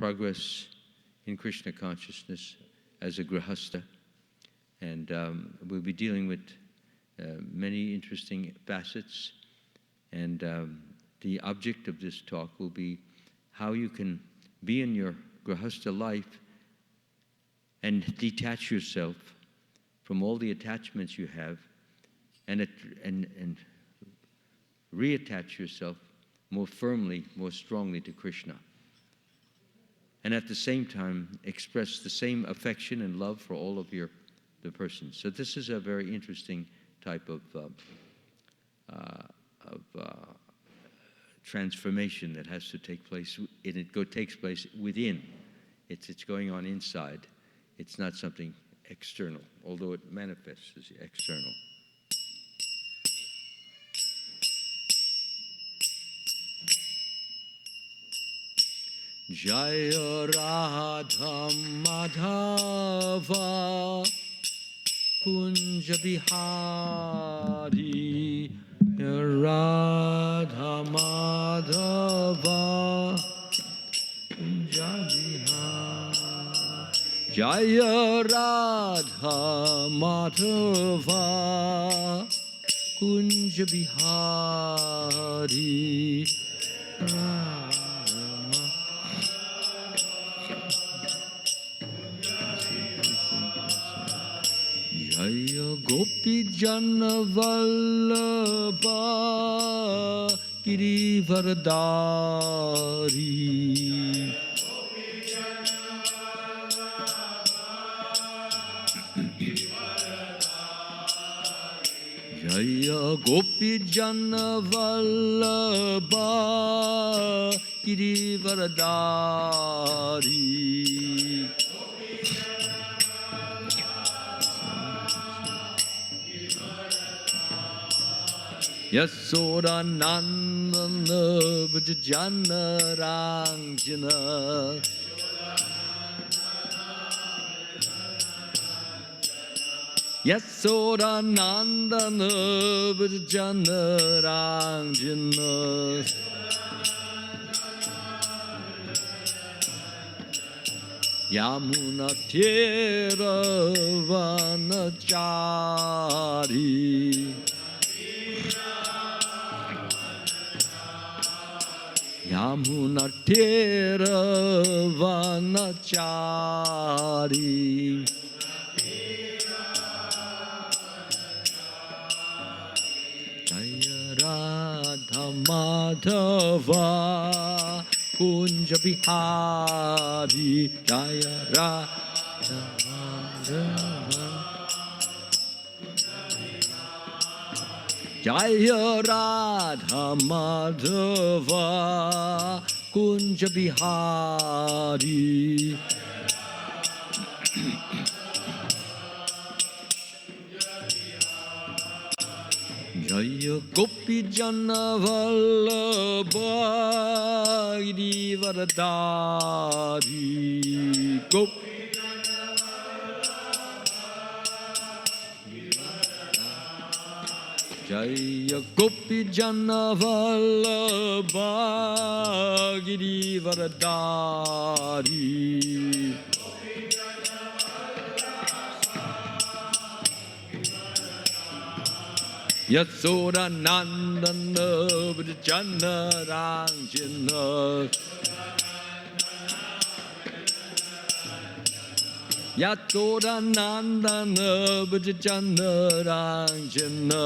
progress in Krishna consciousness as a grihastha. And we'll be dealing with many interesting facets. And the object of this talk will be how you can be in your grihastha life and detach yourself from all the attachments you have and reattach yourself more firmly, more strongly to Krishna. And at the same time, express the same affection and love for all of the persons. So this is a very interesting type of transformation that has to take place. Takes place within. It's going on inside. It's not something external, although it manifests as external. Jaya Radha Madhava Kunja Bihari Radha Madhava Kunja Bihari Jaya Radha Madhava Kunja Bihari Jaya Gopi Jana Vallabha Girivardhari Jaya Gopi Jana Vallabha Girivardhari Yasoda Nandana Vajjana Rangjana Yasoda Nandana Vajjana Rangjana Yamuna Tera Vanachari Yamuna Tera Vanachari Jaya Radha Madhava Kunja Bihari Jaya Radha Madhava Jaya Radha Madhava Kunja Bihari Jaya Gopi Jana Vallabha Girivardhari Gopi Jaya Gopi Jana Vallabha Girivardhari Yasoda Nandana Vajjana Rangjana Yasoda Nandana Vajjana Rangjana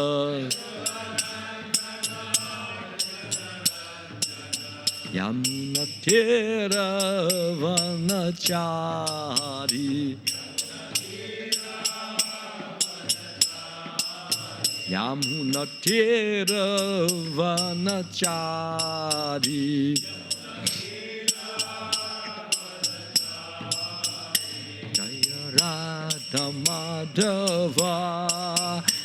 Yamuna Tera Vanachari Yamuna Tera Vanachari Jaya Radha Madhava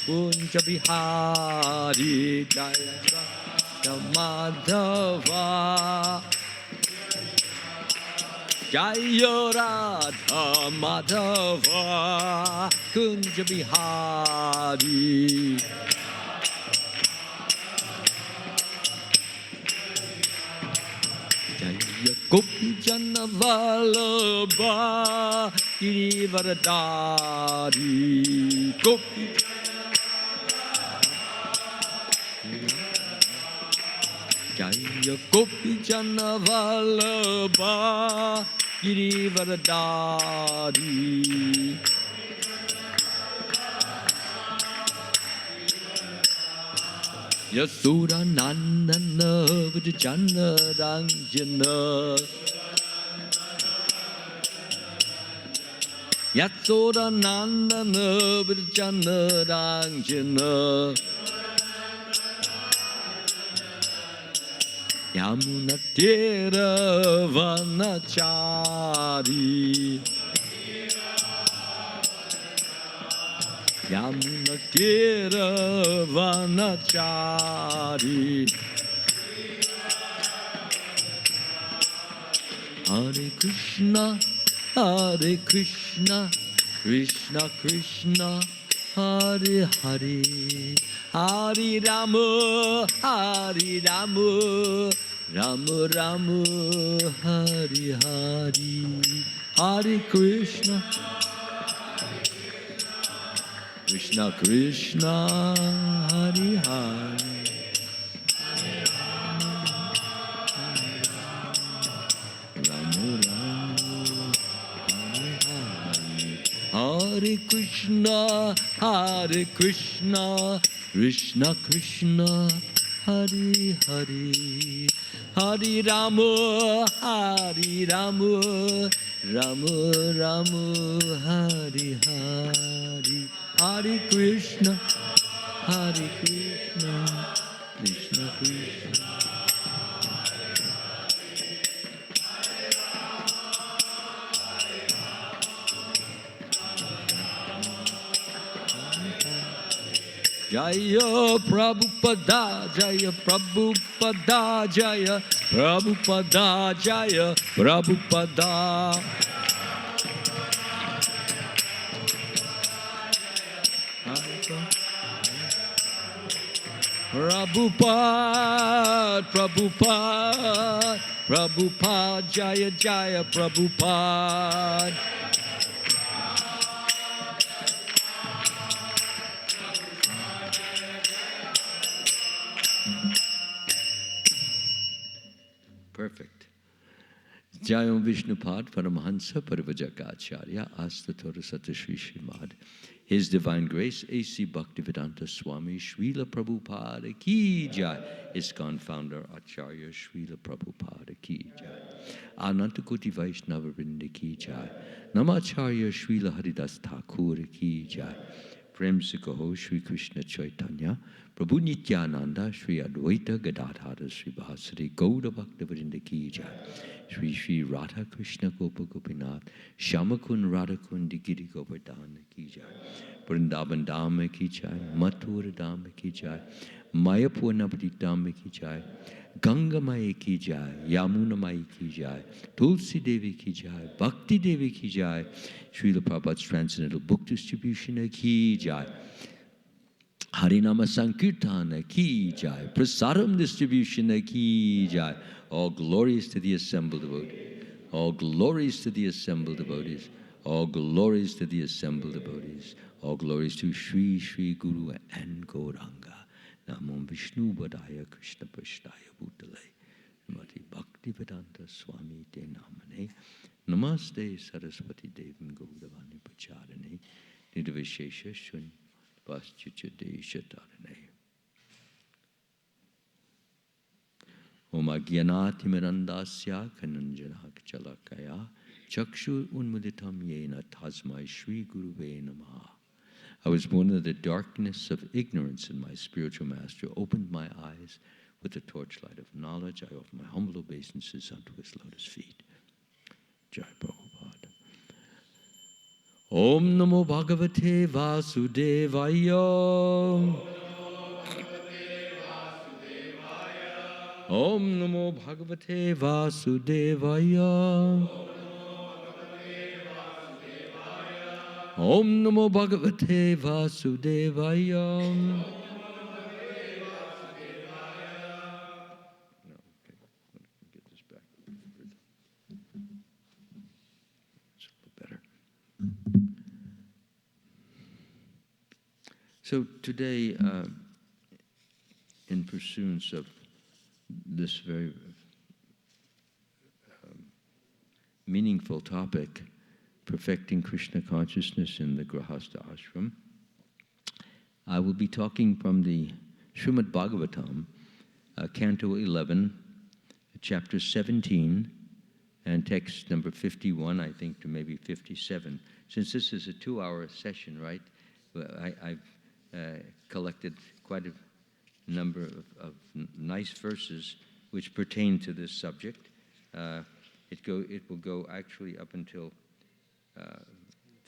Kunja Bihari Jaya Radha Madhava Jaya Radha Madhava Kunja Bihari Gopi Jana Vallabha Girivaradari Gopi Jaya Gopi Jana Vallabha Girivaradari Yasura Nandana Vajana Ranjana Yasura Nandana Vajana Ranjana Yamuna Tera Vanachari Yamuna Tera Vanachari Hare Krishna Krishna Krishna Hare Hare Hare Rama Rama Rama Hare Hare Hare Krishna Krishna Krishna Hare Hare Rama Rama Hare Hare Hare Krishna Krishna Krishna Hare Hare Hare Rama Rama Rama Hare Hare Hare Krishna Krishna Krishna Jaya Prabhupada Jaya Prabhupada Jaya Prabhupada Jaya Prabhupada Prabhupada Jaya Jaya Prabhupada Perfect. Jayam Vishnupad Paramahansa Paravajakacharya Astatora Satashri Srimad. His Divine Grace A.C. Bhaktivedanta Swami Srila Prabhupada Ki Jai. ISKCON Founder Acharya Srila Prabhupada Ki Jai. Anantakoti Vaishnava Vrinda Ki Jai. Namacharya Srila Haridas Thakur Ki Jai. Prem Sikaho Shri Krishna Chaitanya Prabhu Nityananda Shri Advaita Gadadhara Shri Bhasari Gauda Bhakta Vrinda Ki Jai. Shri Radha Krishna Gopa Gopinath Shamakun Radhakun Digiri Govardhana Ki Jai. Vrindavan Dhamma Ki Jai. Mathura Dhamma Ki Jai. Mayapur Navadip Dhamma Ki Jai. Ganga Maya Ki Jai. Yamuna Maya Ki Jai. Tulsi Devi Ki Jai. Bhakti Devi Ki Jai. Srila Prabhupada's Transcendental Book Distribution Ki Jai. Harinama Sankirtana Ki Jai. Prasaram Distribution Ki Jai. All glories to the assembled devotees. All glories to the assembled devotees. All glories to the assembled devotees. All glories to Sri Sri Guru and Gauranga. Namo Vishnu Vadaya Krishna Pashtaya Bhutale. Namati Bhakti Vedanta Swami Te Namane. Namaste Saraswati Devim Gaudavani Pacharane. Nidavishesha Shun Paschitya Desha Tarane. Om Agyanati Mirandasya Kananjana Chalakaya Chakshu Unmuditam Yena Tasmai Shri Guruve Namaha. I was born in the darkness of ignorance, and my spiritual master opened my eyes with the torchlight of knowledge. I offer my humble obeisances unto his lotus feet. Jai Prabhupada. Om Namo Bhagavate Vasudevaya. Om Namo Bhagavate Vasudevaya. Om Namo Bhagavate Vasudevaya. No, okay. Get this back. So today, in pursuance of this very meaningful topic, perfecting Krishna consciousness in the Grahastha ashram, I will be talking from the Srimad Bhagavatam, Canto 11, Chapter 17, and text number 51, I think, to maybe 57. Since this is a 2-hour session, right, I've collected quite a number of nice verses which pertain to this subject. It will go actually up until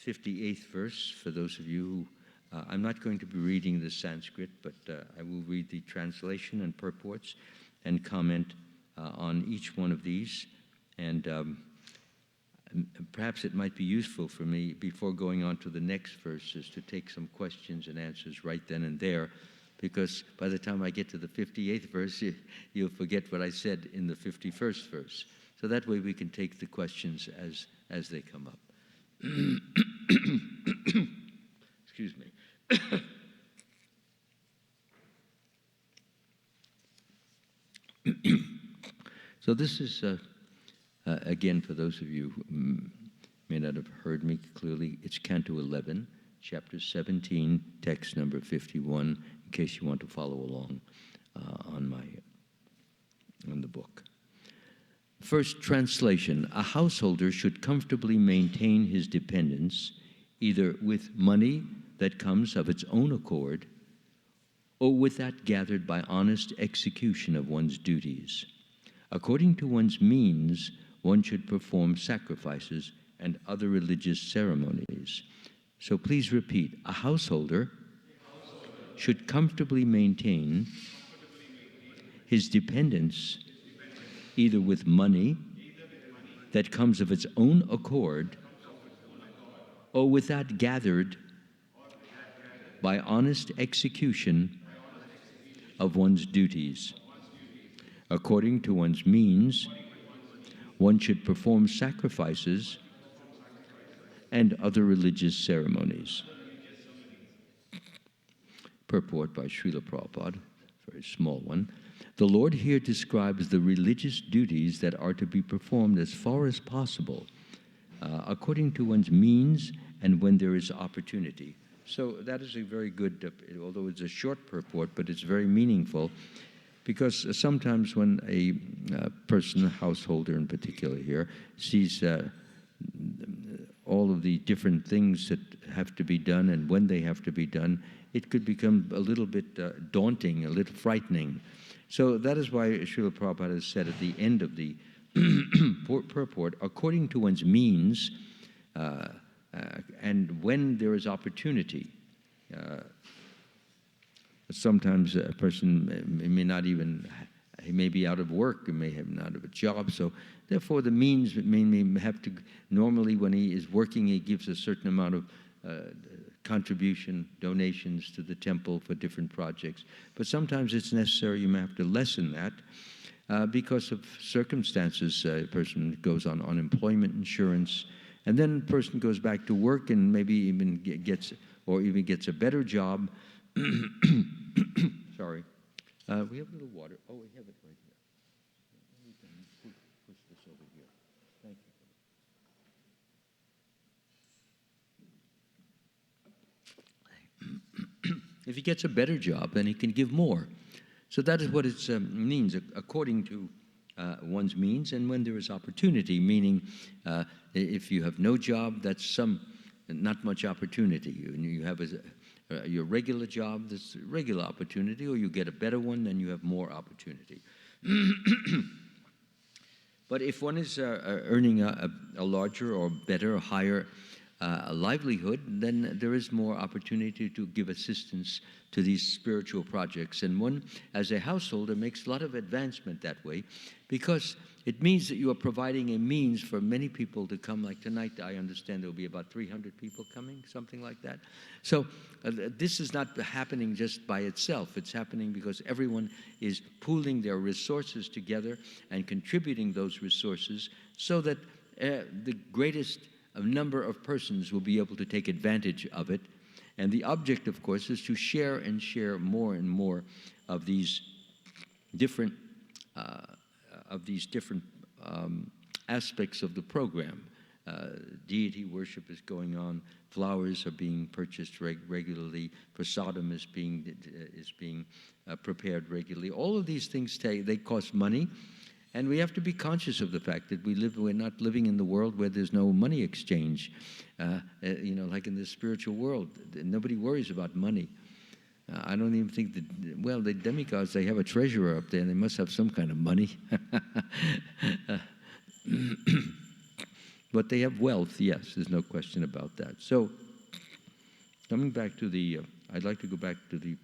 58th verse for those of you who... I'm not going to be reading the Sanskrit, but I will read the translation and purports and comment on each one of these. And perhaps it might be useful for me, before going on to the next verses, to take some questions and answers right then and there, because by the time I get to the 58th verse, you'll forget what I said in the 51st verse. So that way we can take the questions as they come up. Excuse me. So this is, again, for those of you who may not have heard me clearly, it's Canto 11, Chapter 17, text number 51, in case you want to follow along on the book. First translation: a householder should comfortably maintain his dependence either with money that comes of its own accord or with that gathered by honest execution of one's duties. According to one's means, one should perform sacrifices and other religious ceremonies. So please repeat: a householder should comfortably maintain his dependence either with money that comes of its own accord or with that gathered by honest execution of one's duties. According to one's means, one should perform sacrifices and other religious ceremonies. Purport by Srila Prabhupada, very small one. The Lord here describes the religious duties that are to be performed as far as possible, according to one's means and when there is opportunity. So that is a very good, although it's a short purport, but it's very meaningful, because sometimes when a person, a householder in particular here, sees all of the different things that have to be done and when they have to be done, it could become a little bit daunting, a little frightening. So that is why Srila Prabhupada has said at the end of the purport, according to one's means and when there is opportunity. Sometimes a person may not even, he may be out of work, he may have not have a job, so therefore the means may have to, normally when he is working, he gives a certain amount of contribution, donations to the temple for different projects. But sometimes it's necessary, you may have to lessen that because of circumstances. A person goes on unemployment insurance, and then a person goes back to work and maybe even gets a better job. Sorry. We have a little water. Oh, we have it right here. We can push this over here. Thank you. If he gets a better job, then he can give more. So that is what it means, according to one's means and when there is opportunity, meaning if you have no job, that's not much opportunity. You have your regular job, that's regular opportunity, or you get a better one, then you have more opportunity. But if one is earning a larger or better or higher livelihood, then there is more opportunity to give assistance to these spiritual projects. And one, as a householder, makes a lot of advancement that way, because it means that you are providing a means for many people to come. Like tonight, I understand there will be about 300 people coming, something like that. So this is not happening just by itself. It's happening because everyone is pooling their resources together and contributing those resources so that the greatest number of persons will be able to take advantage of it. And the object, of course, is to share and share more and more of these different aspects of the program. Deity worship is going on. Flowers are being purchased regularly. Prasadam is being prepared regularly. All of these things they cost money, and we have to be conscious of the fact that we're not living in the world where there's no money exchange. Like in the spiritual world, nobody worries about money. I don't even think that. Well, the demigods, they have a treasurer up there, and they must have some kind of money. But they have wealth, yes, there's no question about that. So, coming back to I'd like to go back to the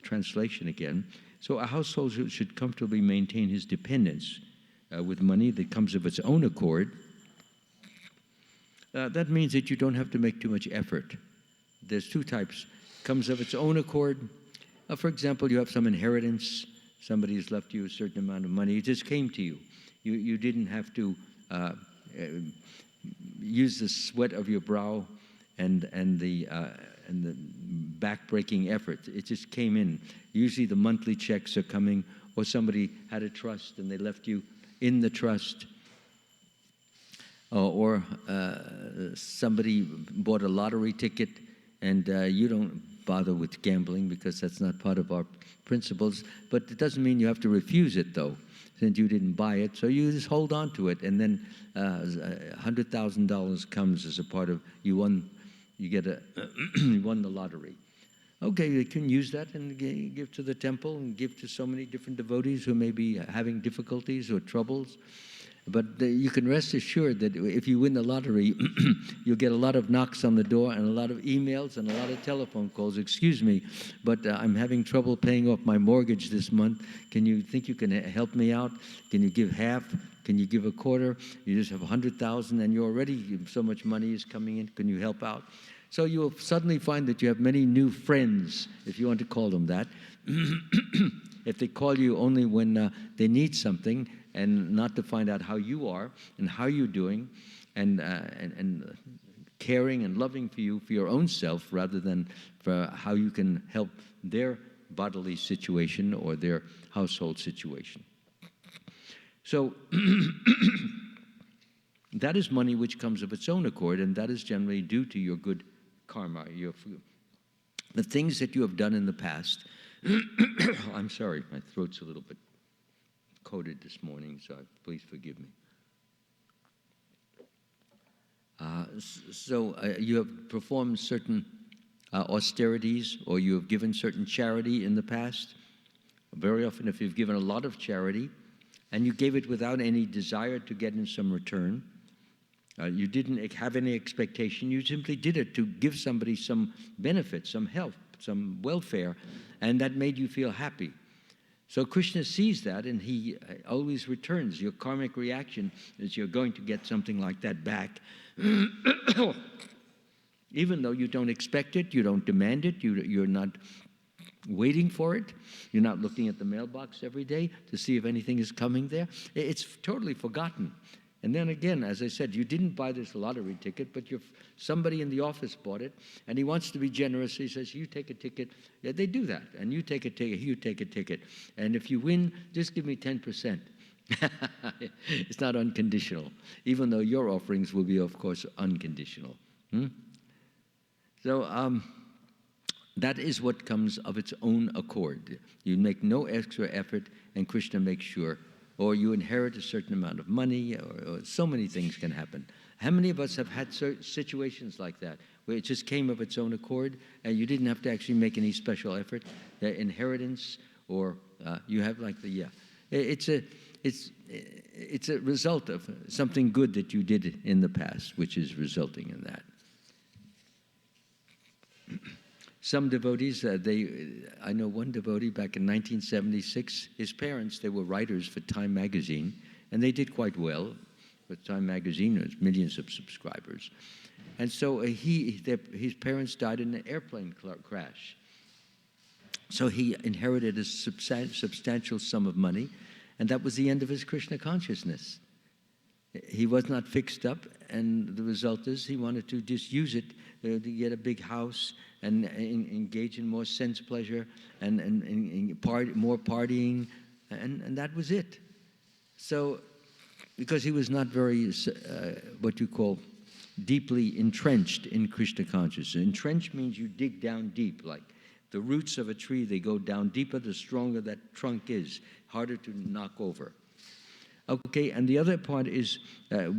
translation again. So a household should comfortably maintain his dependence with money that comes of its own accord. That means that you don't have to make too much effort. There's two types. Comes of its own accord. For example, you have some inheritance. Somebody has left you a certain amount of money. It just came to you. You didn't have to use the sweat of your brow and the back-breaking effort. It just came in. Usually the monthly checks are coming, or somebody had a trust and they left you in the trust, or somebody bought a lottery ticket, and you don't bother with gambling because that's not part of our principles. But it doesn't mean you have to refuse it, though, since you didn't buy it. So you just hold on to it, and then $100,000 comes as a part of you won the lottery. Okay, you can use that and give to the temple and give to so many different devotees who may be having difficulties or troubles. But you can rest assured that if you win the lottery, you'll get a lot of knocks on the door and a lot of emails and a lot of telephone calls. Excuse me, but I'm having trouble paying off my mortgage this month. You can help me out? Can you give half? Can you give a quarter? You just have 100,000 and you already, so much money is coming in. Can you help out? So you'll suddenly find that you have many new friends, if you want to call them that. If they call you only when they need something, and not to find out how you are and how you're doing, and caring and loving for you for your own self rather than for how you can help their bodily situation or their household situation. So that is money which comes of its own accord, and that is generally due to your good karma, the things that you have done in the past. I'm sorry, my throat's a little bit coated this morning, so please forgive me. You have performed certain austerities, or you have given certain charity in the past. Very often, if you've given a lot of charity, and you gave it without any desire to get in some return, you didn't have any expectation, you simply did it to give somebody some benefit, some help, some welfare, and that made you feel happy. So Krishna sees that, and he always returns. Your karmic reaction is you're going to get something like that back. Even though you don't expect it, you don't demand it, you're not waiting for it, you're not looking at the mailbox every day to see if anything is coming there. It's totally forgotten. And then again, as I said, you didn't buy this lottery ticket, but somebody in the office bought it, and he wants to be generous. He says, you take a ticket. Yeah, they do that. And you take a ticket, you take a ticket. And if you win, just give me 10%. It's not unconditional, even though your offerings will be, of course, unconditional. So that is what comes of its own accord. You make no extra effort, and Krishna makes sure. Or you inherit a certain amount of money, or so many things can happen. How many of us have had situations like that, where it just came of its own accord, and you didn't have to actually make any special effort? Inheritance, or you have it's a result of something good that you did in the past, which is resulting in that. Some devotees, I know one devotee back in 1976, his parents, they were writers for Time magazine, and they did quite well. But Time magazine has millions of subscribers. And so his parents died in an airplane crash. So he inherited a substantial sum of money, and that was the end of his Krishna consciousness. He was not fixed up, and the result is he wanted to just use it to get a big house and engage in more sense pleasure and more partying, and that was it. So, because he was not very, what you call, deeply entrenched in Krishna consciousness. Entrenched means you dig down deep, like the roots of a tree, they go down deeper, the stronger that trunk is, harder to knock over. Okay, and the other part is,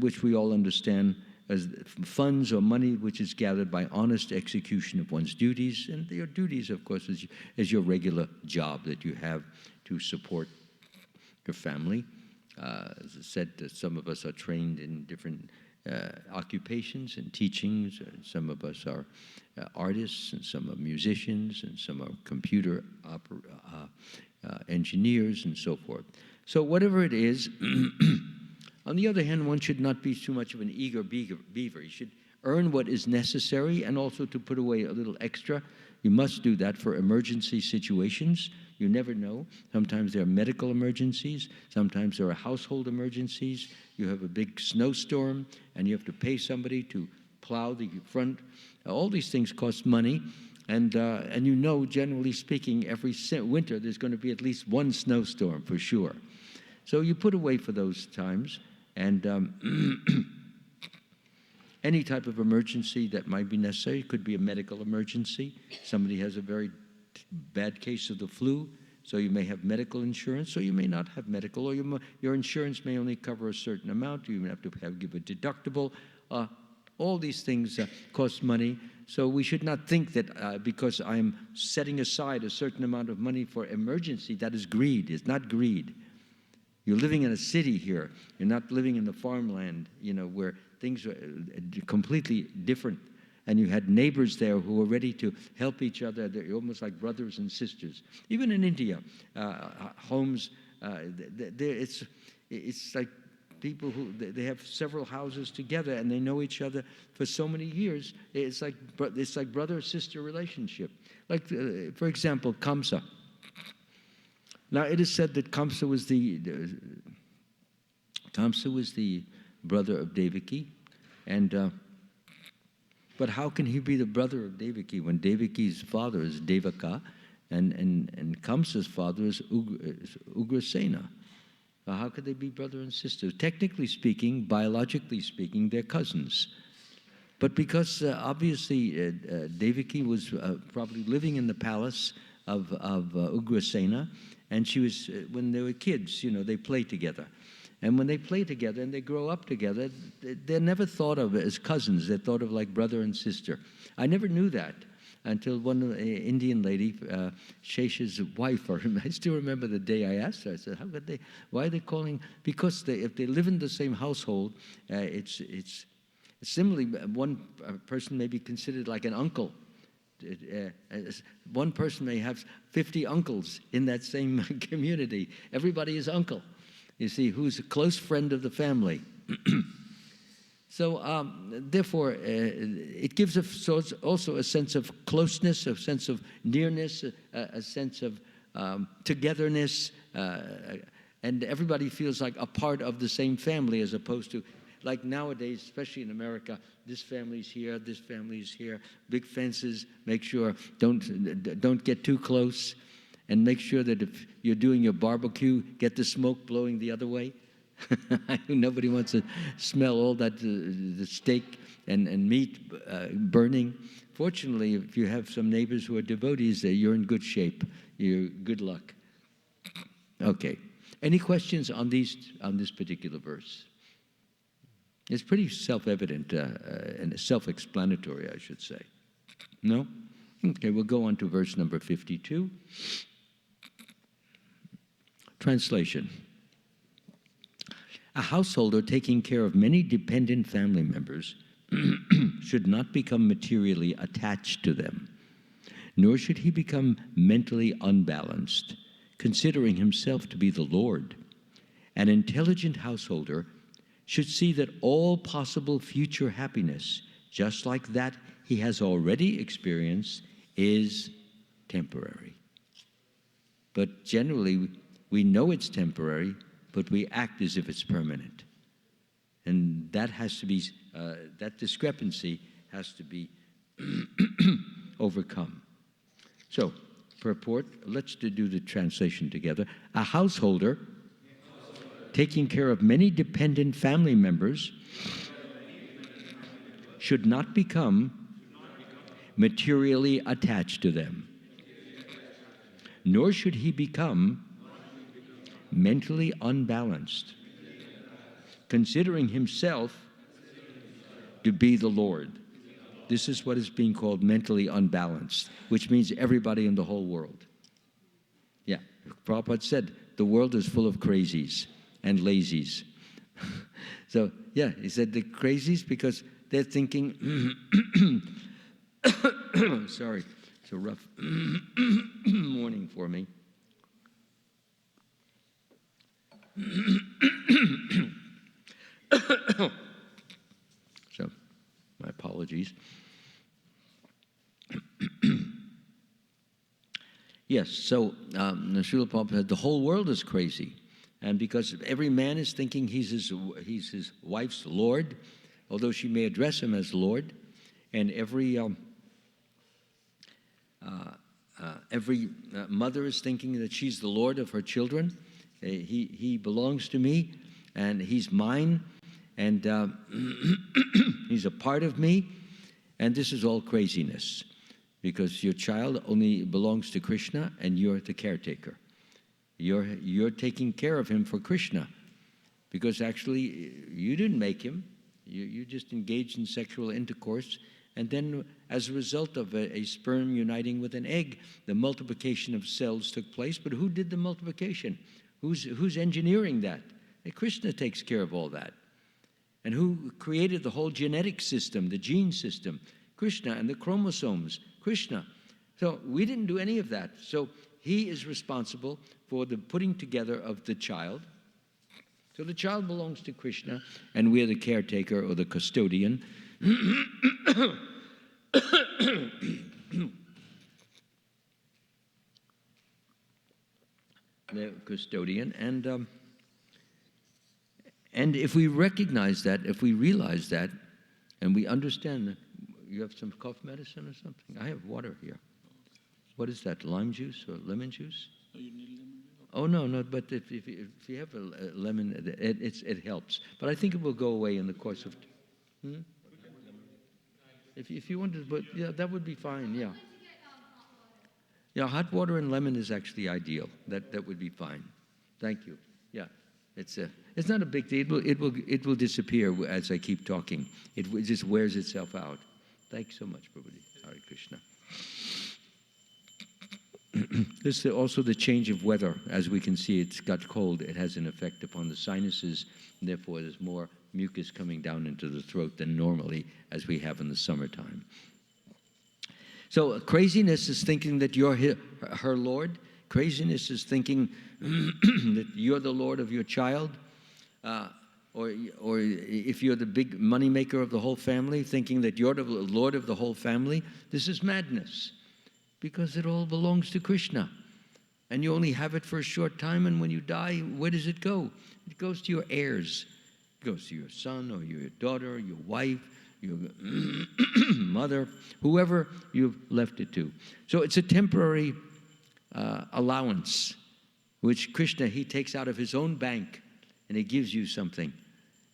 which we all understand, as funds or money which is gathered by honest execution of one's duties. And your duties, of course, is your regular job that you have to support your family. As I said, some of us are trained in different occupations and teachings. Some of us are artists, and some are musicians, and some are computer engineers, and so forth. So whatever it is, on the other hand, one should not be too much of an eager beaver. You should earn what is necessary and also to put away a little extra. You must do that for emergency situations. You never know. Sometimes there are medical emergencies. Sometimes there are household emergencies. You have a big snowstorm and you have to pay somebody to plow the front. All these things cost money. And you know, generally speaking, every winter there's going to be at least one snowstorm for sure. So you put away for those times. And any type of emergency that might be necessary. It could be a medical emergency. Somebody has a very bad case of the flu, so you may have medical insurance, or you may not have medical, or your insurance may only cover a certain amount. You may have to give a deductible. All these things cost money. So we should not think that because I'm setting aside a certain amount of money for emergency, that is greed. It's not greed. You're living in a city here. You're not living in the farmland, where things are completely different. And you had neighbors there who were ready to help each other. They're almost like brothers and sisters. Even in India, homes, it's like people who, they have several houses together and they know each other for so many years. It's like brother-sister relationship. Like, for example, Kamsa. Now, it is said that Kamsa was the brother of Devaki, and but how can he be the brother of Devaki when Devaki's father is Devaka, and Kamsa's father is Ugrasena? How could they be brother and sister? Technically speaking, biologically speaking, they're cousins. But because obviously Devaki was probably living in the palace of Ugrasena, and she was, when they were kids, they play together. And when they play together and they grow up together, they're never thought of as cousins. They're thought of like brother and sister. I never knew that until one Indian lady, Shesha's wife, I still remember the day I asked her, I said, why are they calling, because if they live in the same household, it's similarly, one person may be considered like an uncle. One person may have 50 uncles in that same community. Everybody is uncle, you see, who's a close friend of the family. So, therefore, it gives us also a sense of closeness, a sense of nearness, a sense of togetherness, and everybody feels like a part of the same family, as opposed to, like nowadays, especially in America, this family's here, this family's here, big fences, make sure don't get too close, and make sure that if you're doing your barbecue, get the smoke blowing the other way. Nobody wants to smell all that the steak and meat burning. Fortunately, if you have some neighbors who are devotees, you're in good shape. You're good luck. Okay. Any questions on this particular verse? It's pretty self-evident and self-explanatory, I should say. No? Okay, we'll go on to verse number 52. Translation. A householder taking care of many dependent family members should not become materially attached to them, nor should he become mentally unbalanced, considering himself to be the Lord. An intelligent householder should see that all possible future happiness, just like that he has already experienced, is temporary. But generally, we know it's temporary, but we act as if it's permanent. And that has to be that discrepancy has to be overcome. So, purport, let's do the translation together. A householder taking care of many dependent family members should not become materially attached to them, nor should he become mentally unbalanced, considering himself to be the Lord. This is what is being called mentally unbalanced, which means everybody in the whole world. Yeah, Prabhupada said, the world is full of crazies and lazies. So, yeah, he said the crazies because they're thinking, sorry, it's a rough morning for me. So, my apologies. Yes, so Srila Prabhupada said the whole world is crazy. And because every man is thinking he's his wife's Lord, although she may address him as Lord, and every mother is thinking that she's the Lord of her children. He belongs to me, and he's mine, and he's a part of me, and this is all craziness, because your child only belongs to Krishna, and you're the caretaker. You're taking care of him for Krishna, because actually you didn't make him. You just engaged in sexual intercourse, and then as a result of a sperm uniting with an egg, the multiplication of cells took place. But who did the multiplication? Who's engineering that? And Krishna takes care of all that. And who created the whole genetic system, the gene system? Krishna. And the chromosomes? Krishna. So we didn't do any of that. So he is responsible for the putting together of the child. So the child belongs to Krishna, and we're the caretaker or the custodian. The custodian, and if we recognize that, if we realize that, and we understand that, you have some cough medicine or something? I have water here. What is that, lime juice or lemon juice? Oh, you need lemon? Oh, no, but if you have a lemon, it helps. But I think it will go away in the course of... If you want to, but yeah, that would be fine, yeah. Yeah, hot water and lemon is actually ideal. That would be fine. Thank you. Yeah, it's not a big deal. It will disappear as I keep talking. It just wears itself out. Thanks so much, Prabhuji. Hare Krishna. This is also the change of weather. As we can see, it's got cold. It has an effect upon the sinuses, and therefore there's more mucus coming down into the throat than normally as we have in the summertime. So craziness is thinking that you're her Lord. Craziness is thinking that you're the Lord of your child. Or if you're the big money maker of the whole family, thinking that you're the Lord of the whole family. This is madness, because it all belongs to Krishna. And you only have it for a short time, and when you die, where does it go? It goes to your heirs. It goes to your son or your daughter, your wife, your mother, whoever you've left it to. So it's a temporary allowance, which Krishna, he takes out of his own bank, and he gives you something.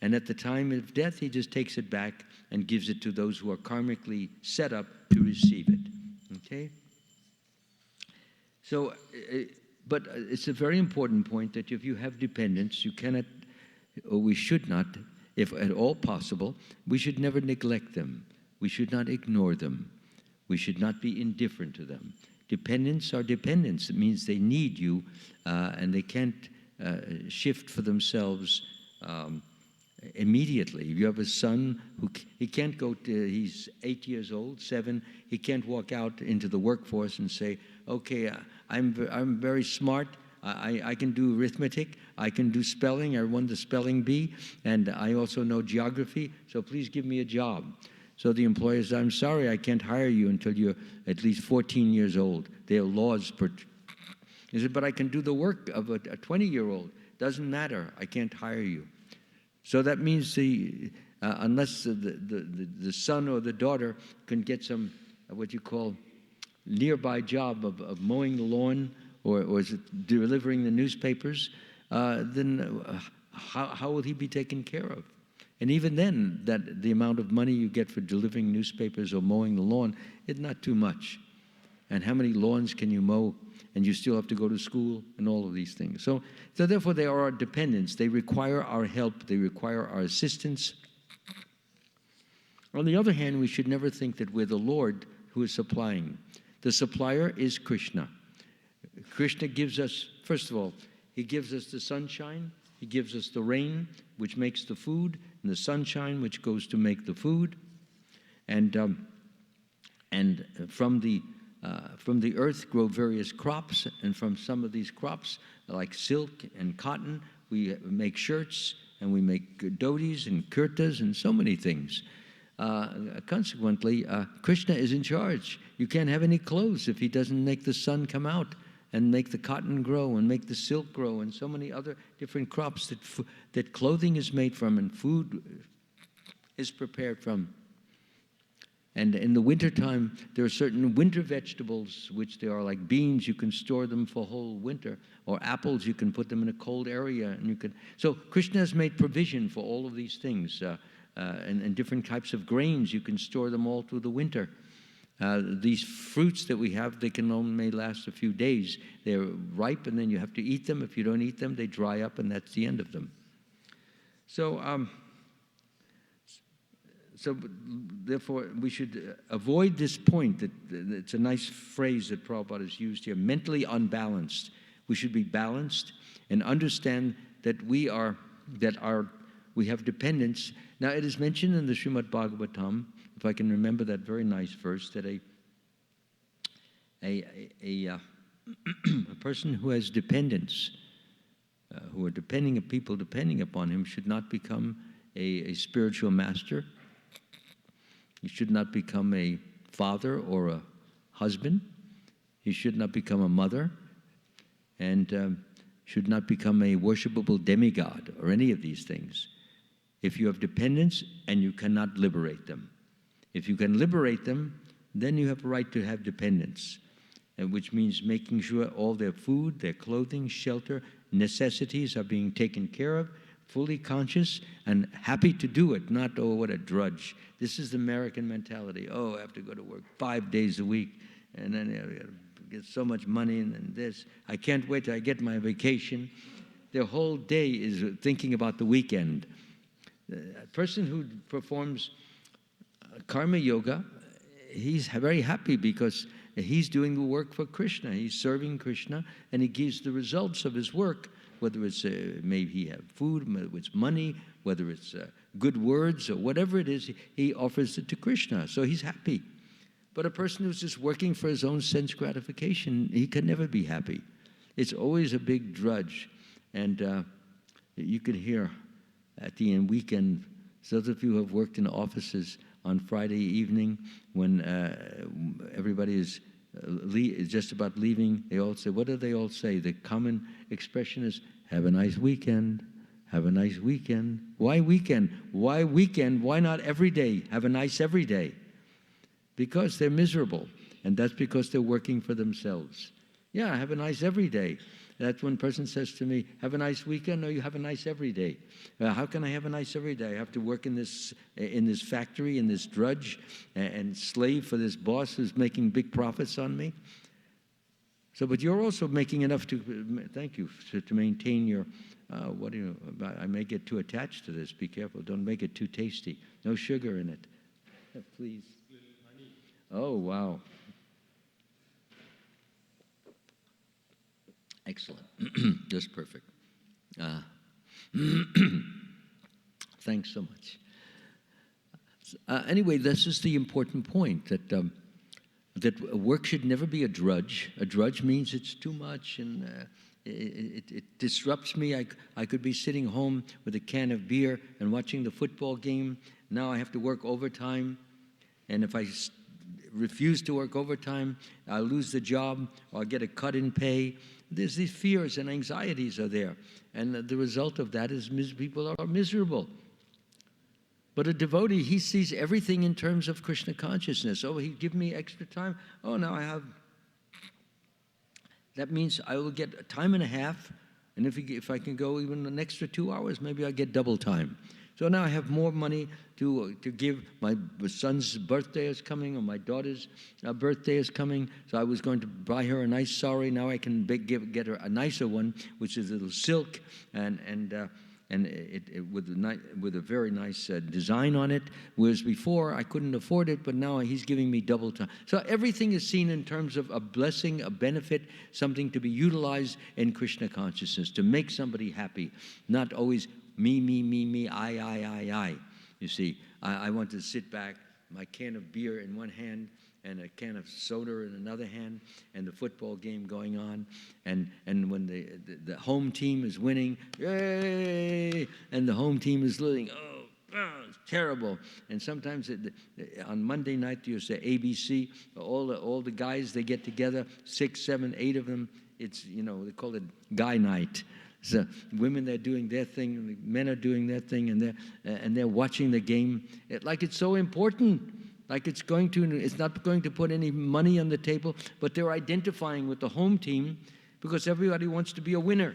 And at the time of death, he just takes it back and gives it to those who are karmically set up to receive it. Okay? So, but it's a very important point that if you have dependents, you cannot, or we should not, if at all possible, we should never neglect them. We should not ignore them. We should not be indifferent to them. Dependents are dependents. It means they need you, and they can't shift for themselves immediately. If you have a son who he can't go to, he's 8 years old, 7, he can't walk out into the workforce and say, okay, I'm very smart, I can do arithmetic, I can do spelling, I won the spelling bee, and I also know geography, so please give me a job. So the employer says, I'm sorry, I can't hire you until you're at least 14 years old. There are laws. He said, but I can do the work of a 20-year-old. Doesn't matter, I can't hire you. So that means unless the son or the daughter can get some, what you call, nearby job of mowing the lawn or is it delivering the newspapers, then how will he be taken care of? And even then, the amount of money you get for delivering newspapers or mowing the lawn is not too much. And how many lawns can you mow? And you still have to go to school and all of these things. So therefore, they are our dependents. They require our help. They require our assistance. On the other hand, we should never think that we're the Lord who is supplying. The supplier is Krishna. Krishna gives us, first of all, he gives us the sunshine. He gives us the rain, which makes the food, and the sunshine, which goes to make the food. And from the earth grow various crops, and from some of these crops, like silk and cotton, we make shirts, and we make dhotis and kurtas and so many things. Consequently, Krishna is in charge. You can't have any clothes if he doesn't make the sun come out and make the cotton grow and make the silk grow and so many other different crops that clothing is made from and food is prepared from. And in the wintertime, there are certain winter vegetables, which they are like beans. You can store them for a whole winter. Or apples, you can put them in a cold area. And you can. So Krishna has made provision for all of these things. And different types of grains, you can store them all through the winter. These fruits that we have, they can only last a few days. They're ripe, and then you have to eat them. If you don't eat them, they dry up, and that's the end of them. So therefore, we should avoid this point. That it's a nice phrase that Prabhupada has used here, mentally unbalanced. We should be balanced and understand that we have dependence. Now, it is mentioned in the Srimad Bhagavatam, if I can remember that very nice verse, that a person who has dependence, who are people depending upon him, should not become a spiritual master. He should not become a father or a husband. He should not become a mother, and should not become a worshipable demigod or any of these things. If you have dependents and you cannot liberate them. If you can liberate them, then you have a right to have dependence, which means making sure all their food, their clothing, shelter, necessities are being taken care of, fully conscious and happy to do it, not, oh, what a drudge. This is the American mentality. Oh, I have to go to work 5 days a week, and then I get so much money, and then this. I can't wait till I get my vacation. Their whole day is thinking about the weekend. A person who performs karma yoga, he's very happy because he's doing the work for Krishna. He's serving Krishna, and he gives the results of his work, whether it's maybe he have food, whether it's money, whether it's good words, or whatever it is, he offers it to Krishna. So he's happy. But a person who's just working for his own sense gratification, he can never be happy. It's always a big drudge. And you could hear at the end weekend, those of you who have worked in offices on Friday evening when everybody is just about leaving, they all say, what do they all say? The common expression is, have a nice weekend, have a nice weekend. Why weekend? Why weekend? Why not every day? Have a nice every day. Because they're miserable, and that's because they're working for themselves. Yeah, have a nice every day. That's when a person says to me, have a nice weekend? No, you have a nice every day. How can I have a nice every day? I have to work in this factory, in this drudge, and slave for this boss who's making big profits on me. So, but you're also making enough to, thank you, to maintain your, I may get too attached to this. Be careful. Don't make it too tasty. No sugar in it. Please. Oh, wow. Excellent. Just perfect. Thanks so much. Anyway, this is the important point, that work should never be a drudge. A drudge means it's too much, and it disrupts me. I could be sitting home with a can of beer and watching the football game. Now I have to work overtime, and if I refuse to work overtime, I'll lose the job, or I'll get a cut in pay. There's these fears and anxieties are there. And the result of that is people are miserable. But a devotee, he sees everything in terms of Krishna consciousness. Oh, he'd give me extra time. Oh, now I have. That means I will get a time and a half. And if I can go even an extra 2 hours, maybe I get double time. So now I have more money to give. My son's birthday is coming, or my daughter's birthday is coming. So I was going to buy her a nice sari. Now I can get her a nicer one, which is a little silk and with a very nice design on it. Whereas before I couldn't afford it, but now he's giving me double time. So everything is seen in terms of a blessing, a benefit, something to be utilized in Krishna consciousness to make somebody happy, not always me, I. You see, I want to sit back, my can of beer in one hand and a can of soda in another hand, and the football game going on, and when the home team is winning, yay, and the home team is losing, it's terrible. And sometimes on Monday night you say ABC, all the guys, they get together, 6, 7, 8 of them. It's, they call it guy night. So women, they're doing their thing, and the men are doing their thing, and they're watching the game like it's so important, like it's not going to put any money on the table, but they're identifying with the home team because everybody wants to be a winner.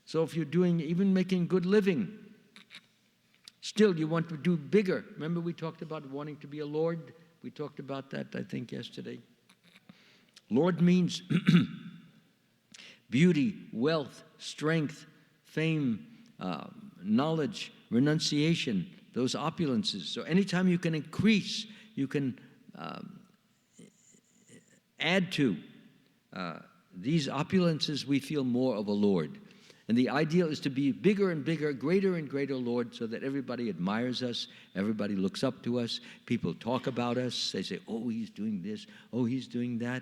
So if you're even making good living, still you want to do bigger. Remember we talked about wanting to be a lord? We talked about that, I think, yesterday. Lord means beauty, wealth, strength, fame, knowledge, renunciation, those opulences. So anytime you can increase, you can add to these opulences, we feel more of a Lord. And the ideal is to be bigger and bigger, greater and greater Lord, so that everybody admires us, everybody looks up to us, people talk about us, they say, oh, he's doing this, oh, he's doing that.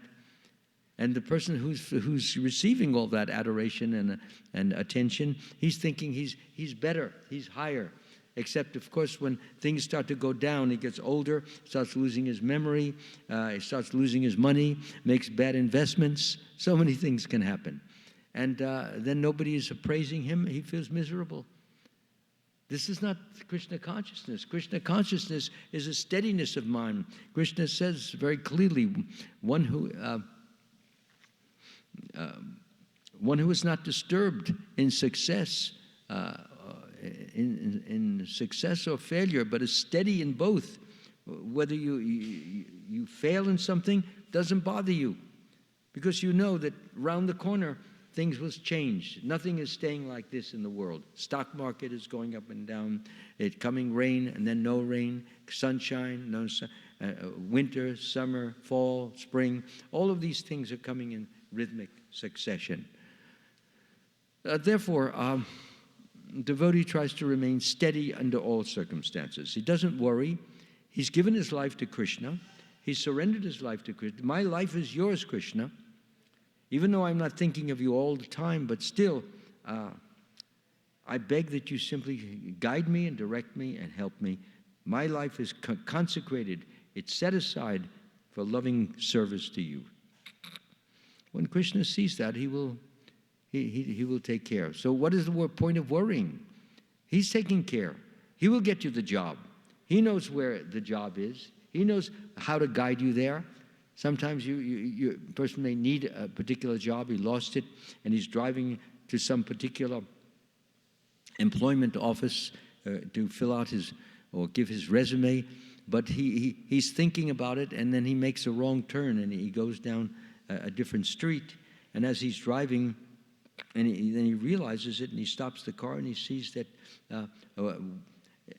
And the person who's receiving all that adoration and attention, he's thinking he's better, he's higher. Except, of course, when things start to go down, he gets older, starts losing his memory, he starts losing his money, makes bad investments. So many things can happen. And then nobody is praising him. He feels miserable. This is not Krishna consciousness. Krishna consciousness is a steadiness of mind. Krishna says very clearly, one who is not disturbed in success, in success or failure, but is steady in both. Whether you fail in something doesn't bother you, because you know that round the corner things will change. Nothing is staying like this in the world. Stock market is going up and down. It's coming rain and then no rain, sunshine, no sun, winter, summer, fall, spring. All of these things are coming in rhythmic succession. Therefore, devotee tries to remain steady under all circumstances. He doesn't worry. He's given his life to Krishna. He's surrendered his life to Krishna. My life is yours, Krishna. Even though I'm not thinking of you all the time, but still, I beg that you simply guide me and direct me and help me. My life is consecrated. It's set aside for loving service to you. When Krishna sees that, he will take care. So what is the point of worrying? He's taking care. He will get you the job. He knows where the job is. He knows how to guide you there. Sometimes a person may need a particular job, he lost it, and he's driving to some particular employment office to fill out or give his resume, but he's thinking about it, and then he makes a wrong turn, and he goes down a different street, and as he's driving, and then he realizes it, and he stops the car, and he sees that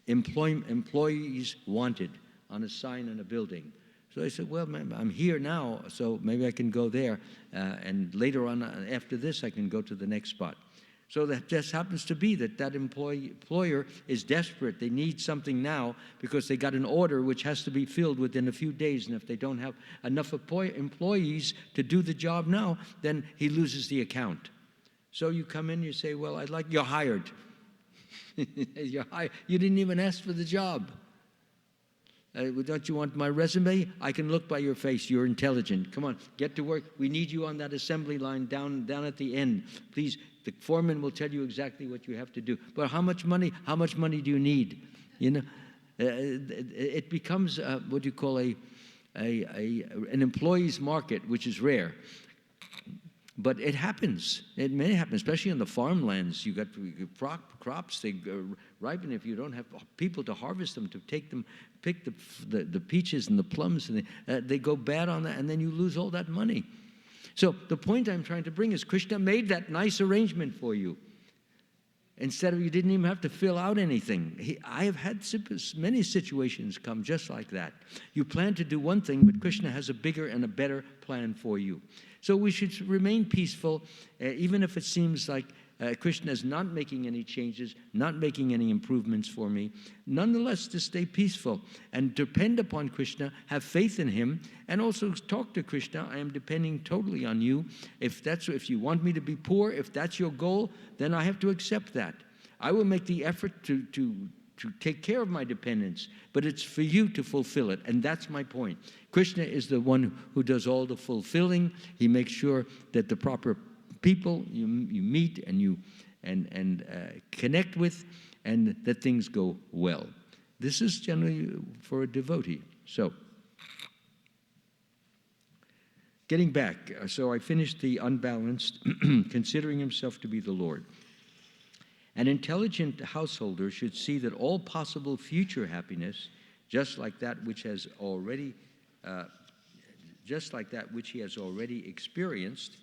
employees wanted on a sign in a building. So I said, well, I'm here now, so maybe I can go there, and later on, after this, I can go to the next spot. So that just happens to be that employer is desperate. They need something now because they got an order which has to be filled within a few days, and if they don't have enough employees to do the job now, then he loses the account. So you come in, you say, well, you're hired. You're hired. You didn't even ask for the job. Don't you want my resume? I can look by your face. You're intelligent. Come on, get to work. We need you on that assembly line down at the end. Please, the foreman will tell you exactly what you have to do. But how much money do you need? it becomes what you call an employee's market, which is rare. But it happens. It may happen, especially on the farmlands. You got crops, they ripen. If you don't have people to harvest them, to take them, pick the peaches and the plums, and they go bad on that, and then you lose all that money. So the point I'm trying to bring is Krishna made that nice arrangement for you. Instead of, you didn't even have to fill out anything. I have had many situations come just like that. You plan to do one thing, but Krishna has a bigger and a better plan for you. So we should remain peaceful, even if it seems like Krishna is not making any changes, not making any improvements for me. Nonetheless, to stay peaceful and depend upon Krishna, have faith in him, and also talk to Krishna. I am depending totally on you. If you want me to be poor, if that's your goal, then I have to accept that. I will make the effort to take care of my dependence, but it's for you to fulfill it, and that's my point. Krishna is the one who does all the fulfilling. He makes sure that the proper people you meet and you connect with, and that things go well. This is generally for a devotee. So, getting back, so I finished the unbalanced, considering himself to be the Lord. An intelligent householder should see that all possible future happiness, just like that which he has already experienced.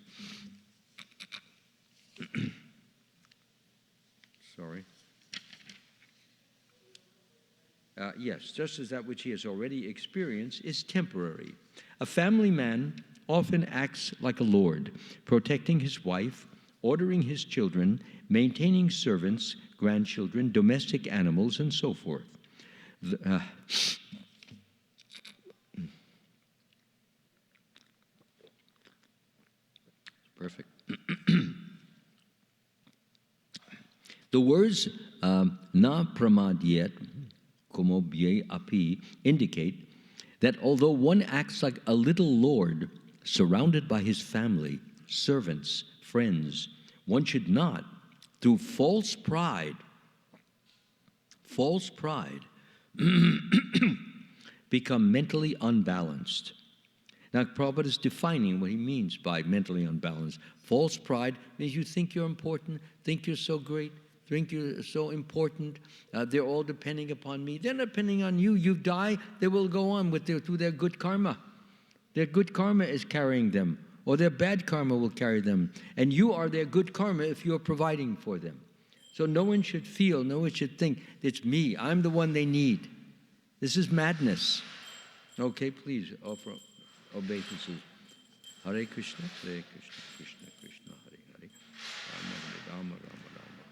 Just as that which he has already experienced is temporary. A family man often acts like a lord, protecting his wife, ordering his children, maintaining servants, grandchildren, domestic animals, and so forth. Perfect. The words na pramadyet kumobye api indicate that although one acts like a little lord surrounded by his family, servants, friends, one should not, through false pride, become mentally unbalanced. Now, Prabhupada is defining what he means by mentally unbalanced. False pride means you think you're important, think you're so great, think you're so important. They're all depending upon me. They're not depending on you. You die, they will go on through their good karma. Their good karma is carrying them, or their bad karma will carry them. And you are their good karma if you are providing for them. So no one should feel, no one should think, it's me, I'm the one they need. This is madness. Okay, please offer obeisances. Hare Krishna, Hare Krishna, Krishna Krishna, Hare Hare. Rama Rama, Rama Rama,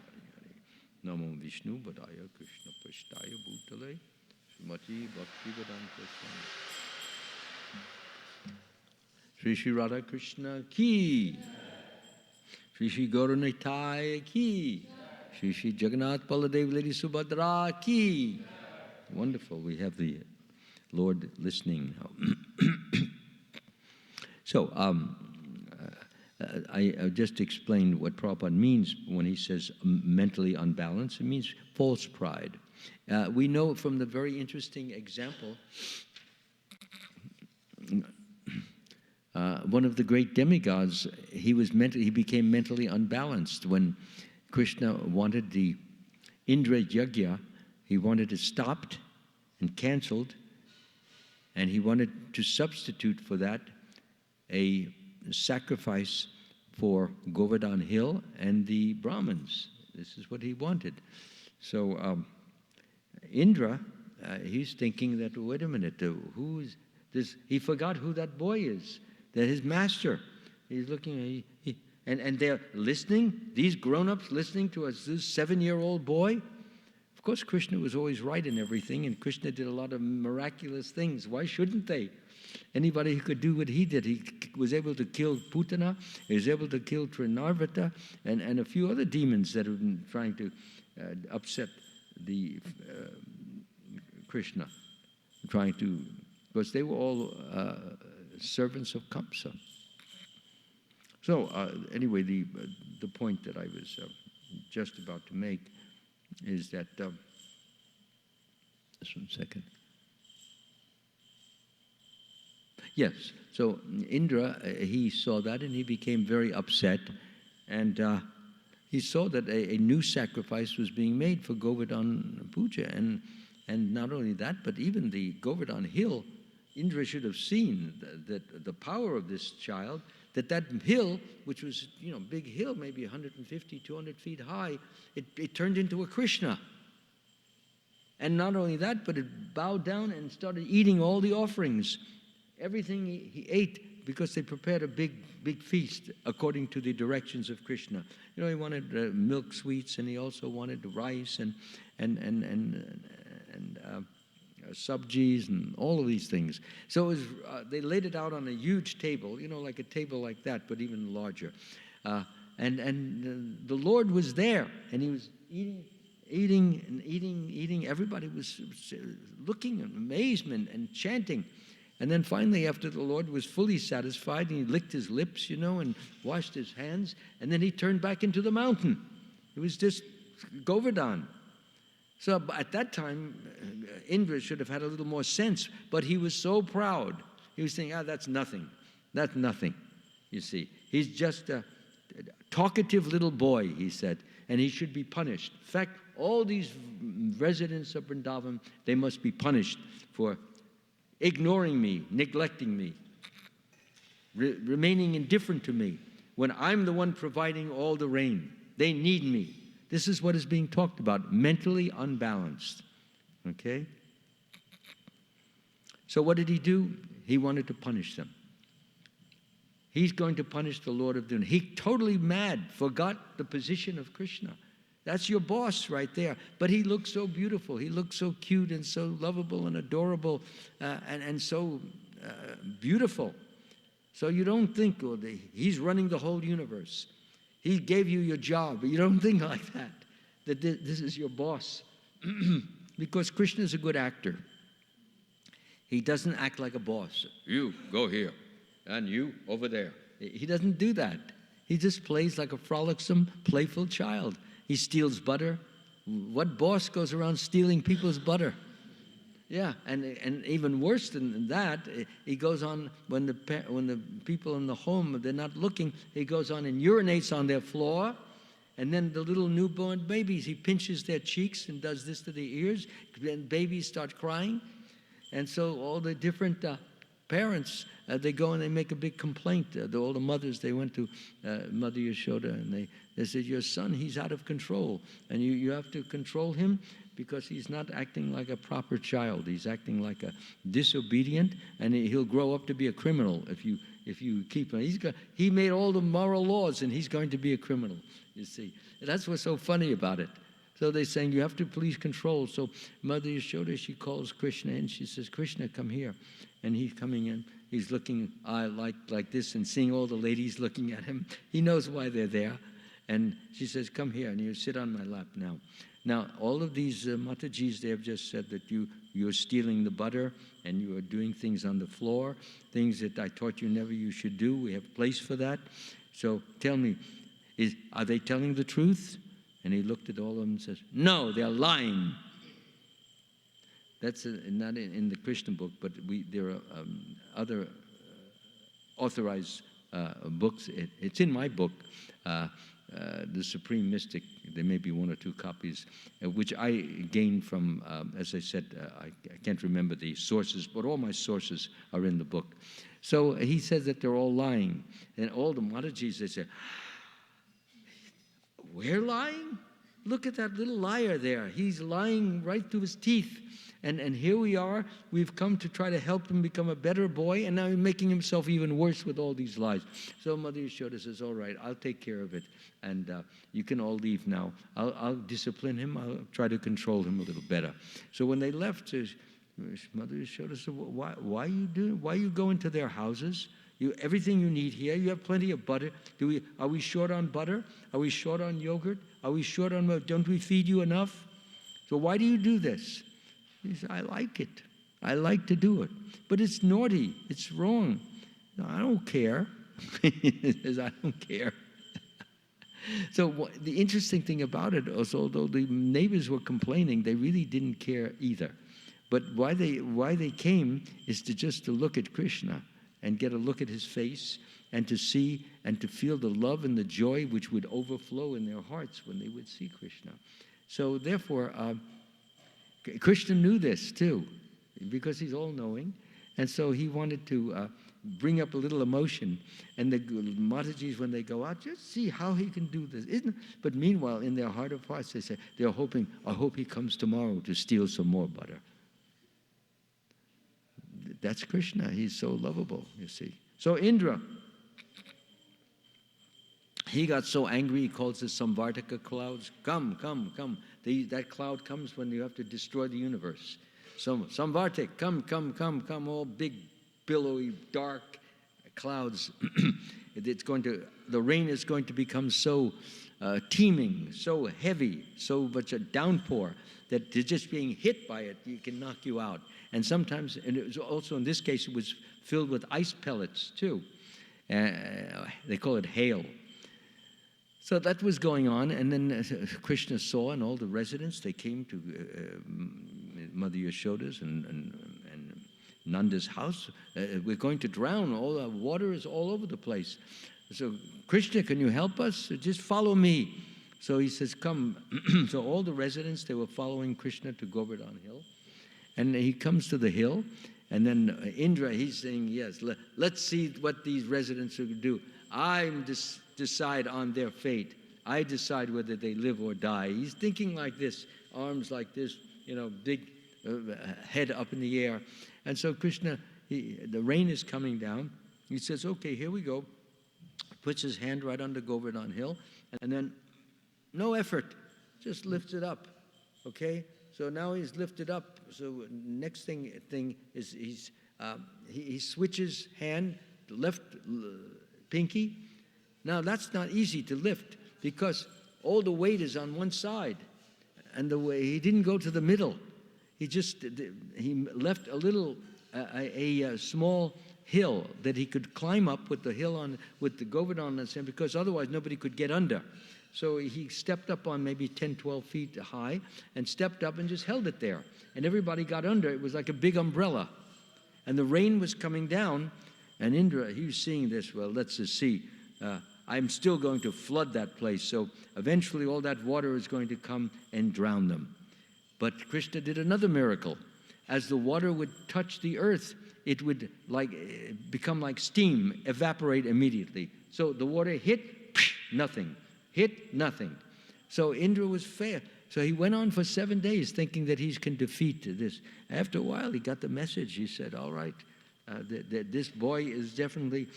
Hare Hare. Namo Vishnu Padaya Krishna Prasthaya Bhutale Srimati Bhakti Vedanta Swami. Shri Shri Radha Krishna ki. Shri Shri Gauranitai ki. Shri Shri Jagannath Baladev Lady Subhadra ki. Wonderful. We have the Lord listening now. So, I just explained what Prabhupada means when he says mentally unbalanced. It means false pride. We know from the very interesting example, one of the great demigods, he became mentally unbalanced when Krishna wanted the Indra Yajna. He wanted it stopped and canceled, and he wanted to substitute for that a sacrifice for Govardhan Hill and the Brahmins. This is what he wanted. So Indra, he's thinking that, wait a minute, who is this? He forgot who that boy is, that his master. He's looking, and they're listening, these grown-ups listening to this 7-year-old boy. Of course, Krishna was always right in everything, and Krishna did a lot of miraculous things. Why shouldn't they? Anybody who could do what he did, he was able to kill Putana, he was able to kill Trinarvata, and a few other demons that have been trying to upset the Krishna, because they were all servants of Kamsa. So anyway, the point that I was just about to make is that Just 1 second. Yes, so Indra, he saw that and he became very upset, and he saw that a new sacrifice was being made for Govardhan Puja, and not only that, but even the Govardhan hill, Indra should have seen that the power of this child, that hill, which was, big hill, maybe 150, 200 feet high, it turned into a Krishna. And not only that, but it bowed down and started eating all the offerings. Everything he ate, because they prepared a big feast according to the directions of Krishna. He wanted milk sweets, and he also wanted rice and sabjis and all of these things. So it was, they laid it out on a huge table, like a table like that, but even larger. And the Lord was there, and he was eating. Everybody was looking in amazement and chanting. And then finally, after the Lord was fully satisfied, he licked his lips, and washed his hands, and then he turned back into the mountain. It was just Govardhan. So at that time, Indra should have had a little more sense, but he was so proud. He was saying, that's nothing. That's nothing, you see. He's just a talkative little boy, he said, and he should be punished. In fact, all these residents of Vrindavan, they must be punished for ignoring me, neglecting me, remaining indifferent to me, when I'm the one providing all the rain. They need me. This is what is being talked about, mentally unbalanced. Okay? So what did he do? He wanted to punish them. He's going to punish the Lord of the Universe. He totally mad, forgot the position of Krishna. That's your boss right there. But he looked so beautiful. He looked so cute and so lovable and adorable and so beautiful. So you don't think, he's running the whole universe. He gave you your job, but you don't think like that this is your boss. Because Krishna is a good actor. He doesn't act like a boss. You, go here, and you, over there. He doesn't do that. He just plays like a frolicsome, playful child. He steals butter. What boss goes around stealing people's butter? Yeah, and even worse than that, he goes on when the people in the home, they're not looking, he goes on and urinates on their floor, and then the little newborn babies, he pinches their cheeks and does this to their ears, and babies start crying. And so all the different parents, they go and they make a big complaint. All the mothers, they went to Mother Yashoda, and they said, your son, he's out of control, and you have to control him, because he's not acting like a proper child. He's acting like a disobedient, and he'll grow up to be a criminal if you keep him. He made all the moral laws, and he's going to be a criminal, you see. And that's what's so funny about it. So they're saying, you have to please control. So Mother Yashoda, she calls Krishna in. She says, Krishna, come here. And he's coming in. He's looking like this and seeing all the ladies looking at him. He knows why they're there. And she says, come here, and you sit on my lap now. Now, all of these Matajis, they have just said that you're stealing the butter and you are doing things on the floor, things that I taught you never you should do. We have a place for that. So tell me, are they telling the truth? And he looked at all of them and says, no, they're lying. That's not in the Krishna book, but there are other authorized books. It's in my book, The Supreme Mystic. There may be 1 or 2 copies, which I gained from, as I said, I can't remember the sources, but all my sources are in the book. So he says that they're all lying. And all the Matajis, they say, we're lying? Look at that little liar there. He's lying right through his teeth. And here we are. We've come to try to help him become a better boy, and now he's making himself even worse with all these lies. So Mother Yashoda says, all right, I'll take care of it, and you can all leave now. I'll discipline him. I'll try to control him a little better. So when they left, Mother Yashoda said, why are you going to their houses? Everything you need here. You have plenty of butter. Are we short on butter? Are we short on yogurt? Are we short on milk? Don't we feed you enough? So why do you do this? He said, I like it. I like to do it. But it's naughty. It's wrong. No, I don't care. He says, I don't care. So the interesting thing about it was, although the neighbors were complaining, they really didn't care either. But why they came is to look at Krishna and get a look at his face and to see and to feel the love and the joy which would overflow in their hearts when they would see Krishna. So therefore, Krishna knew this too, because he's all-knowing, and so he wanted to bring up a little emotion. And the Matajis, when they go out, just see how he can do this. But meanwhile, in their heart of hearts, they say, they're hoping, I hope he comes tomorrow to steal some more butter. That's Krishna. He's so lovable, you see. So Indra, he got so angry, he calls the Samvartaka clouds. Come, come, come. That cloud comes when you have to destroy the universe. So Samvartik, come, come, come, come, all big, billowy, dark clouds. The rain is going to become so teeming, so heavy, so much a downpour that just being hit by it, it can knock you out. And sometimes, and it was also in this case, it was filled with ice pellets too. They call it hail. So that was going on, and then Krishna saw, and all the residents, they came to Mother Yashoda's and Nanda's house. We're going to drown. All the water is all over the place. So, Krishna, can you help us? Just follow me. So he says, come. So all the residents, they were following Krishna to Govardhan Hill. And he comes to the hill, and then Indra, he's saying, yes, let's see what these residents will do. I decide on their fate. I decide whether they live or die. He's thinking like this, arms like this, big head up in the air. And so Krishna, the rain is coming down. He says, okay, here we go. Puts his hand right under Govardhan Hill, and then no effort, just lifts it up, okay? So now he's lifted up. So next thing is he switches hand, left pinky. Now that's not easy to lift because all the weight is on one side, and he didn't go to the middle. He left a little a small hill that he could climb up with the Govardhan on him, because otherwise nobody could get under. So he stepped up on maybe 10, 12 feet high and stepped up and just held it there. And everybody got under. It was like a big umbrella. And the rain was coming down, and Indra, he was seeing this. Well, let's just see. I'm still going to flood that place. So eventually all that water is going to come and drown them. But Krishna did another miracle. As the water would touch the earth, it would become like steam, evaporate immediately. So the water hit, nothing. Hit, nothing. So Indra was fair. So he went on for 7 days thinking that he can defeat this. After a while, he got the message. He said, all right, this boy is definitely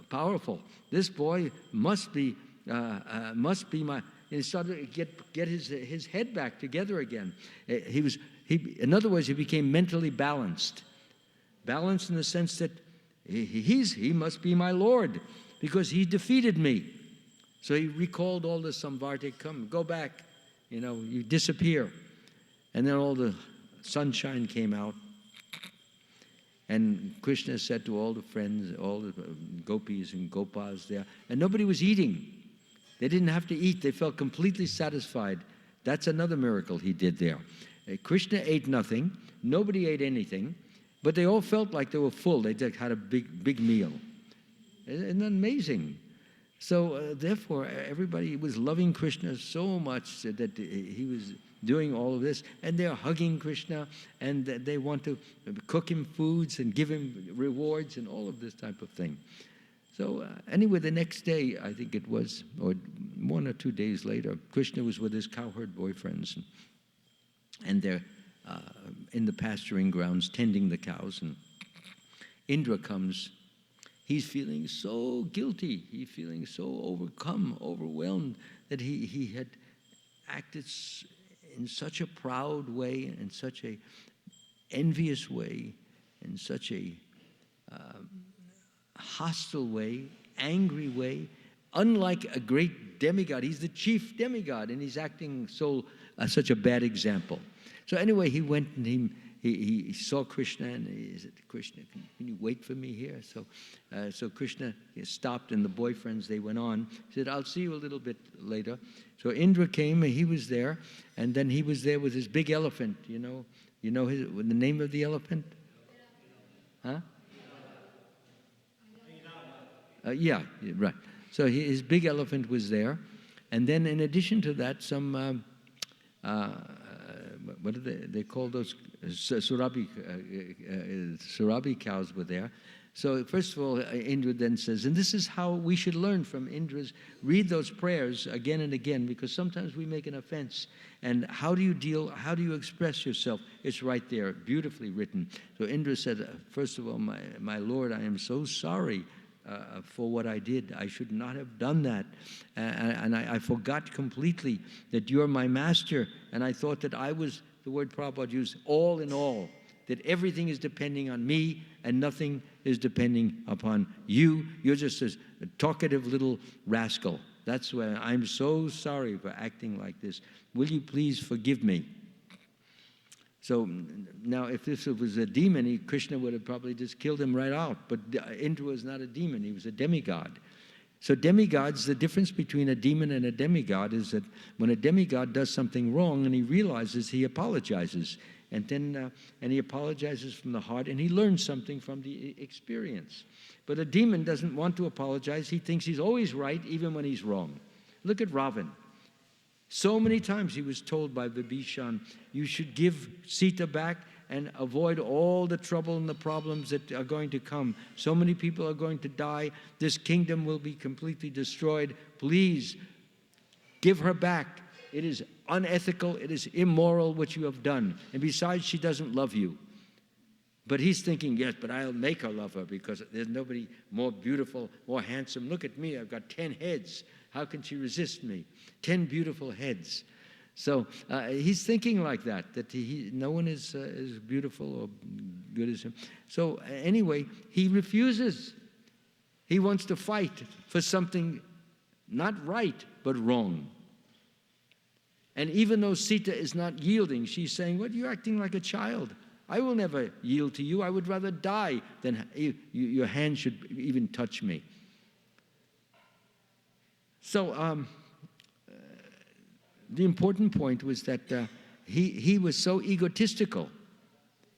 powerful. This boy must be my... And he started to get his head back together again. In other words, he became mentally balanced. Balanced in the sense that he must be my Lord because he defeated me. So he recalled all the Samvartik, come, go back, you disappear. And then all the sunshine came out. And Krishna said to all the friends, all the gopis and gopas there, and nobody was eating. They didn't have to eat. They felt completely satisfied. That's another miracle he did there. Krishna ate nothing. Nobody ate anything. But they all felt like they were full. They just had a big meal. Isn't that amazing? So therefore, everybody was loving Krishna so much that he was doing all of this. And they're hugging Krishna, and they want to cook him foods and give him rewards and all of this type of thing. So anyway, the next day, I think it was, or 1 or 2 days later, Krishna was with his cowherd boyfriends, and they're in the pasturing grounds tending the cows, and Indra comes. He's feeling so guilty. He's feeling so overwhelmed that he had acted in such a proud way, in such a envious way, in such a hostile way, angry way, unlike a great demigod. He's the chief demigod, and he's acting such a bad example. So anyway, he went and he saw Krishna, and he said, Krishna, can you wait for me here? So Krishna stopped, and the boyfriends, they went on. He said, I'll see you a little bit later. So Indra came, and he was there, and then he was there with his big elephant, You know the name of the elephant? Huh? Yeah, right. So his big elephant was there. And then in addition to that, some, what do they call those? Surabi cows were there. So first of all, Indra then says, and this is how we should learn from Indra's, read those prayers again and again, because sometimes we make an offense. And how do you express yourself? It's right there, beautifully written. So Indra said, first of all, my Lord, I am so sorry for what I did. I should not have done that. And I forgot completely that you're my master. And I thought that I was, the word Prabhupada used, all in all, that everything is depending on me and nothing is depending upon you. You're just a talkative little rascal. That's why I'm so sorry for acting like this. Will you please forgive me? So now if this was a demon, Krishna would have probably just killed him right out. But Indra was not a demon, he was a demigod. So demigods, the difference between a demon and a demigod is that when a demigod does something wrong and he realizes, he apologizes. And then and he apologizes from the heart, and he learns something from the experience. But a demon doesn't want to apologize. He thinks he's always right, even when he's wrong. Look at Ravan. So many times he was told by Vibhishan, you should give Sita back and avoid all the trouble and the problems that are going to come. So many people are going to die. This kingdom will be completely destroyed. Please give her back. It is unethical, it is immoral what you have done. And besides, she doesn't love you. But he's thinking, yes, but I'll make her love her because there's nobody more beautiful, more handsome. Look at me, I've got 10 heads. How can she resist me? 10 beautiful heads. So he's thinking like that no one is beautiful or good as him. So anyway, he refuses. He wants to fight for something not right, but wrong. And even though Sita is not yielding, she's saying, what, you're acting like a child. I will never yield to you. I would rather die than your hand should even touch me. So the important point was that he was so egotistical.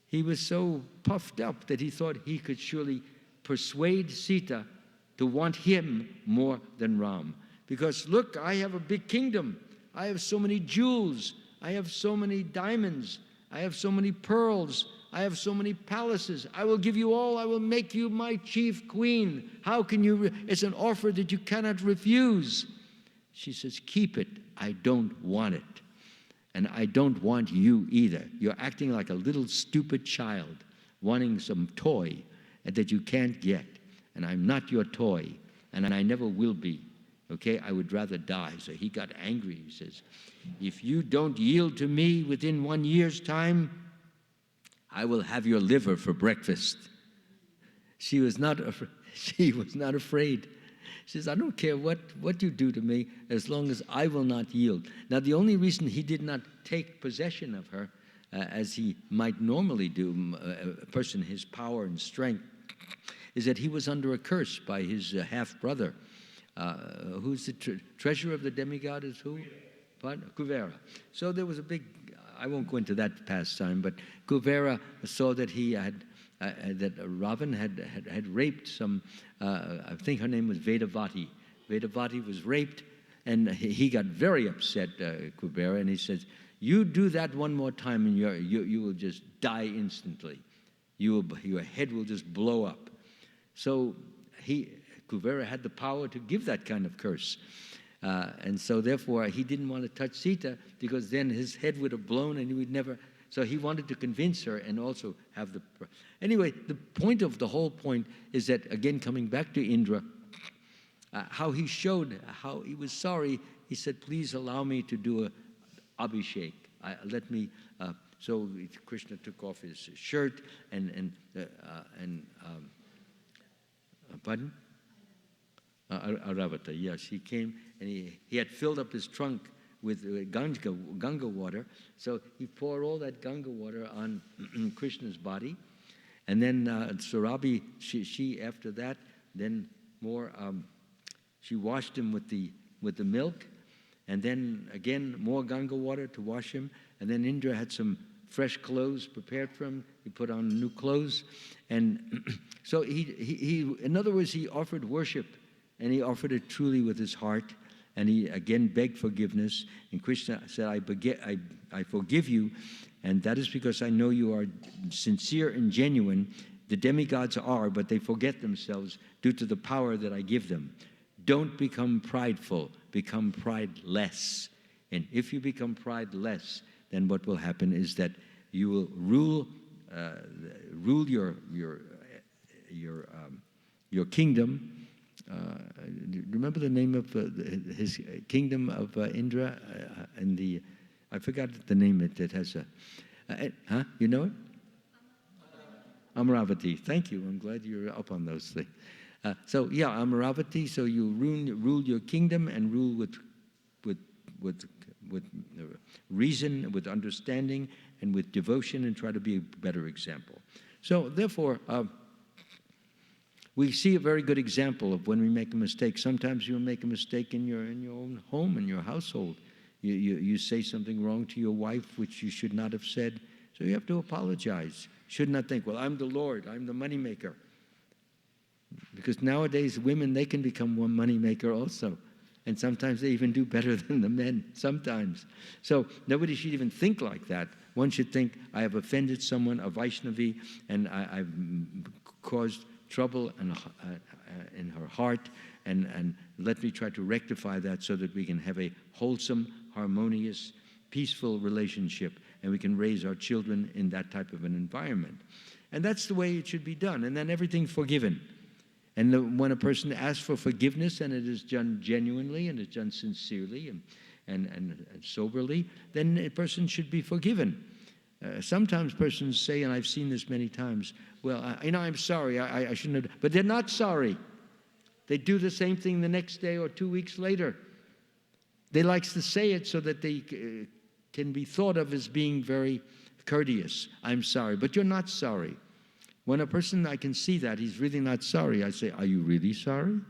He was so puffed up that he thought he could surely persuade Sita to want him more than Ram. Because look, I have a big kingdom. I have so many jewels. I have so many diamonds. I have so many pearls. I have so many palaces. I will give you all. I will make you my chief queen. How can you? It's an offer that you cannot refuse. She says, keep it. I don't want it. And I don't want you either. You're acting like a little stupid child wanting some toy that you can't get. And I'm not your toy. And I never will be. Okay, I would rather die. So he got angry. He says, if you don't yield to me within 1 year's time, I will have your liver for breakfast. She was not afraid. She says, I don't care what you do to me as long as I will not yield. Now, the only reason he did not take possession of her, as he might normally do, a person, his power and strength, is that he was under a curse by his half-brother. Who's the treasurer of the demigod is who? Kuvera. So there was a big, I won't go into that pastime, but Kuvera saw that he had, that Ravan had raped some, I think her name was Vedavati. Vedavati was raped, and he got very upset, Kuvera, and he says, you do that one more time and you will just die instantly. Your head will just blow up. So Kuvera had the power to give that kind of curse. And so therefore he didn't want to touch Sita because then his head would have blown and he would never, so he wanted to convince her and also have the, anyway, the point of the whole point is that, again, coming back to Indra, how he showed how he was sorry. He said, please allow me to do a abhishek. So Krishna took off his shirt pardon? Aravata, yes, he came and he had filled up his trunk with Ganga water. So he poured all that Ganga water on Krishna's body. And then Surabi, she after that, then more, she washed him with the milk. And then again, more Ganga water to wash him. And then Indra had some fresh clothes prepared for him. He put on new clothes. And so he, in other words, he offered worship, and he offered it truly with his heart. And he again begged forgiveness. And Krishna said, I forgive you, and that is because I know you are sincere and genuine. The demigods are, but they forget themselves due to the power that I give them. Don't become prideful, become prideless. And if you become prideless, then what will happen is that you will rule your kingdom. Remember the name of his kingdom of Indra and the, I forgot the name it has a, you know it? Amaravati. Thank you. I'm glad you're up on those things. So yeah, Amaravati. So you rule your kingdom and rule with reason, with understanding, and with devotion, and try to be a better example. So therefore, we see a very good example of when we make a mistake. Sometimes you'll make a mistake in your own home, in your household. You say something wrong to your wife, which you should not have said. So you have to apologize. You should not think, well, I'm the Lord, I'm the moneymaker. Because nowadays, women, they can become one moneymaker also. And sometimes they even do better than the men, sometimes. So nobody should even think like that. One should think, I have offended someone, a Vaishnavi, and I've caused trouble in her heart, and let me try to rectify that so that we can have a wholesome, harmonious, peaceful relationship, and we can raise our children in that type of an environment. And that's the way it should be done, and then everything's forgiven. And when a person asks for forgiveness, and it is done genuinely, and it's done sincerely and soberly, then a person should be forgiven. Sometimes persons say, and I've seen this many times, well, I'm sorry, I shouldn't have, but they're not sorry. They do the same thing the next day or 2 weeks later. They like to say it so that they can be thought of as being very courteous. I'm sorry, but you're not sorry. When a person, I can see that he's really not sorry, I say, are you really sorry?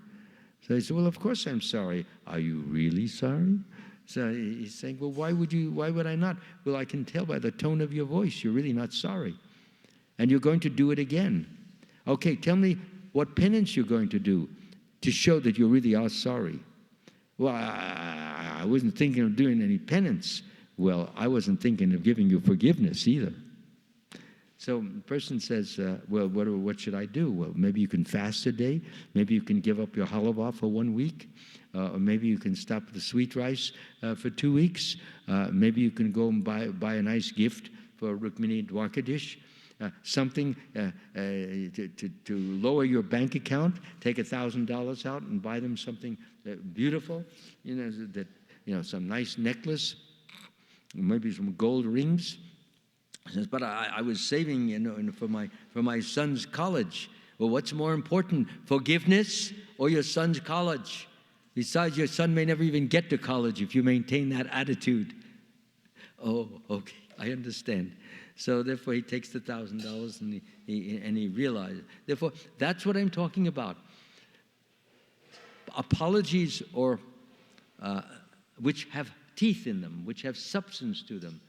So I say, well, of course I'm sorry. Are you really sorry? So he's saying, well, why would I not? Well, I can tell by the tone of your voice, you're really not sorry. And you're going to do it again. Okay, tell me what penance you're going to do to show that you really are sorry. Well, I wasn't thinking of doing any penance. Well, I wasn't thinking of giving you forgiveness either. So the person says, well, what should I do? Well, maybe you can fast a day. Maybe you can give up your halava for 1 week. Or maybe you can stop the sweet rice for 2 weeks. Maybe you can go and buy a nice gift for Rukmini Dwarkadish. Something to lower your bank account. Take $1,000 out and buy them something beautiful. Some nice necklace. Maybe some gold rings. Says, but I was saving, for my son's college. Well, what's more important, forgiveness or your son's college? Besides, your son may never even get to college if you maintain that attitude. Oh, okay, I understand. So therefore, he takes the $1,000 and he realizes. Therefore, that's what I'm talking about. Apologies or which have teeth in them, which have substance to them.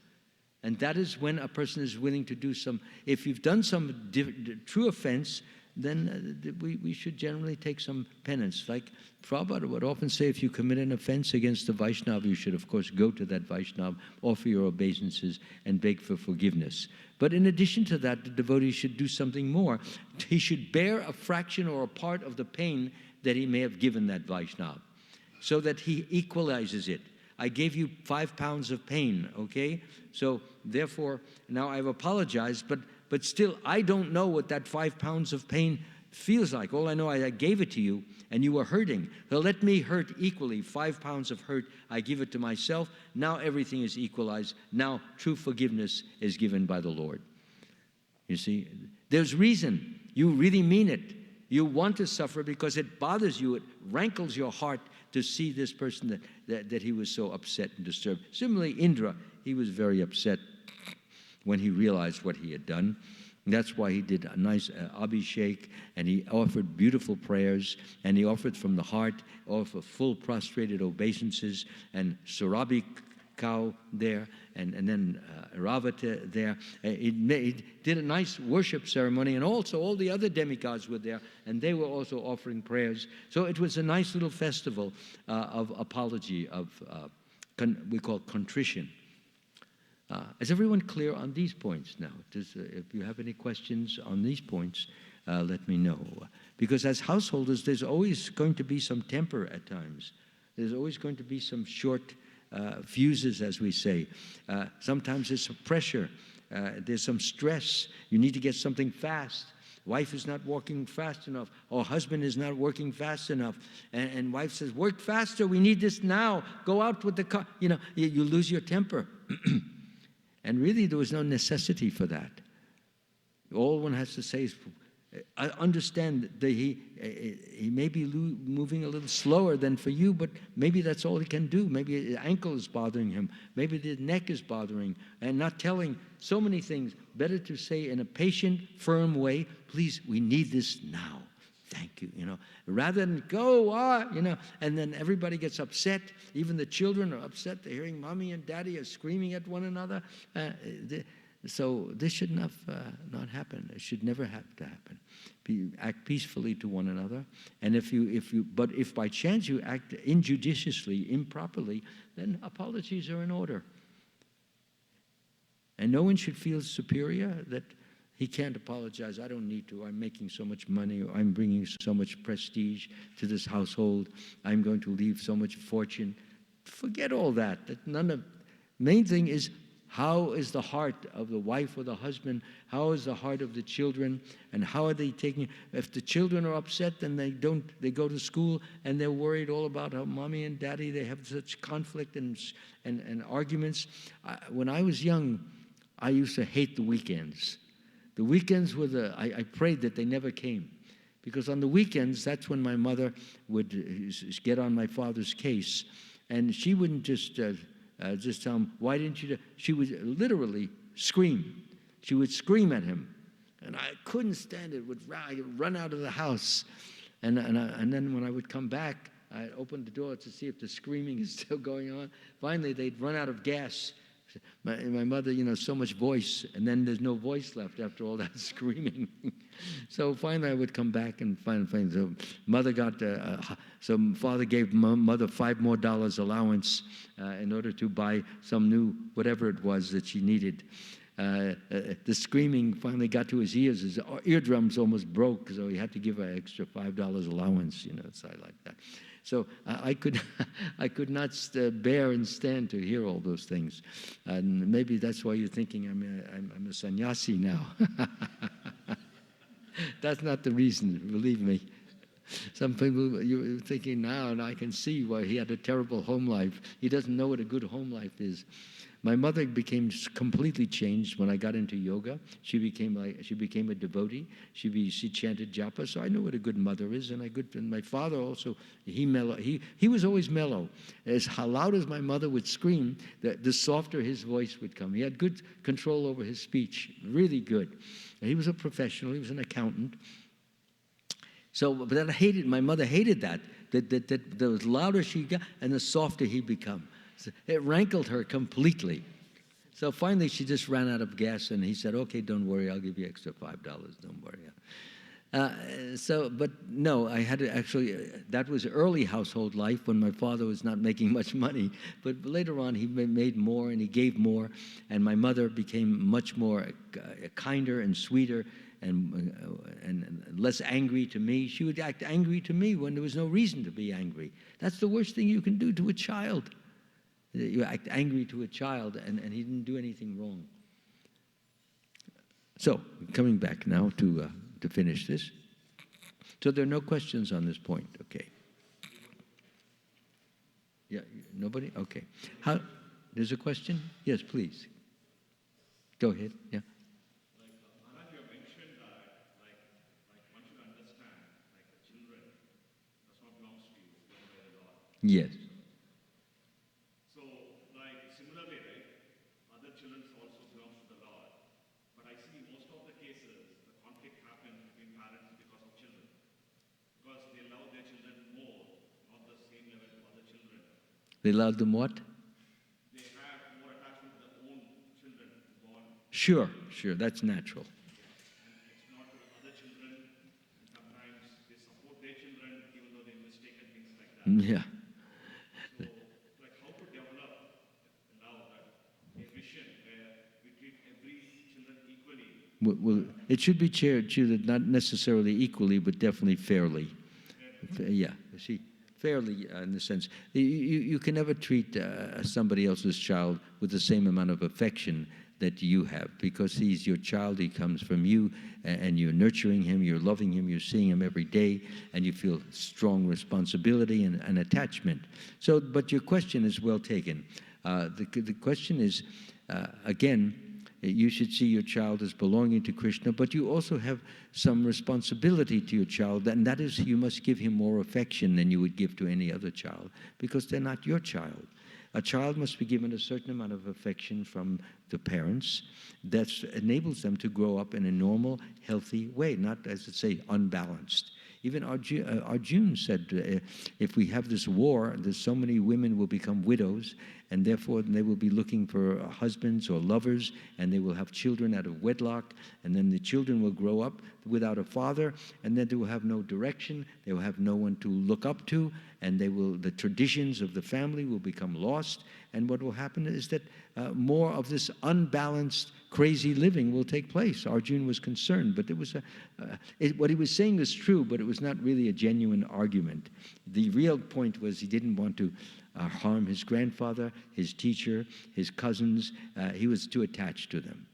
And that is when a person is willing to do some, if you've done some true offense, then we should generally take some penance. Like Prabhupada would often say, if you commit an offense against a Vaishnava, you should, of course, go to that Vaishnava, offer your obeisances, and beg for forgiveness. But in addition to that, the devotee should do something more. He should bear a fraction or a part of the pain that he may have given that Vaishnava, so that he equalizes it. I gave you 5 pounds of pain, okay? So therefore, now I've apologized, but still, I don't know what that 5 pounds of pain feels like. All I know, I gave it to you, and you were hurting. So let me hurt equally. 5 pounds of hurt, I give it to myself. Now everything is equalized. Now true forgiveness is given by the Lord. You see, there's reason. You really mean it. You want to suffer because it bothers you. It rankles your heart to see this person that he was so upset and disturbed. Similarly, Indra, he was very upset when he realized what he had done. And that's why he did a nice abhishek, and he offered beautiful prayers, and he offered from the heart, offered full prostrated obeisances, and Surabhi cow there, and then Ravata there. It did a nice worship ceremony, and also all the other demigods were there, and they were also offering prayers. So it was a nice little festival of apology, of we call contrition. Is everyone clear on these points now? If you have any questions on these points, let me know. Because as householders, there's always going to be some temper at times. There's always going to be some short fuses, as we say. Sometimes there's some pressure. There's some stress. You need to get something fast. Wife is not working fast enough, or husband is not working fast enough. And wife says, work faster, we need this now. Go out with the car. You lose your temper. And really, there was no necessity for that. All one has to say is, I understand that he may be moving a little slower than for you, but maybe that's all he can do. Maybe his ankle is bothering him. Maybe the neck is bothering, and not telling so many things. Better to say in a patient, firm way, please, we need this now. Thank you, rather than go, and then everybody gets upset. Even the children are upset. They're hearing mommy and daddy are screaming at one another. So this should not happen. It should never have to happen. Act peacefully to one another. And but if by chance you act injudiciously, improperly, then apologies are in order. And no one should feel superior that he can't apologize. I don't need to. I'm making so much money, or I'm bringing so much prestige to this household. I'm going to leave so much fortune. Forget all that. Main thing is, how is the heart of the wife or the husband? How is the heart of the children? And how are they taking? If the children are upset, then they go to school and they're worried all about how mommy and daddy, they have such conflict and arguments. When I was young, I used to hate the weekends. The weekends were I prayed that they never came. Because on the weekends, that's when my mother would get on my father's case. And she wouldn't just tell him, why didn't you? She would literally scream. She would scream at him. And I couldn't stand it. I would run out of the house. And then when I would come back, I'd open the door to see if the screaming is still going on. Finally, they'd run out of gas. My mother, so much voice, and then there's no voice left after all that screaming. So finally I would come back and find. So mother father gave mother $5 more allowance in order to buy some new, whatever it was that she needed. The screaming finally got to his ears. His eardrums almost broke, so he had to give her extra $5 allowance, so I like that. So I could not bear and stand to hear all those things. And maybe that's why you're thinking I'm a sannyasi now. That's not the reason, believe me. Some people, you're thinking now, and I can see why he had a terrible home life. He doesn't know what a good home life is. My mother became completely changed when I got into yoga. She became a devotee. She chanted japa, so I knew what a good mother is. And my father also, he was always mellow. As loud as my mother would scream, the softer his voice would come. He had good control over his speech, really good. He was a professional. He was an accountant. So, but my mother hated that the louder she got and the softer he'd become. It rankled her completely. So finally, she just ran out of gas, and he said, okay, don't worry, I'll give you extra $5, don't worry. But no, I had to actually, that was early household life when my father was not making much money. But later on, he made more, and he gave more, and my mother became much more kinder and sweeter and less angry to me. She would act angry to me when there was no reason to be angry. That's the worst thing you can do to a child. You act angry to a child, and he didn't do anything wrong. So, coming back now to finish this. So there are no questions on this point, okay? Yeah, nobody? Okay. There's a question? Yes, please. Go ahead, yeah. You mentioned that, one should understand, the children does not belong to you, but by the Lord. Yes. Similarly, other children also belong to the Lord. But I see most of the cases, the conflict happens between parents because of children. Because they love their children more, not the same level to other children. They love them what? They have Sure, that's natural. It's not to the other children. Sometimes they support their children even though they mistake and things like that. Yeah. So, like how to develop now a vision where we treat every children equally. Well, it should be treated not necessarily equally, but definitely fairly. Yeah, see, fairly in the sense you can never treat somebody else's child with the same amount of affection that you have, because he's your child, he comes from you, and you're nurturing him, you're loving him, you're seeing him every day, and you feel strong responsibility and attachment. So, but your question is well taken. The question is, again, you should see your child as belonging to Krishna, but you also have some responsibility to your child, and that is you must give him more affection than you would give to any other child, because they're not your child. A child must be given a certain amount of affection from the parents that enables them to grow up in a normal, healthy way, not, as I say, unbalanced. Even Arjuna said, if we have this war, there's so many women will become widows, and therefore they will be looking for husbands or lovers, and they will have children out of wedlock, and then the children will grow up without a father, and then they will have no direction, they will have no one to look up to, and the traditions of the family will become lost, and what will happen is that more of this unbalanced, crazy living will take place. Arjuna was concerned, but what he was saying was true, but it was not really a genuine argument. The real point was he didn't want to harm his grandfather, his teacher, his cousins. He was too attached to them,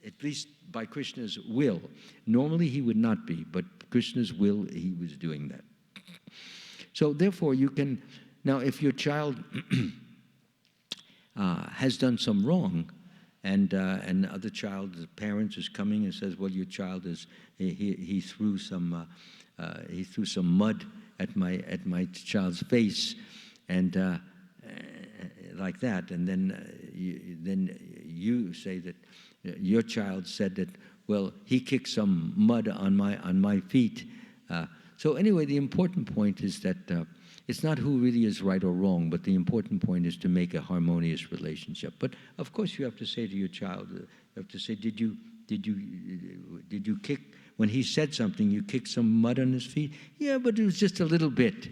at least by Krishna's will. Normally he would not be, but Krishna's will, he was doing that. So therefore you can, now if your child has done some wrong, and the other child, the parent is coming and says, well, your child he threw some mud at my child's face, and like that, and then you say that your child said that, well, he kicked some mud on my feet. So anyway, the important point is that it's not who really is right or wrong, but the important point is to make a harmonious relationship. But of course, you have to say to your child, you have to say, did you kick, when he said something, you kicked some mud on his feet? Yeah, but it was just a little bit.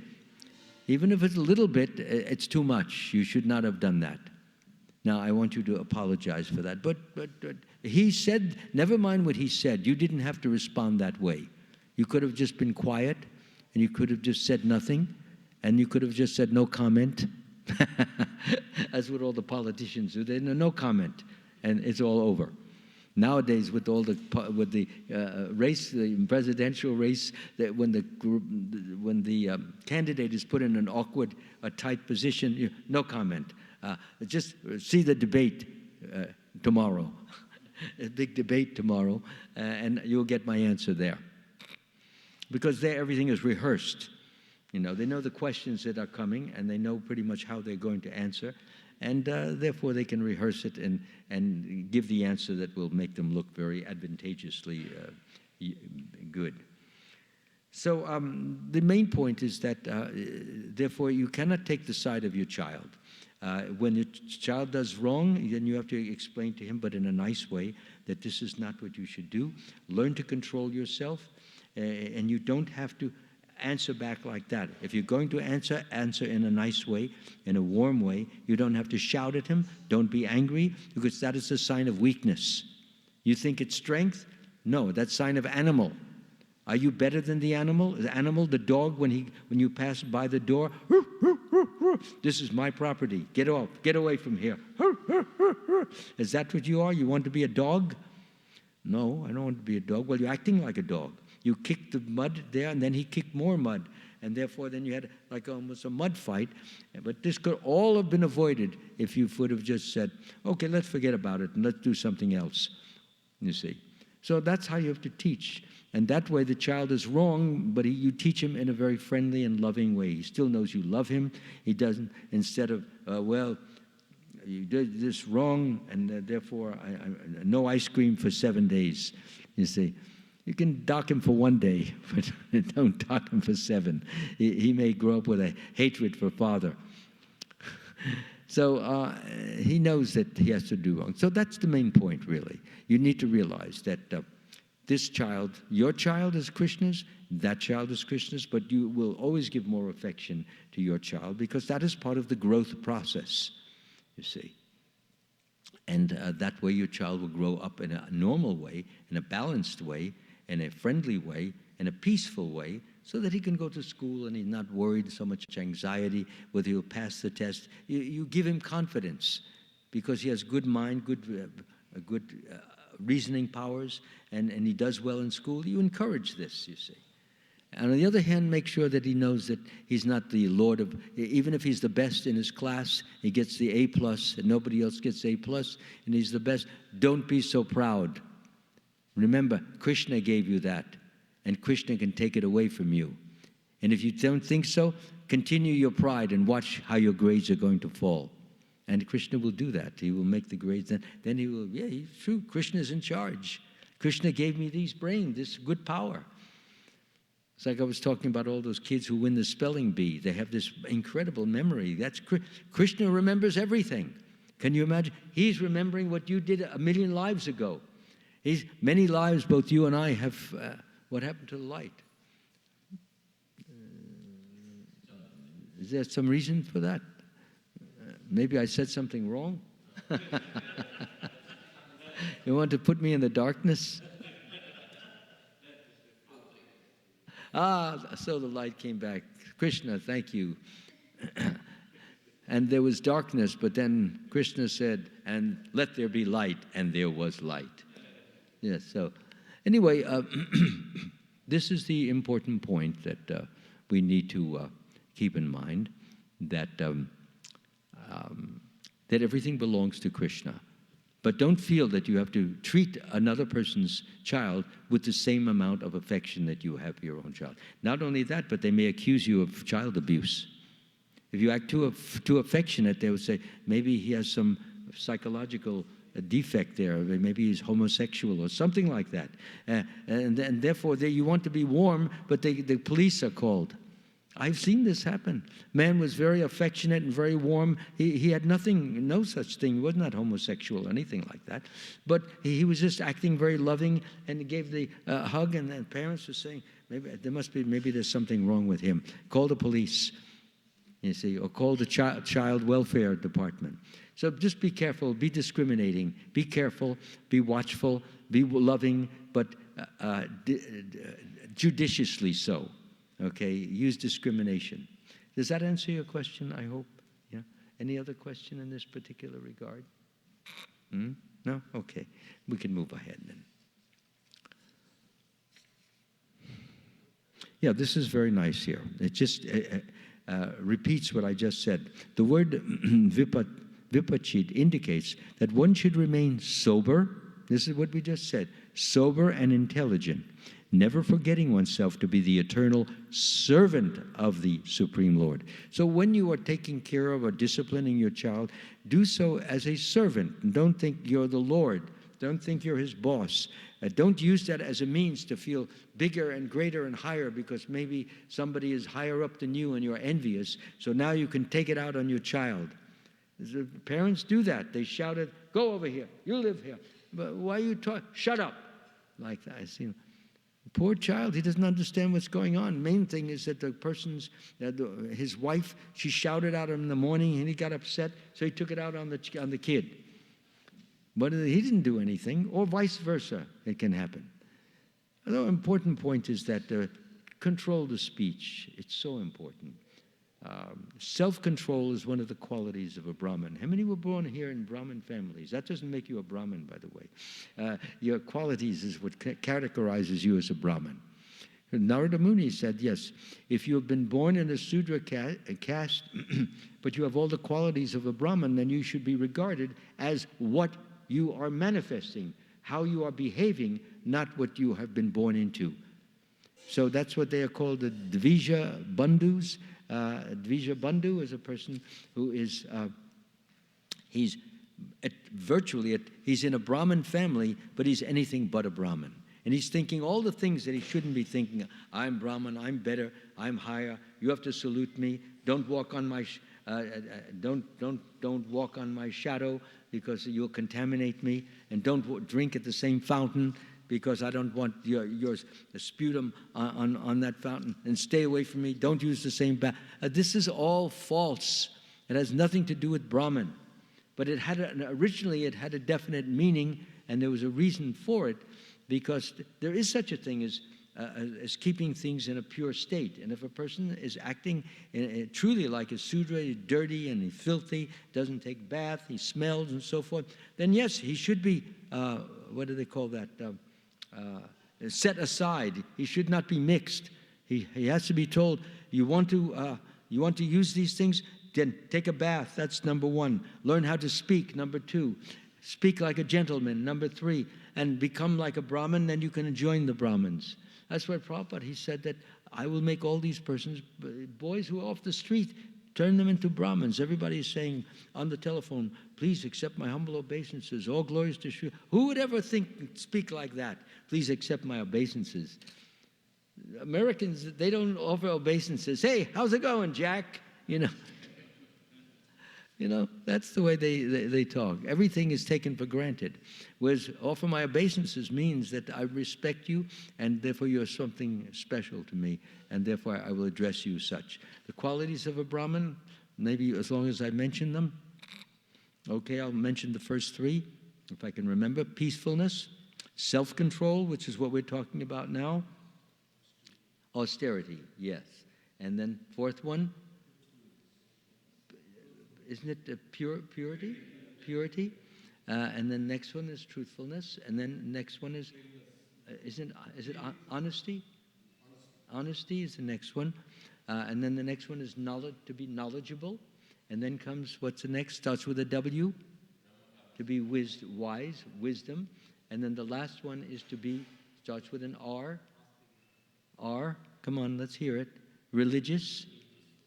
Even if it's a little bit, it's too much. You should not have done that. Now, I want you to apologize for that. But he said, never mind what he said. You didn't have to respond that way. You could have just been quiet, and you could have just said nothing, and you could have just said no comment. That's what all the politicians do. They no comment, and it's all over. Nowadays, with the race, the presidential race, that when the candidate is put in an awkward, tight position, no comment. Just see the debate tomorrow, a big debate tomorrow, and you'll get my answer there. Because there, everything is rehearsed. They know the questions that are coming, and they know pretty much how they're going to answer, and therefore they can rehearse it and give the answer that will make them look very advantageously good. So the main point is that, therefore, you cannot take the side of your child. When your child does wrong, then you have to explain to him, but in a nice way, that this is not what you should do. Learn to control yourself, and you don't have to answer back like that. If you're going to answer in a nice way, in a warm way. You don't have to shout at him. Don't be angry, because that is a sign of weakness. You think it's strength? No, that's a sign of animal. Are you better than the animal? The animal, the dog, when you pass by the door, this is my property. Get off. Get away from here. Is that what you are? You want to be a dog? No, I don't want to be a dog. Well, you're acting like a dog. You kicked the mud there, and then he kicked more mud. And therefore, then you had like almost a mud fight. But this could all have been avoided if you would have just said, okay, let's forget about it, and let's do something else, you see. So that's how you have to teach. And that way the child is wrong, but you teach him in a very friendly and loving way. He still knows you love him. He doesn't, instead of, well, you did this wrong, and therefore no ice cream for 7 days, you see. You can dock him for 1 day, but don't dock him for 7. He may grow up with a hatred for father. So he knows that he has to do wrong. So that's the main point, really. You need to realize that this child, your child is Krishna's, that child is Krishna's, but you will always give more affection to your child because that is part of the growth process, you see. And that way your child will grow up in a normal way, in a balanced way, in a friendly way, in a peaceful way, so that he can go to school and he's not worried, so much anxiety whether he'll pass the test. You give him confidence because he has good mind, good reasoning powers, and he does well in school. You encourage this, you see. And on the other hand, make sure that he knows that he's not the Lord of, even if he's the best in his class, he gets the A+, and nobody else gets A+, and he's the best. Don't be so proud. Remember, Krishna gave you that, and Krishna can take it away from you. And if you don't think so, continue your pride and watch how your grades are going to fall. And Krishna will do that. He will make the grades. Then he will, yeah, it's true. Krishna is in charge. Krishna gave me these brains, this good power. It's like I was talking about all those kids who win the spelling bee. They have this incredible memory. That's Krishna remembers everything. Can you imagine? He's remembering what you did 1,000,000 lives ago. Many lives, both you and I have. What happened to the light? Is there some reason for that? Maybe I said something wrong? You want to put me in the darkness? So the light came back. Krishna, thank you. And there was darkness, but then Krishna said, and let there be light, and there was light. Yes, so anyway, this is the important point that we need to keep in mind, that that everything belongs to Krishna. But don't feel that you have to treat another person's child with the same amount of affection that you have for your own child. Not only that, but they may accuse you of child abuse. If you act too affectionate, they would say, maybe he has some psychological defect there, maybe he's homosexual or something like that. And therefore, you want to be warm, but the police are called. I've seen this happen. Man was very affectionate and very warm. He had nothing, no such thing. He was not homosexual or anything like that. But he was just acting very loving, and he gave the hug, and the parents were saying, maybe there's something wrong with him. Call the police, you see, or call the child welfare department. So just be careful, be discriminating, be careful, be watchful, be loving, but judiciously so. Okay, use discrimination. Does that answer your question, I hope? Yeah. Any other question in this particular regard? No? Okay. We can move ahead then. Yeah, this is very nice here. It just repeats what I just said. The word vipachit indicates that one should remain sober. This is what we just said. Sober and intelligent, never forgetting oneself to be the eternal servant of the Supreme Lord. So when you are taking care of or disciplining your child, do so as a servant. Don't think you're the Lord. Don't think you're his boss. Don't use that as a means to feel bigger and greater and higher because maybe somebody is higher up than you and you're envious. So now you can take it out on your child. The parents do that. They shouted, go over here. You live here. But why are you talking? Shut up. Like that. I see. Poor child, he doesn't understand what's going on. Main thing is that the person's, his wife, she shouted at him in the morning and he got upset, so he took it out on the kid. But he didn't do anything, or vice versa, it can happen. Another important point is that control the speech. It's so important. Self-control is one of the qualities of a Brahmin. How many were born here in Brahmin families? That doesn't make you a Brahmin, by the way. Your qualities is what characterizes you as a Brahmin. Narada Muni said, yes, if you have been born in a Sudra caste, but you have all the qualities of a Brahmin, then you should be regarded as what you are manifesting, how you are behaving, not what you have been born into. So that's what they are called, the Dvija Bandhus. Dvija Bandhu is a person who is, he's in a Brahmin family, but he's anything but a Brahmin. And he's thinking all the things that he shouldn't be thinking. I'm Brahmin, I'm better, I'm higher, you have to salute me, don't walk on don't walk on my shadow because you'll contaminate me, and don't drink at the same fountain because I don't want your sputum on that fountain, and stay away from me. Don't use the same bath. This is all false. It has nothing to do with Brahman. But originally it had a definite meaning, and there was a reason for it, because there is such a thing as keeping things in a pure state. And if a person is acting truly like a Sudra, he's dirty and he's filthy, doesn't take bath, he smells and so forth, then yes, he should be, what do they call that, set aside. He should not be mixed. He has to be told, you want to use these things? Then take a bath, that's number one. Learn how to speak, number two. Speak like a gentleman, number three. And become like a Brahmin, then you can join the Brahmins. That's why Prabhupada, he said that I will make all these persons, boys who are off the street, turn them into Brahmins. Everybody is saying on the telephone, please accept my humble obeisances. All glories to Shri. Who would ever speak like that? Please accept my obeisances. Americans, they don't offer obeisances. Hey, how's it going, Jack? That's the way they talk. Everything is taken for granted. Whereas offer my obeisances means that I respect you, and therefore you're something special to me, and therefore I will address you such. The qualities of a Brahmin, maybe as long as I mention them. Okay, I'll mention the first three, if I can remember. Peacefulness, self-control, which is what we're talking about now. Austerity, yes. And then fourth one, isn't it purity? Purity. And then next one is truthfulness. And then next one is, is it honesty? Honesty is the next one. And then the next one is knowledge, to be knowledgeable. And then comes, what's the next? Starts with a W. To be wise, wisdom. And then the last one is starts with an R. R, come on, let's hear it. Religious.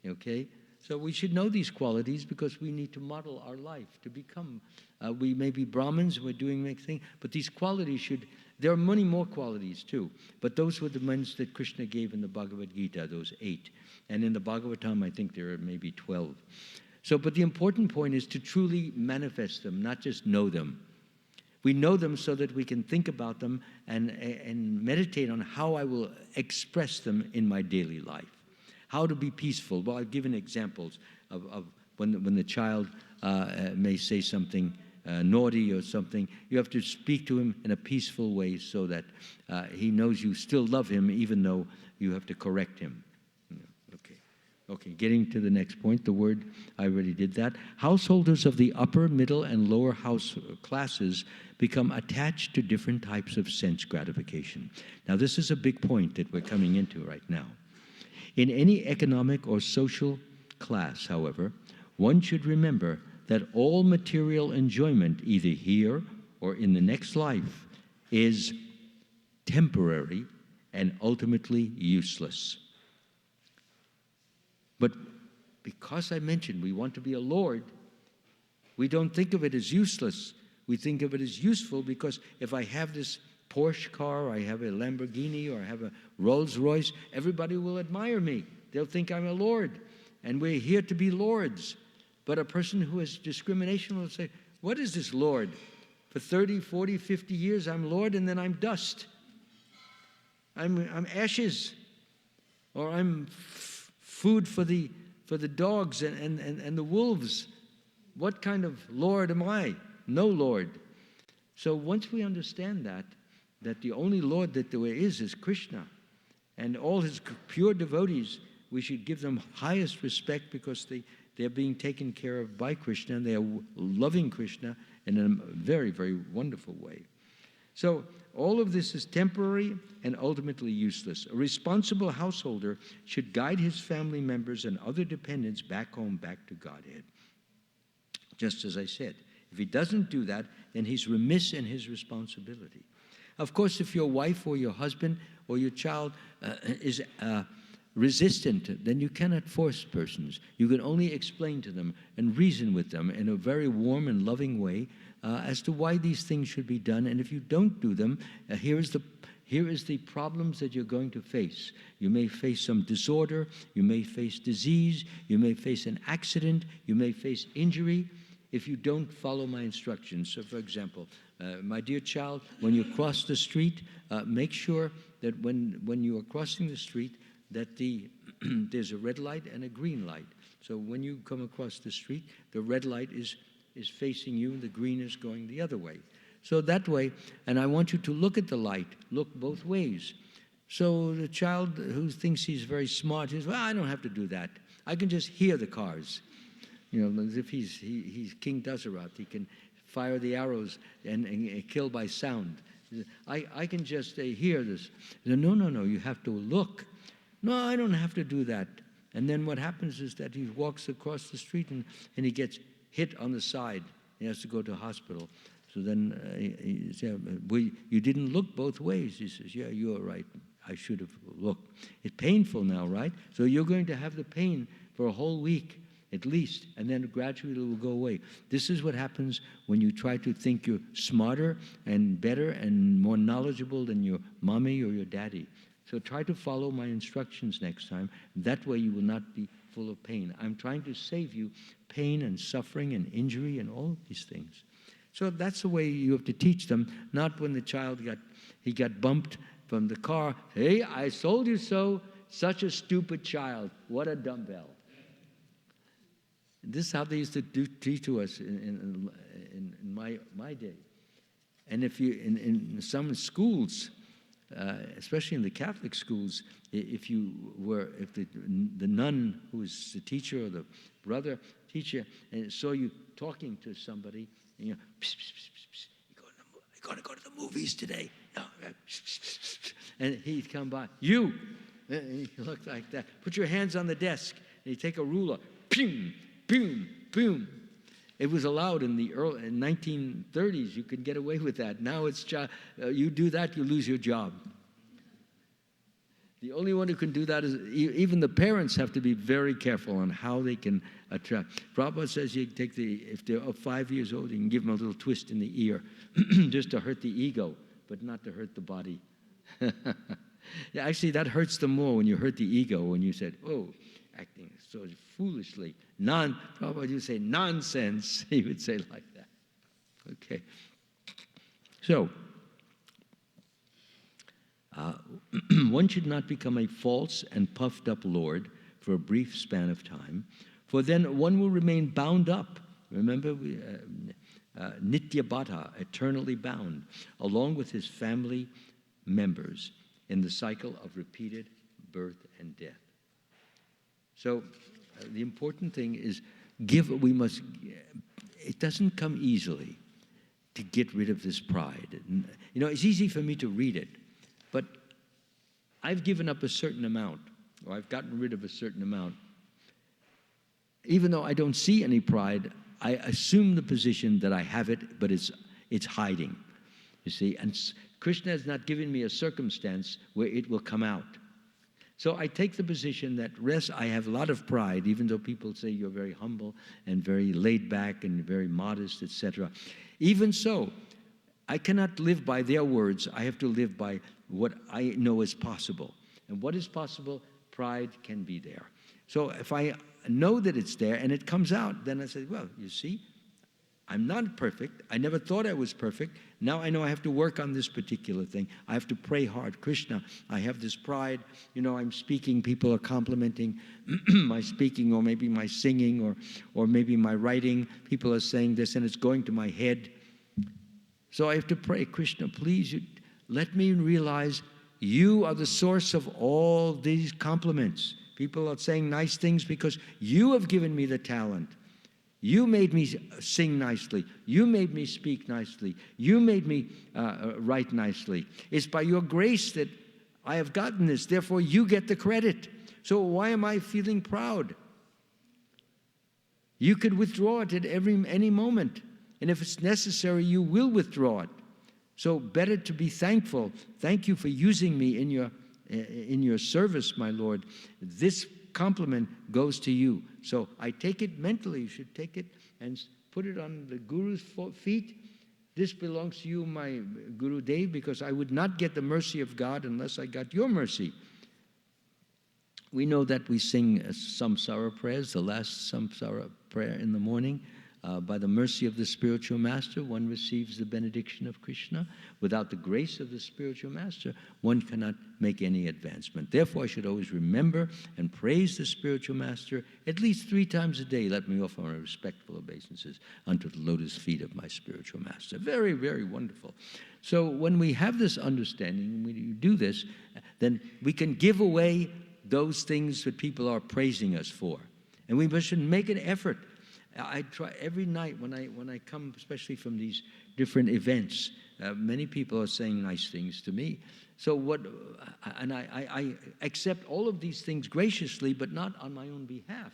Okay? So we should know these qualities because we need to model our life to become. We may be Brahmins, we're doing mixed things, but these qualities there are many more qualities too. But those were the ones that Krishna gave in the Bhagavad Gita, those 8. And in the Bhagavatam, I think there are maybe 12. So, but the important point is to truly manifest them, not just know them. We know them so that we can think about them and meditate on how I will express them in my daily life. How to be peaceful. Well, I've given examples of when the child may say something naughty or something. You have to speak to him in a peaceful way so that he knows you still love him even though you have to correct him. Okay, getting to the next point, the word, I already did that. Householders of the upper, middle, and lower house classes become attached to different types of sense gratification. Now, this is a big point that we're coming into right now. In any economic or social class, however, one should remember that all material enjoyment, either here or in the next life, is temporary and ultimately useless. But because I mentioned we want to be a Lord, we don't think of it as useless. We think of it as useful because if I have this Porsche car, I have a Lamborghini, or I have a Rolls Royce, everybody will admire me. They'll think I'm a Lord, and we're here to be Lords. But a person who has discrimination will say, what is this Lord? For 30, 40, 50 years I'm Lord, and then I'm dust. I'm ashes, or I'm food for the dogs and the wolves. What kind of Lord am I? No Lord. So once we understand that the only Lord that there is Krishna, and all his pure devotees, we should give them highest respect because they're being taken care of by Krishna, and they are loving Krishna in a very, very wonderful way. So all of this is temporary and ultimately useless. A responsible householder should guide his family members and other dependents back home, back to Godhead. Just as I said, if he doesn't do that, then he's remiss in his responsibility. Of course, if your wife or your husband or your child is resistant, then you cannot force persons. You can only explain to them and reason with them in a very warm and loving way as to why these things should be done. And if you don't do them, here's here is the problems that you're going to face. You may face some disorder, you may face disease, you may face an accident, you may face injury if you don't follow my instructions. So for example, my dear child, when you cross the street, make sure that when you are crossing the street, that there's a red light and a green light. So when you come across the street, the red light is facing you and the green is going the other way. So that way, and I want you to look at the light, look both ways. So the child who thinks he's very smart, says, well, I don't have to do that. I can just hear the cars. You know, as if he's King Dasarath. He can fire the arrows and kill by sound. I can just hear this. No, you have to look. No, I don't have to do that. And then what happens is that he walks across the street and he gets hit on the side. He has to go to a hospital. So then he says, well, you didn't look both ways. He says, yeah, you're right. I should have looked. It's painful now, right? So you're going to have the pain for a whole week at least, and then gradually it will go away. This is what happens when you try to think you're smarter and better and more knowledgeable than your mommy or your daddy. So try to follow my instructions next time. That way you will not be full of pain. I'm trying to save you pain and suffering and injury and all of these things. So that's the way you have to teach them, not when the child got bumped from the car. Hey, I told you so. Such a stupid child. What a dumbbell. This is how they used to teach to us in my day. And if you in some schools, especially in the Catholic schools, if the nun who was the teacher or the brother teacher and saw you talking to somebody, and you're going to go to the movies today. No, and he'd come by. You, and he looked like that. Put your hands on the desk, and he'd take a ruler. Boom, boom, boom. It was allowed in the early 1930s. You could get away with that. Now it's you do that, you lose your job. The only one who can do that is even the parents have to be very careful on how they can attract. Prabhupada says you take if they're 5 years old, you can give them a little twist in the ear, just to hurt the ego, but not to hurt the body. Yeah, actually, that hurts them more when you hurt the ego. When you said, "Oh, acting so foolishly," Prabhupada would say nonsense. He would say like that. Okay. So. One should not become a false and puffed up lord for a brief span of time, for then one will remain bound up. Remember, nitya bata, eternally bound, along with his family members in the cycle of repeated birth and death. So the important thing is it doesn't come easily to get rid of this pride. You know, it's easy for me to read it, but I've given up a certain amount, or I've gotten rid of a certain amount. Even though I don't see any pride, I assume the position that I have it, but it's hiding, you see. And Krishna has not given me a circumstance where it will come out. So I take the position that, yes, I have a lot of pride, even though people say you're very humble and very laid back and very modest, etc. Even so, I cannot live by their words. I have to live by what I know is possible. And what is possible? Pride can be there. So if I know that it's there and it comes out, then I say, well, you see, I'm not perfect. I never thought I was perfect. Now I know I have to work on this particular thing. I have to pray hard. Krishna, I have this pride. You know, I'm speaking. People are complimenting my speaking, or maybe my singing, or maybe my writing. People are saying this and it's going to my head. So I have to pray, Krishna, please, let me realize you are the source of all these compliments. People are saying nice things because you have given me the talent. You made me sing nicely. You made me speak nicely. You made me write nicely. It's by your grace that I have gotten this. Therefore, you get the credit. So why am I feeling proud? You could withdraw it at any moment. And if it's necessary, you will withdraw it. So better to be thankful. Thank you for using me in your service, my Lord. This compliment goes to you. So I take it mentally. You should take it and put it on the Guru's feet this belongs to you, my Guru Dev, because I would not get the mercy of God unless I got your mercy. We know that we sing samsara prayers, the last samsara prayer in the morning. By the mercy of the spiritual master, one receives the benediction of Krishna. Without the grace of the spiritual master, one cannot make any advancement. Therefore, I should always remember and praise the spiritual master at least 3 times a day. Let me offer my respectful obeisances unto the lotus feet of my spiritual master. Very, very wonderful. So when we have this understanding, when we do this, then we can give away those things that people are praising us for. And we should make an effort. I try every night when I come, especially from these different events. Many people are saying nice things to me. So I accept all of these things graciously, but not on my own behalf.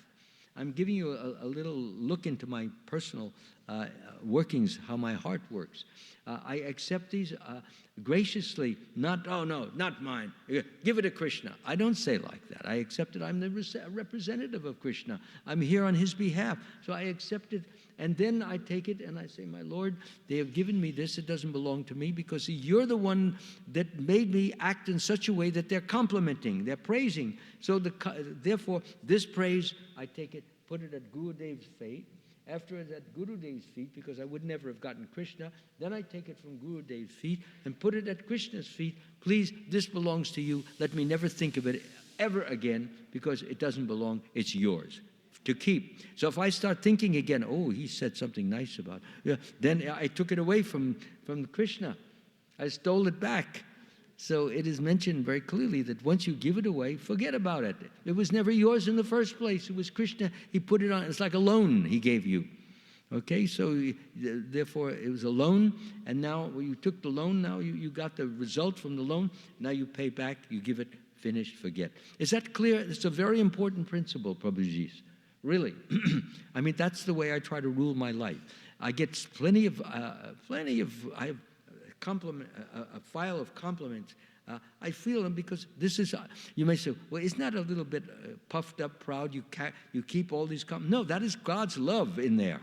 I'm giving you a little look into my personal workings, how my heart works. I accept these graciously, not, oh no, not mine, give it to Krishna. I don't say like that. I accept it. I'm the representative of Krishna. I'm here on his behalf. So I accept it, and then I take it and I say, my Lord, they have given me this. It doesn't belong to me, because you're the one that made me act in such a way that they're complimenting, they're praising. So therefore, this praise, I take it, put it at Gurudev's feet. After it's at Gurudev's feet, because I would never have gotten Krishna, then I take it from Gurudev's feet and put it at Krishna's feet. Please, this belongs to you. Let me never think of it ever again, because it doesn't belong. It's yours to keep. So if I start thinking again, oh, he said something nice about it, then I took it away from Krishna. I stole it back. So it is mentioned very clearly that once you give it away, forget about it. It was never yours in the first place. It was Krishna. He put it on. It's like a loan he gave you. Okay, so therefore it was a loan, and now you took the loan, now you got the result from the loan, now you pay back, you give it, finished, forget. Is that clear? It's a very important principle, Prabhujis. Really. I mean, that's the way I try to rule my life. I get plenty of, I have a file of compliments. I feel them because this is, you may say, well, isn't that a little bit puffed up, proud? You keep all these compliments. No, that is God's love in there.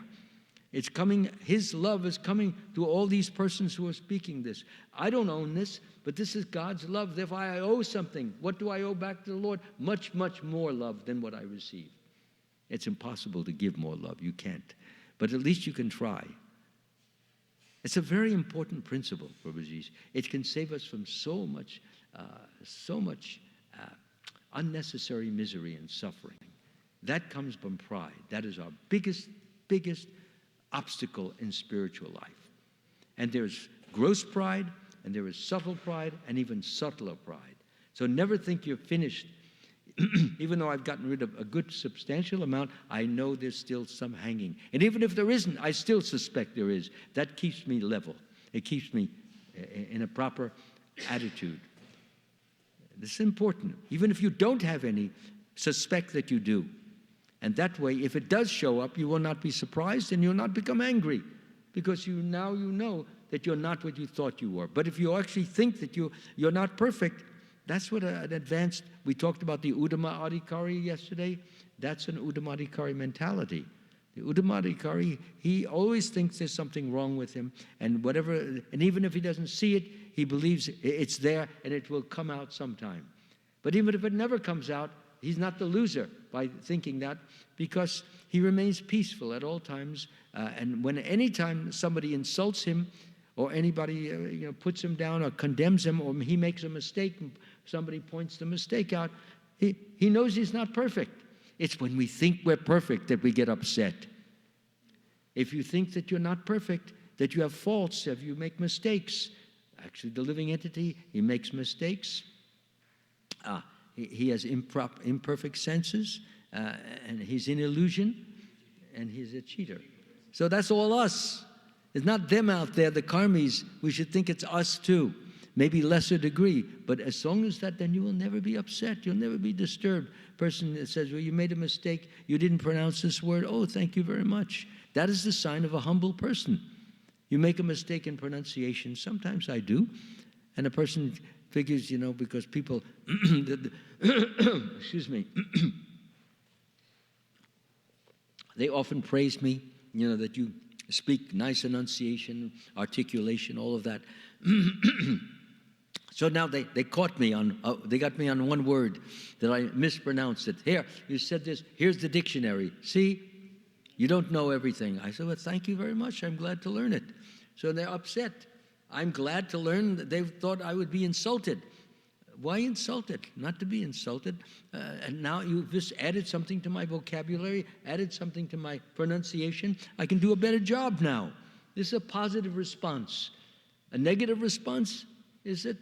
It's coming, his love is coming to all these persons who are speaking this. I don't own this, but this is God's love. Therefore, I owe something. What do I owe back to the Lord? Much, much more love than what I receive. It's impossible to give more love. You can't. But at least you can try. It's a very important principle, Prabhuji. It can save us from so much unnecessary misery and suffering. That comes from pride. That is our biggest obstacle in spiritual life. And there's gross pride, and there is subtle pride, and even subtler pride. So never think you're finished. Even though I've gotten rid of a good substantial amount, I know there's still some hanging. And even if there isn't, I still suspect there is. That keeps me level. It keeps me in a proper attitude. This is important. Even if you don't have any, suspect that you do. And that way, if it does show up, you will not be surprised and you'll not become angry, because you know that you're not what you thought you were. But if you actually think that you're not perfect, that's what an advanced, we talked about the Uddama Adhikari yesterday. That's an Uddama Adhikari mentality. The Uddama Adhikari, he always thinks there's something wrong with him, and even if he doesn't see it, he believes it's there and it will come out sometime. But even if it never comes out, he's not the loser by thinking that, because he remains peaceful at all times. And when anytime somebody insults him, or anybody puts him down or condemns him, or he makes a mistake, somebody points the mistake out, he knows he's not perfect. It's when we think we're perfect that we get upset. If you think that you're not perfect, that you have faults, if you make mistakes, actually the living entity, he makes mistakes. He has imperfect senses, and he's in illusion, and he's a cheater. So that's all us. It's not them out there, the karmis. We should think it's us too. Maybe lesser degree, but as long as that, then you will never be upset. You'll never be disturbed. Person that says, well, you made a mistake. You didn't pronounce this word. Oh, thank you very much. That is the sign of a humble person. You make a mistake in pronunciation. Sometimes I do. And a person figures, because people, excuse me, they often praise me, that speak nice enunciation, articulation, all of that. So now they caught me on, they got me on one word that I mispronounced it. Here, you said this, here's the dictionary. See, you don't know everything. I said, well, thank you very much. I'm glad to learn it. So they're upset. I'm glad to learn that they thought I would be insulted. Why insulted? Not to be insulted. And now you've just added something to my vocabulary, added something to my pronunciation. I can do a better job now. This is a positive response. A negative response, is it?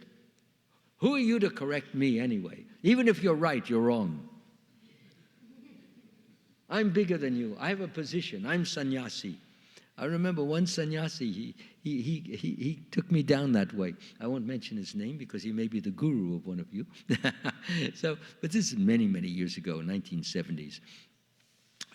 Who are you to correct me anyway? Even if you're right, you're wrong. I'm bigger than you. I have a position. I'm sannyasi. I remember one sannyasi, he took me down that way. I won't mention his name because he may be the guru of one of you. But this is many, many years ago, 1970s.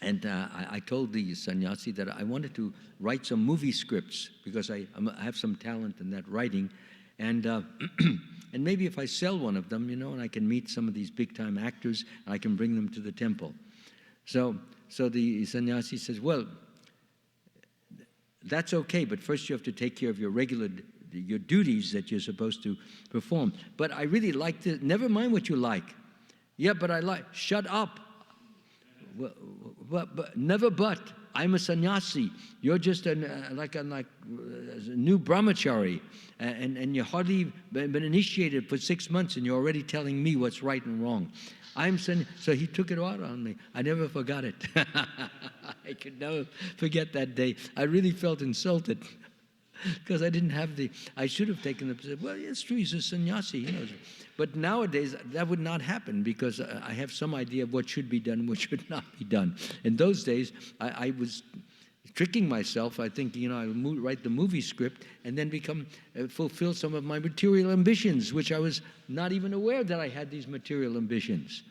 And I told the sannyasi that I wanted to write some movie scripts because I have some talent in that writing. And, and maybe if I sell one of them, and I can meet some of these big-time actors, and I can bring them to the temple. So the sannyasi says, well, that's okay, but first you have to take care of your duties that you're supposed to perform. But I really like this. Never mind what you like. Yeah, but I like. Shut up. But never but. I'm a sannyasi. You're just like a new brahmachari, and you hardly been initiated for 6 months, and you're already telling me what's right and wrong. So he took it out on me. I never forgot it. I could never forget that day. I really felt insulted because I didn't have I should have taken the position. Well, it's true, he's a sannyasi, he knows. But nowadays, that would not happen because I have some idea of what should be done and what should not be done. In those days, I was tricking myself. I think, I would write the movie script and then fulfill some of my material ambitions, which I was not even aware that I had these material ambitions.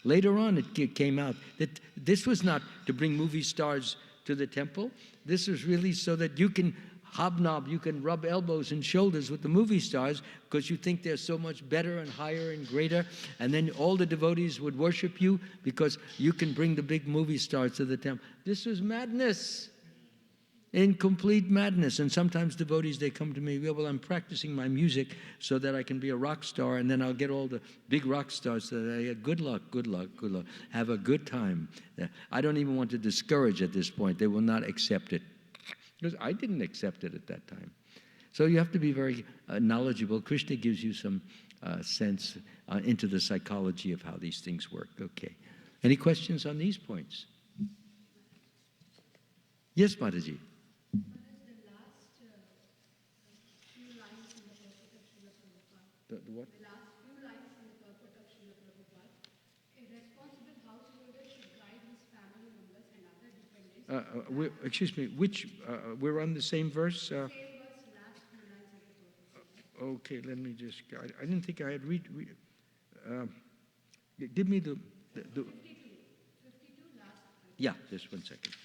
Later on, it came out that this was not to bring movie stars to the temple. This was really so that you can hobnob, you can rub elbows and shoulders with the movie stars because you think they're so much better and higher and greater, and then all the devotees would worship you because you can bring the big movie stars to the temple. This was madness. In complete madness. And sometimes devotees, they come to me, well, I'm practicing my music so that I can be a rock star, and then I'll get all the big rock stars. Good luck, good luck, good luck. Have a good time. I don't even want to discourage at this point. They will not accept it. Because I didn't accept it at that time. So you have to be very knowledgeable. Krishna gives you some sense into the psychology of how these things work. Okay. Any questions on these points? Yes, Mataji. The what? The last few lines in the purport of Srila Prabhupada. A responsible householder should guide his family members and other dependents. Excuse me, we're on the same verse? Same verse, last few lines of the purport. Okay, let me just, I didn't think I had give me the 52 last. Yeah, just 1 second.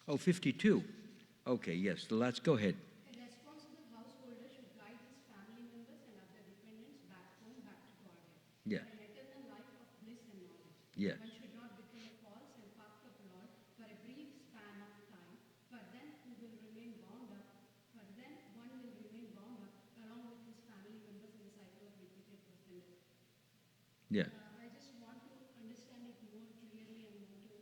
Oh, 52. Okay, yes, go ahead. A responsible householder should guide his family members and other dependents back home, back to Godhead. Yeah. For an eternal life of bliss and knowledge. Yeah. One should not become a false and puffed up lord for a brief span of time, for then one will remain bound up along with his family members in the cycle of repeated birth and death. Yeah. I just want to understand it more clearly and want to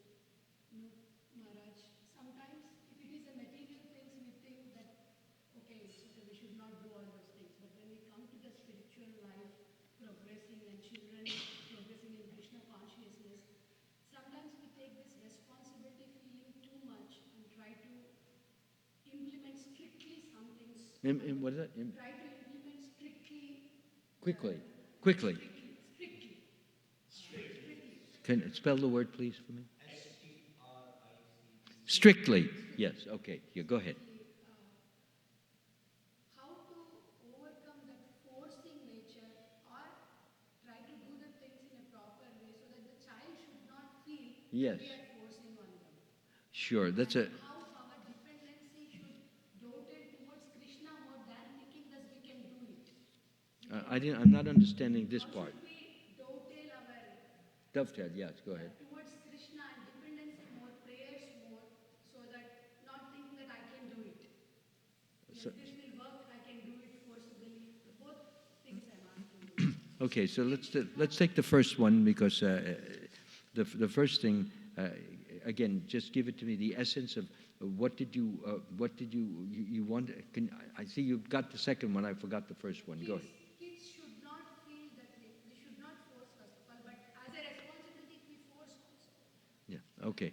know, Maharaj. Sometimes, if it is a material things, we think that, okay, we should not do all those things. But when we come to the spiritual life, progressing and children progressing in Krishna consciousness, sometimes we take this responsibility feeling too much and try to implement strictly some things. What is that? Try to implement strictly. Quickly. Strictly. Can you spell the word, please, for me? Strictly. Yes, okay. Yeah, go ahead. How to overcome that forcing nature or try to do the things in a proper way so that the child should not feel Yes. we are forcing on them. Sure, that's How our dependency should dovetail towards Krishna more than thinking that we can do it. I'm not understanding this part. Should we dovetail our Dovetail, yes, go ahead. towards Krishna and dependency more, prayers more, so Okay, so let's take the first one, because the first thing, again, just give it to me. The essence of what did you want? I see you've got the second one. I forgot the first one. Go ahead. Kids should not feel that they should not force first of all, but as a responsibility we force also. Yeah. Okay.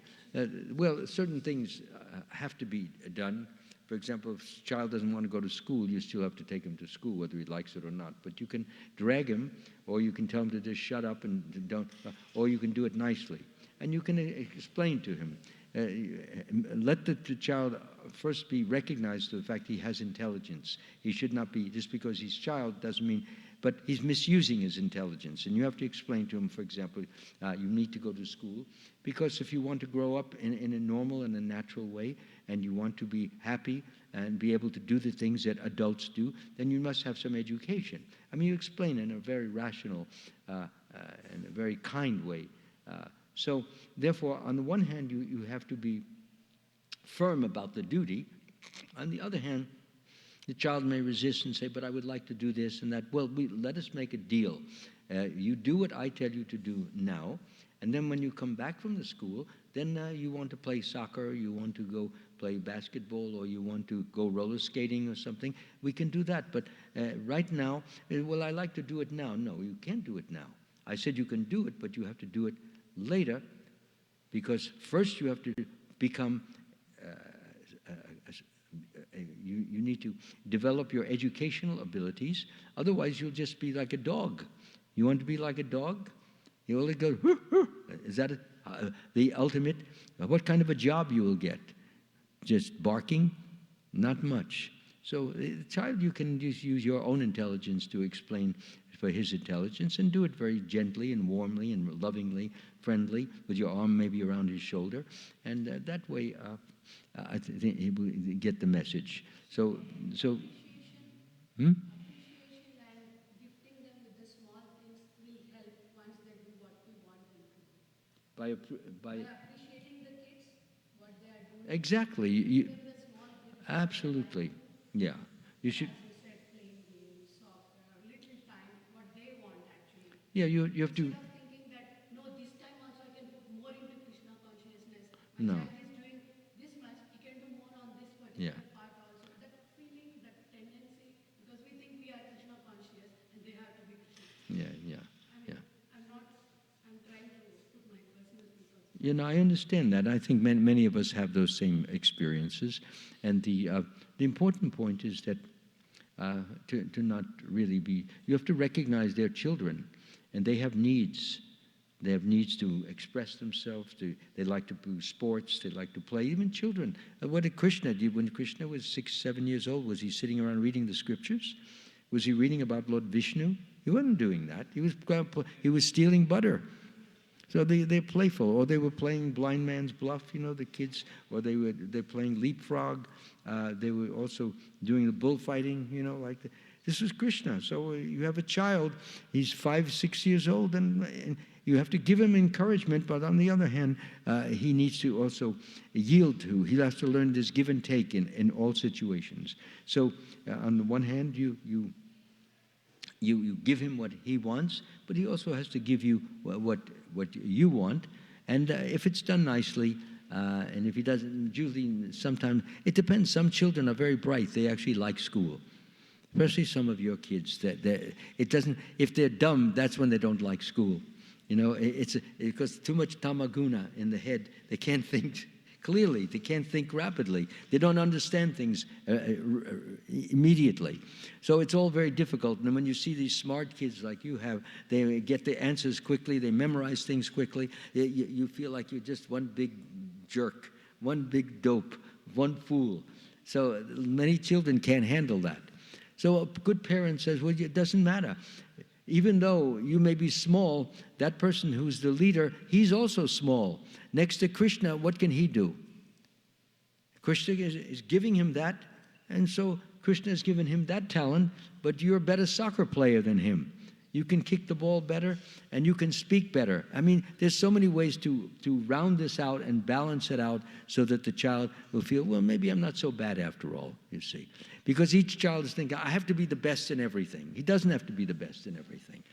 Well, certain things have to be done. For example, if a child doesn't want to go to school, you still have to take him to school, whether he likes it or not. But you can drag him, or you can tell him to just shut up and don't, or you can do it nicely. And you can explain to him. Let the child first be recognized to the fact he has intelligence. He should not be, just because he's child doesn't mean, but he's misusing his intelligence. And you have to explain to him, for example, you need to go to school, because if you want to grow up in a normal and a natural way, and you want to be happy and be able to do the things that adults do, then you must have some education. I mean, you explain in a very rational and a very kind way. So, therefore, on the one hand, you have to be firm about the duty. On the other hand, the child may resist and say, but I would like to do this and that. Well, let us make a deal. You do what I tell you to do now, and then when you come back from the school, then you want to play soccer, you want to go play basketball, or you want to go roller skating or something, we can do that. But right now, well, I like to do it now. No, you can't do it now. I said you can do it, but you have to do it later, because first you have to become, you need to develop your educational abilities. Otherwise, you'll just be like a dog. You want to be like a dog? You only go, "Hur, hur." Is that the ultimate? What kind of a job you will get? Just barking? Not much. So the child, you can just use your own intelligence to explain for his intelligence, and do it very gently and warmly and lovingly, friendly, with your arm maybe around his shoulder. And that way, I think he will get the message. So Appreciation and gifting them with the small things will help once they do what we want them to do. By Appreciating the kids, what they are doing. exactly, Give them the small gifts. absolutely, yeah. You should. As you said, playing games, soccer, little time, what they want actually. Yeah, you have to. Instead of thinking that, no, this time also I can put more into Krishna consciousness. No. My child is doing this much, he can do more on this particular part also. That feeling, that tendency, because we think we are Krishna conscious and they have to be Krishna. Yeah. I'm trying to put my personal because. You know, I understand that. I think many of us have those same experiences, and the important point is that to not really be. You have to recognize they're children, and they have needs. They have needs to express themselves. They like to do sports. They like to play. Even children. What did Krishna do when Krishna was 6, 7 years old? Was he sitting around reading the scriptures? Was he reading about Lord Vishnu? He wasn't doing that. He was stealing butter. So they're playful, or they were playing blind man's bluff, the kids, or they're playing leapfrog. They were also doing the bullfighting, like that. This was Krishna. So you have a child, he's 5, 6 years old, and you have to give him encouragement, but on the other hand, he needs to also yield to. He has to learn this give and take in all situations. So on the one hand, you give him what he wants, but he also has to give you what you want. And if it's done nicely, and if he doesn't, usually sometimes, it depends. Some children are very bright. They actually like school. Especially some of your kids. It doesn't, if they're dumb, that's when they don't like school. It's because too much tamaguna in the head. They can't think clearly. They can't think rapidly. They don't understand things immediately. So it's all very difficult. And when you see these smart kids like you have, they get the answers quickly. They memorize things quickly. You feel like you're just one big jerk, one big dope, one fool. So many children can't handle that. So a good parent says, well, it doesn't matter. Even though you may be small, that person who's the leader, he's also small. Next to Krishna, what can he do? Krishna is giving him that, and so Krishna has given him that talent, but you're a better soccer player than him. You can kick the ball better, and you can speak better. I mean, there's so many ways to round this out and balance it out so that the child will feel, well, maybe I'm not so bad after all, you see. Because each child is thinking, I have to be the best in everything. He doesn't have to be the best in everything.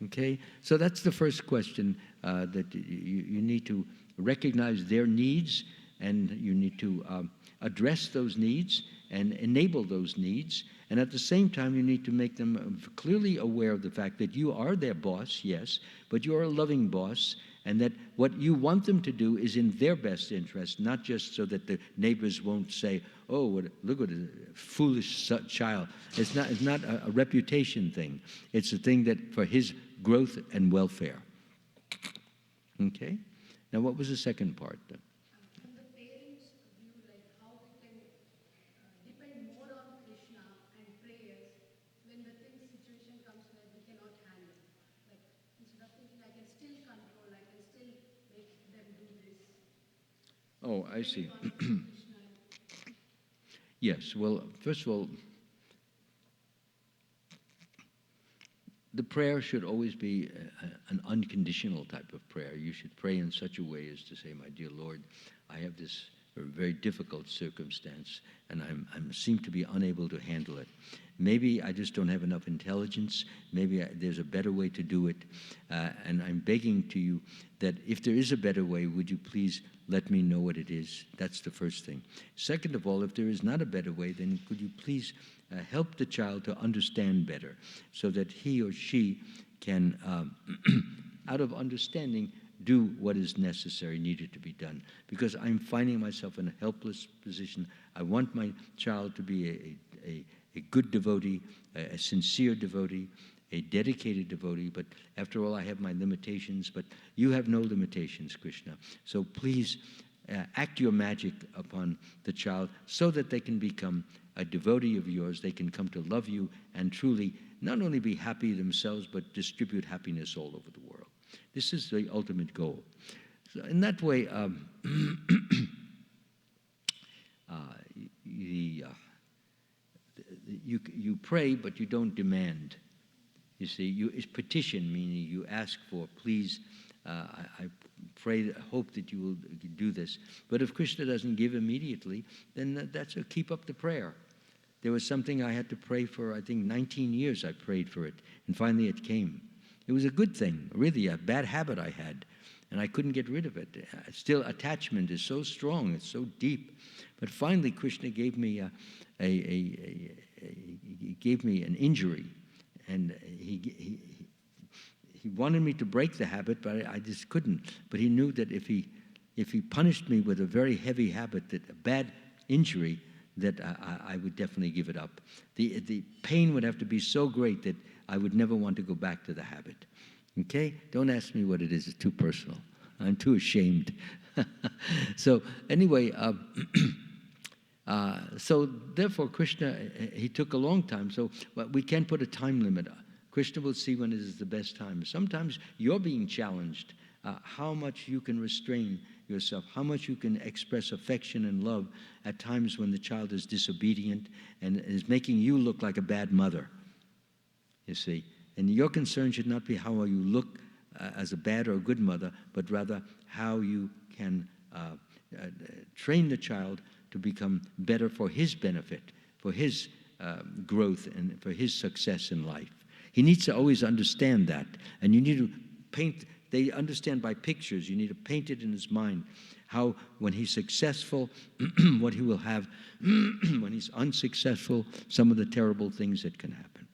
Okay? So that's the first question, that you need to recognize their needs, and you need to address those needs and enable those needs. And at the same time, you need to make them clearly aware of the fact that you are their boss, yes, but you're a loving boss, and that what you want them to do is in their best interest, not just so that the neighbors won't say, oh, look at a foolish child. It's not a reputation thing. It's a thing that for his growth and welfare. Okay? Now, what was the second part? From the parents' view, like how we can depend more on Krishna and prayers when the situation comes where we cannot handle. Like instead of thinking I can still control, I can still make them do this. Oh, I see. Krishna. Yes, well, first of all, the prayer should always be an unconditional type of prayer. You should pray in such a way as to say, my dear Lord, I have this very difficult circumstance, and I seem to be unable to handle it. Maybe I just don't have enough intelligence. Maybe there's a better way to do it. And I'm begging to you that if there is a better way, would you please let me know what it is? That's the first thing. Second of all, if there is not a better way, then could you please help the child to understand better so that he or she can, out of understanding, do what is necessary, needed to be done. Because I'm finding myself in a helpless position. I want my child to be a good devotee, a sincere devotee, a dedicated devotee, but after all, I have my limitations, but you have no limitations, Krishna. So please act your magic upon the child so that they can become a devotee of yours. They can come to love you and truly not only be happy themselves, but distribute happiness all over the world. This is the ultimate goal. So in that way, you pray, but you don't demand. You see, it's petition, meaning you ask for, please, I pray, hope that you will do this. But if Krishna doesn't give immediately, then that's keep up the prayer. There was something I had to pray for, I think 19 years I prayed for it, and finally it came. It was a good thing, really a bad habit I had, and I couldn't get rid of it. Still, attachment is so strong, it's so deep. But finally, Krishna gave me he gave me an injury, and he wanted me to break the habit, but I just couldn't. But he knew that if he punished me with a very heavy habit, that a bad injury, that I would definitely give it up. The pain would have to be so great that I would never want to go back to the habit. Okay? Don't ask me what it is. It's too personal. I'm too ashamed. So anyway, so therefore Krishna, he took a long time. So we can't put a time limit. Krishna will see when it is the best time. Sometimes you're being challenged. How much you can restrain yourself, how much you can express affection and love at times when the child is disobedient and is making you look like a bad mother, you see. And your concern should not be how you look as a bad or a good mother, but rather how you can train the child to become better for his benefit, for his growth and for his success in life. He needs to always understand that. And you need to paint, they understand by pictures, you need to paint it in his mind, how when he's successful, what he will have, when he's unsuccessful, some of the terrible things that can happen.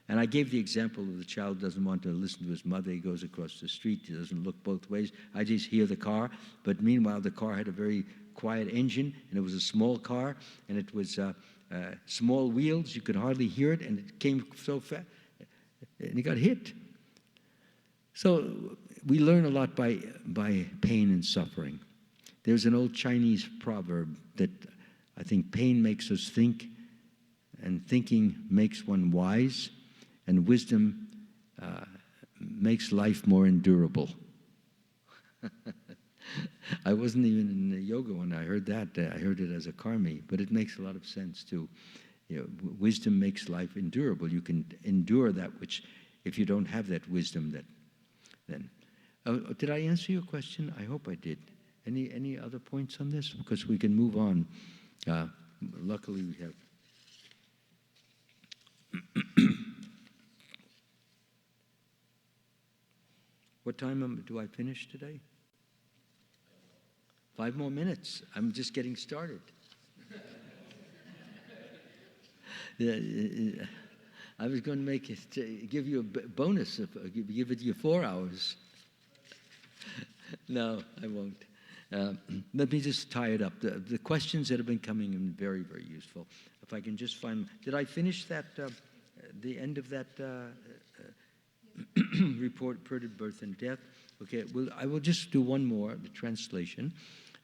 And I gave the example of the child doesn't want to listen to his mother. He goes across the street. He doesn't look both ways. I just hear the car. But meanwhile, the car had a very quiet engine, and it was a small car, and it was small wheels. You could hardly hear it, and it came so fast, and he got hit. So we learn a lot by pain and suffering. There's an old Chinese proverb that I think pain makes us think, and thinking makes one wise, and wisdom makes life more endurable. I wasn't even in yoga when I heard that. I heard it as a karmi, but it makes a lot of sense too. You know, wisdom makes life endurable. You can endure that which, if you don't have that wisdom, then. Did I answer your question? I hope I did. Any other points on this? Because we can move on. Luckily, we have. What time do I finish today? 5 more minutes. I'm just getting started. I was going to make it, give you a bonus, give it you 4 hours. No, I won't. Let me just tie it up. The questions that have been coming in very, very useful. If I can just find, did I finish that, the end of that reported birth and death? Okay, well, I will just do one more, the translation.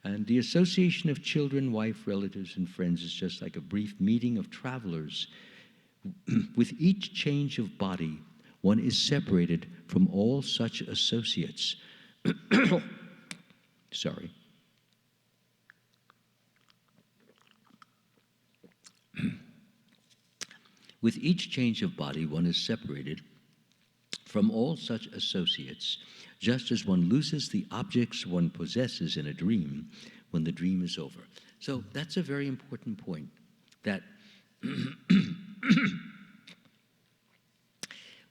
And the association of children, wife, relatives, and friends is just like a brief meeting of travelers. With each change of body, one is separated from all such associates. Sorry. With each change of body, one is separated from all such associates, just as one loses the objects one possesses in a dream when the dream is over. So that's a very important point, that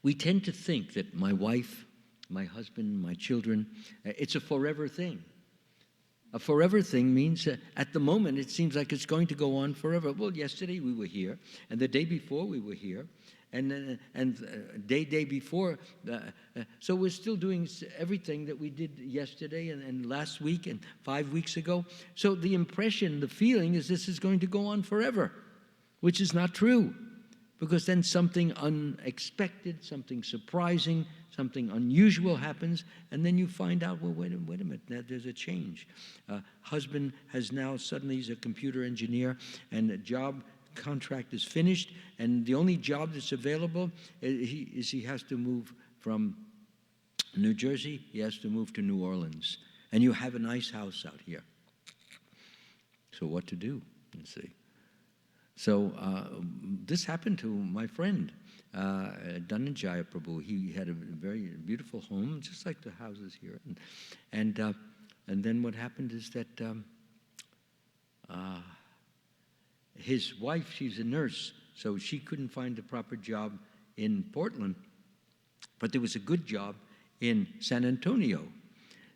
we tend to think that my wife, my husband, my children, it's a forever thing. A forever thing means at the moment it seems like it's going to go on forever. Well, yesterday we were here, and the day before we were here, and day before. So we're still doing everything that we did yesterday and last week and 5 weeks ago. So the impression, the feeling is this is going to go on forever, which is not true. Because then something unexpected, something surprising, something unusual happens, and then you find out, well, wait a minute, there's a change. Husband has now, suddenly he's a computer engineer, and the job contract is finished, and the only job that's available is he has to move from New Jersey, he has to move to New Orleans. And you have a nice house out here. So what to do, you see? So this happened to my friend, Dhananjaya Prabhu. He had a very beautiful home, just like the houses here. And then what happened is that his wife, she's a nurse, so she couldn't find a proper job in Portland, but there was a good job in San Antonio.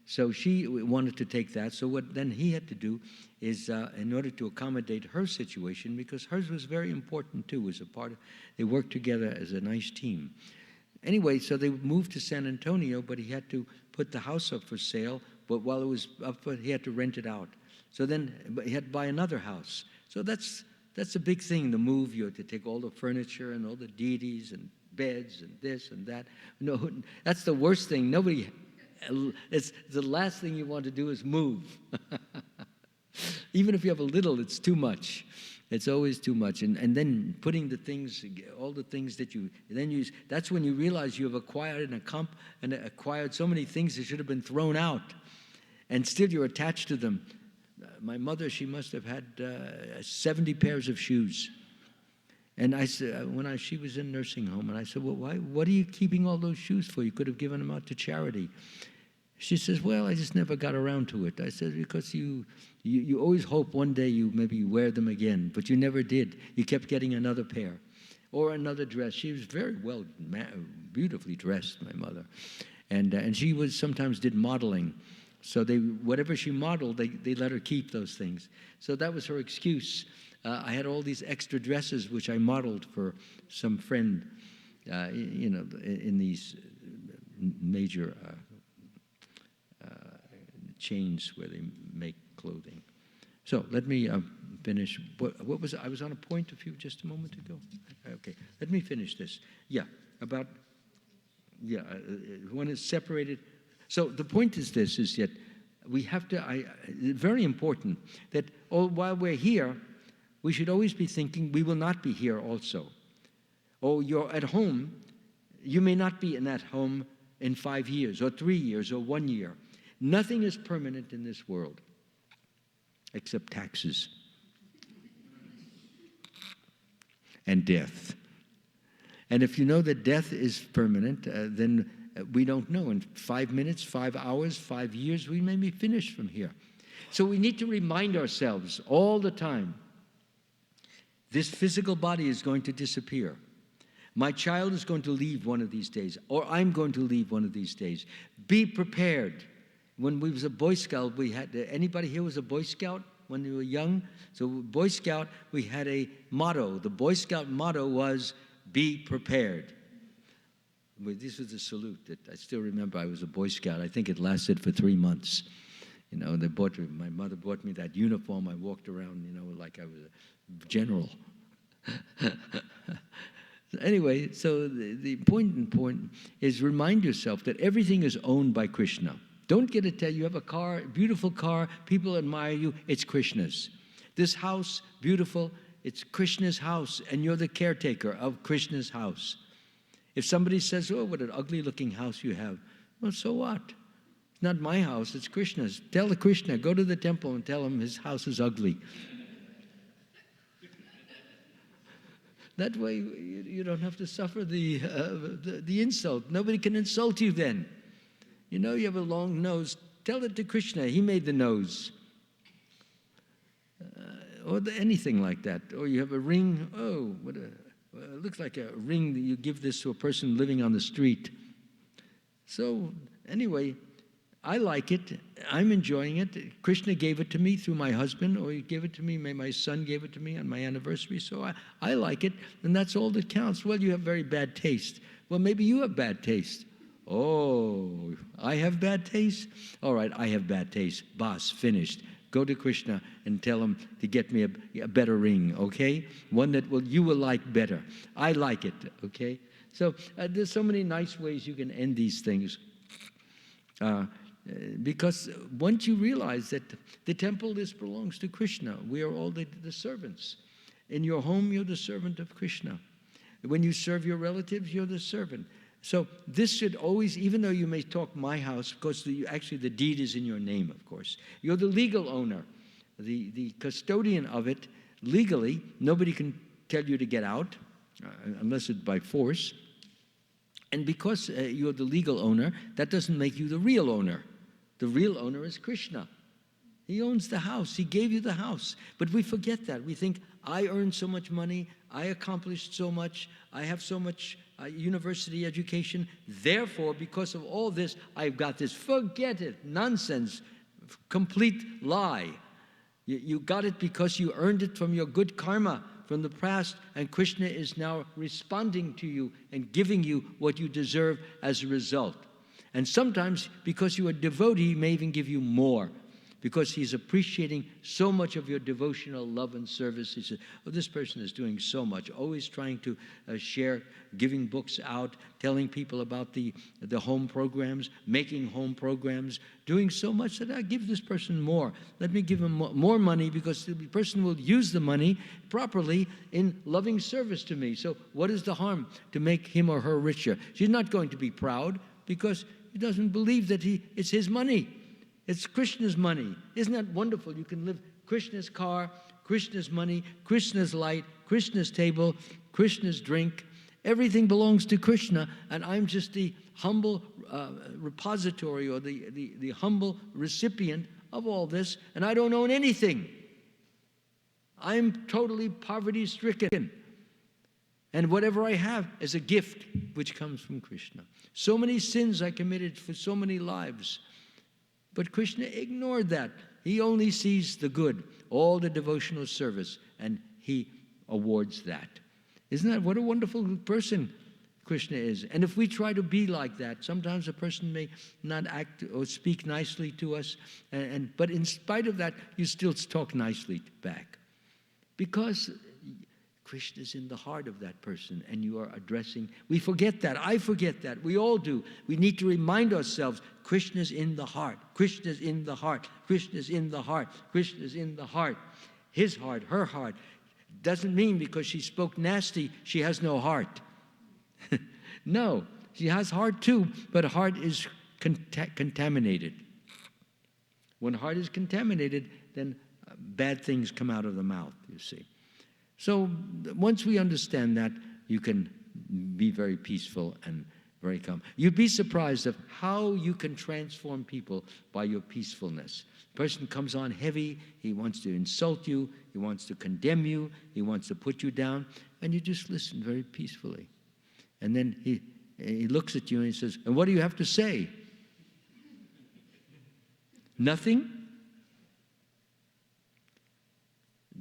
So she wanted to take that. So what then he had to do is, in order to accommodate her situation, because hers was very important too, as a part of, they worked together as a nice team. Anyway, so they moved to San Antonio, but he had to put the house up for sale, but while it was up, he had to rent it out. So then he had to buy another house. So that's a big thing, the move. You have to take all the furniture and all the deities and beds and this and that. No, that's the worst thing. It's the last thing you want to do is move. Even if you have a little, it's too much. It's always too much. And then putting the things, all the things that you then use, that's when you realize you have acquired and acquired so many things that should have been thrown out. And still you're attached to them. My mother, she must have had 70 pairs of shoes. And I said, she was in nursing home, and I said, well, what are you keeping all those shoes for? You could have given them out to charity. She says, well, I just never got around to it. I said, because you always hope one day you wear them again, but you never did. You kept getting another pair or another dress. She was very well, beautifully dressed, my mother. And she sometimes did modeling. So whatever she modeled, they let her keep those things. So that was her excuse. I had all these extra dresses which I modeled for some friend, in these major chains where they make clothing. So let me finish. What was it? I was on a point just a moment ago. Okay, let me finish this. One is separated. So the point is this: is that we have to. Very important that while we're here, we should always be thinking we will not be here also. Or you're at home, you may not be in that home in 5 years or 3 years or 1 year. Nothing is permanent in this world except taxes and death. And if you know that death is permanent, then we don't know. In 5 minutes, 5 hours, 5 years, we may be finished from here. So we need to remind ourselves all the time, this physical body is going to disappear. My child is going to leave one of these days, or I'm going to leave one of these days. Be prepared. When we was a Boy Scout, we had, anybody here was a Boy Scout when they were young? So Boy Scout, we had a motto. The Boy Scout motto was, be prepared. But this was a salute that I still remember. I was a Boy Scout. I think it lasted for 3 months. You know, my mother bought me that uniform. I walked around, you know, like I was a general. Anyway, so the important point is remind yourself that everything is owned by Krishna. Don't get it that you have a car, beautiful car, people admire you, it's Krishna's. This house, beautiful, it's Krishna's house, and you're the caretaker of Krishna's house. If somebody says, oh, what an ugly looking house you have, well, so what? It's not my house, it's Krishna's. Tell the Krishna, go to the temple and tell him his house is ugly. That way, you don't have to suffer the insult. Nobody can insult you then. You know you have a long nose. Tell it to Krishna. He made the nose. Or anything like that. Or you have a ring. Oh, it looks like a ring that you give this to a person living on the street. So anyway, I like it. I'm enjoying it. Krishna gave it to me through my husband, or he gave it to me, my son gave it to me on my anniversary, so I like it, and that's all that counts. Well, you have very bad taste. Well, maybe you have bad taste. Oh, I have bad taste? All right, I have bad taste. Boss, finished. Go to Krishna and tell him to get me a better ring, okay? One that you will like better. I like it, okay? So there's so many nice ways you can end these things. Because once you realize that the temple, this belongs to Krishna. We are all the servants. In your home, you're the servant of Krishna. When you serve your relatives, you're the servant. So this should always, even though you may talk my house, because actually the deed is in your name, of course. You're the legal owner, the custodian of it. Legally, nobody can tell you to get out, unless it's by force. And because you're the legal owner, that doesn't make you the real owner. The real owner is Krishna. He owns the house. He gave you the house. But we forget that. We think, I earned so much money. I accomplished so much. I have so much university education. Therefore, because of all this, I've got this. Forget it. Nonsense. Complete lie. You got it because you earned it from your good karma from the past, and Krishna is now responding to you and giving you what you deserve as a result. And sometimes, because you're a devotee, he may even give you more, because he's appreciating so much of your devotional love and service. He says, oh, this person is doing so much, always trying to share, giving books out, telling people about the home programs, making home programs, doing so much that I give this person more. Let me give him more money, because the person will use the money properly in loving service to me. So what is the harm to make him or her richer? She's not going to be proud, because he doesn't believe that it's his money. It's Krishna's money. Isn't that wonderful? You can live Krishna's car, Krishna's money, Krishna's light, Krishna's table, Krishna's drink. Everything belongs to Krishna, and I'm just the humble repository, or the humble recipient of all this, and I don't own anything. I'm totally poverty-stricken. And whatever I have is a gift which comes from Krishna. So many sins I committed for so many lives. But Krishna ignored that. He only sees the good, all the devotional service, and he awards that. Isn't that what a wonderful person Krishna is? And if we try to be like that, sometimes a person may not act or speak nicely to us, but in spite of that, you still talk nicely back. Because Krishna is in the heart of that person, and you are addressing. We forget that. I forget that. We all do. We need to remind ourselves, Krishna's in the heart. Krishna's in the heart. Krishna's in the heart. Krishna's in the heart. His heart, her heart. Doesn't mean because she spoke nasty, she has no heart. No, she has heart too, but heart is contaminated. When heart is contaminated, then bad things come out of the mouth, you see. So once we understand that, you can be very peaceful and very calm. You'd be surprised of how you can transform people by your peacefulness. A person comes on heavy, he wants to insult you, he wants to condemn you, he wants to put you down, and you just listen very peacefully. And then he looks at you and he says, and what do you have to say? Nothing?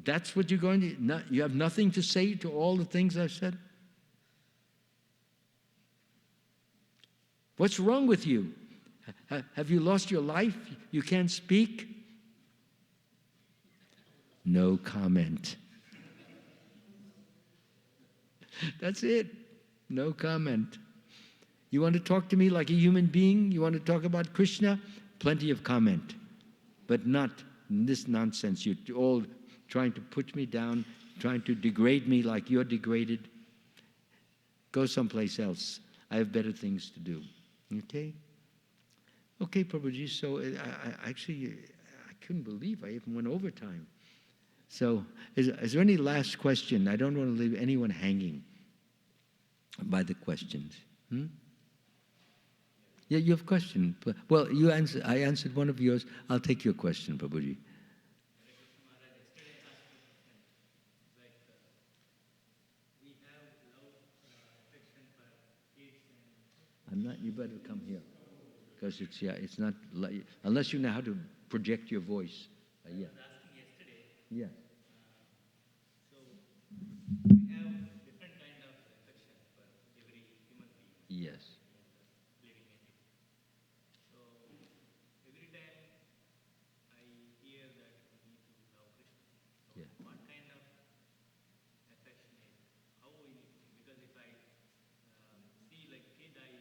That's what you're going to, you have nothing to say to all the things I've said? What's wrong with you? Have you lost your life? You can't speak? No comment. That's it. No comment. You want to talk to me like a human being? You want to talk about Krishna? Plenty of comment. But not this nonsense. You're all trying to put me down, trying to degrade me like you're degraded. Go someplace else. I have better things to do. Okay? Okay, Prabhuji, so I couldn't believe I even went overtime. So, is there any last question? I don't want to leave anyone hanging by the questions. Yeah, you have a question. Well, I answered one of yours. I'll take your question, Prabhuji. You better come here. Because it's not, unless you know how to project your voice. I was asking yesterday. Yeah. So we have different kind of affection for every human being. Yes. Living entity. So every time I hear that we need to love Krishna. So Yeah. what kind of affection is? How we need to? Because if I see like kid, I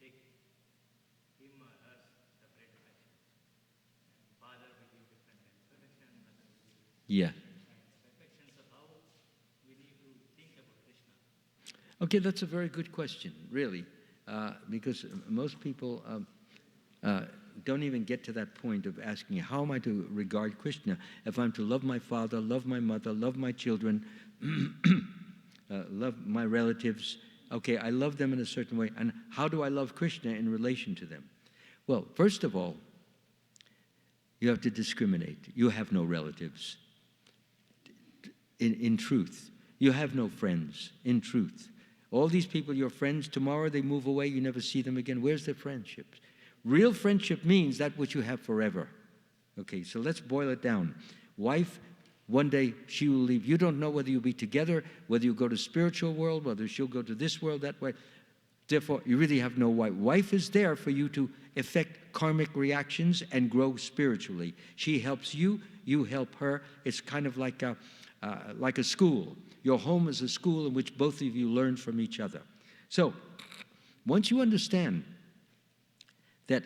take him or her separate affection. And father will give different kinds of affection, mother will give Yeah. different kinds of affection. So how we need to think about Krishna? Okay, that's a very good question, really, because most people don't even get to that point of asking, how am I to regard Krishna? If I'm to love my father, love my mother, love my children, love my relatives, okay, I love them in a certain way, and how do I love Krishna in relation to them? Well, first of all, you have to discriminate. You have no relatives, in truth. You have no friends, in truth. All these people, your friends, tomorrow they move away, you never see them again. Where's their friendships? Real friendship means that which you have forever. Okay, so let's boil it down. Wife, one day she will leave. You don't know whether you'll be together, whether you go to spiritual world, whether she'll go to this world, that way. Therefore, you really have no wife. Wife is there for you to effect karmic reactions and grow spiritually. She helps you, you help her. It's kind of like a school. Your home is a school in which both of you learn from each other. So, once you understand that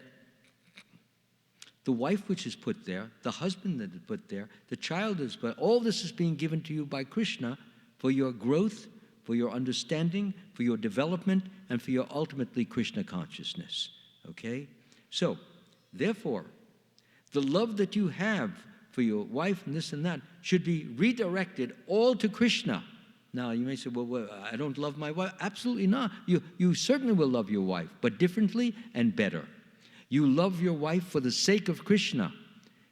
the wife which is put there, the husband that is put there, the child is put, all this is being given to you by Krishna for your growth, for your understanding, for your development, and for your ultimately Krishna consciousness. Okay? So, therefore, the love that you have for your wife and this and that should be redirected all to Krishna. Now, you may say, well, I don't love my wife. Absolutely not. You certainly will love your wife, but differently and better. You love your wife for the sake of Krishna,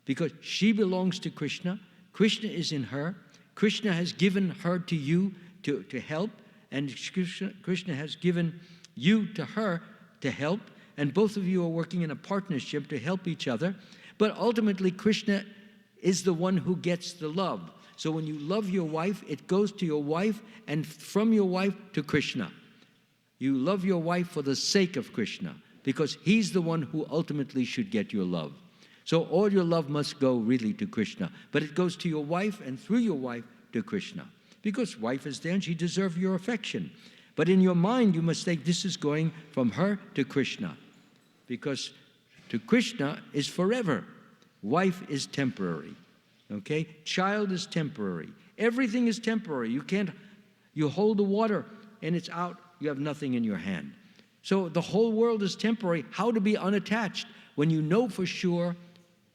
because she belongs to Krishna. Krishna is in her. Krishna has given her to you to help, and Krishna has given you to her to help, and both of you are working in a partnership to help each other. But ultimately, Krishna is the one who gets the love. So when you love your wife, it goes to your wife, and from your wife to Krishna. You love your wife for the sake of Krishna, because he's the one who ultimately should get your love. So all your love must go really to Krishna. But it goes to your wife, and through your wife to Krishna. Because wife is there and she deserves your affection. But in your mind, you must think this is going from her to Krishna. Because to Krishna is forever. Wife is temporary. Okay? Child is temporary. Everything is temporary. You hold the water and it's out. You have nothing in your hand. So the whole world is temporary. How to be unattached when you know for sure,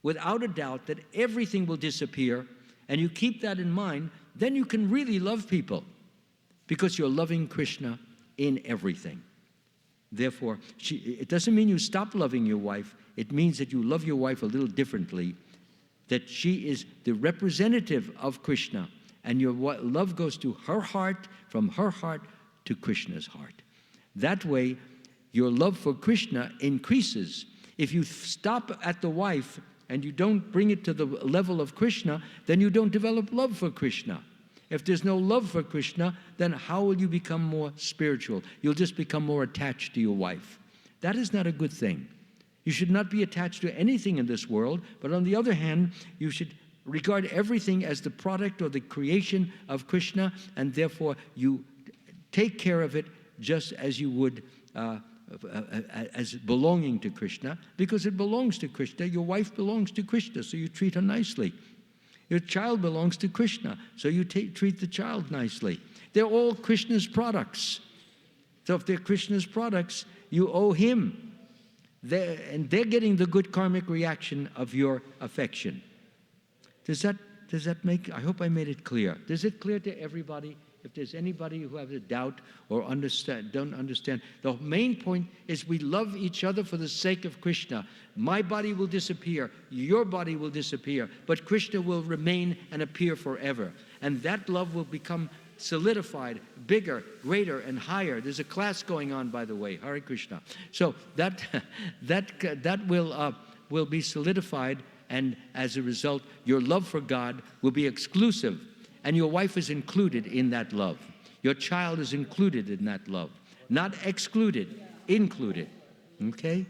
without a doubt, that everything will disappear, and you keep that in mind, then you can really love people, because you're loving Krishna in everything. Therefore, it doesn't mean you stop loving your wife. It means that you love your wife a little differently, that she is the representative of Krishna, and your love goes to her heart, from her heart to Krishna's heart. That way, your love for Krishna increases. If you stop at the wife and you don't bring it to the level of Krishna, then you don't develop love for Krishna. If there's no love for Krishna, then how will you become more spiritual? You'll just become more attached to your wife. That is not a good thing. You should not be attached to anything in this world, but on the other hand, you should regard everything as the product or the creation of Krishna, and therefore you take care of it just as you would as belonging to Krishna, because it belongs to Krishna. Your wife belongs to Krishna, so you treat her nicely. Your child belongs to Krishna, so you treat the child nicely. They're all Krishna's products. So if they're Krishna's products, you owe him. And they're getting the good karmic reaction of your affection. Does that make, I hope I made it clear. Is it clear to everybody? If there's anybody who has a doubt or don't understand, the main point is we love each other for the sake of Krishna. My body will disappear, your body will disappear, but Krishna will remain and appear forever. And that love will become solidified, bigger, greater, and higher. There's a class going on, by the way, Hare Krishna. So that will be solidified, and as a result, your love for God will be exclusive. And your wife is included in that love. Your child is included in that love. Not excluded, included. Okay?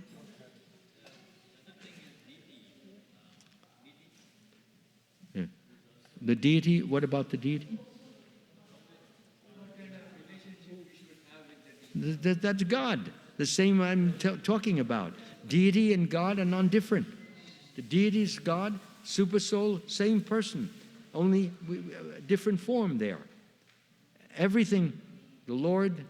Yeah. The deity, what about the deity? That's God. The same I'm talking about. Deity and God are non-different. The deity is God, super soul, same person. Only a different form there. Everything, the Lord,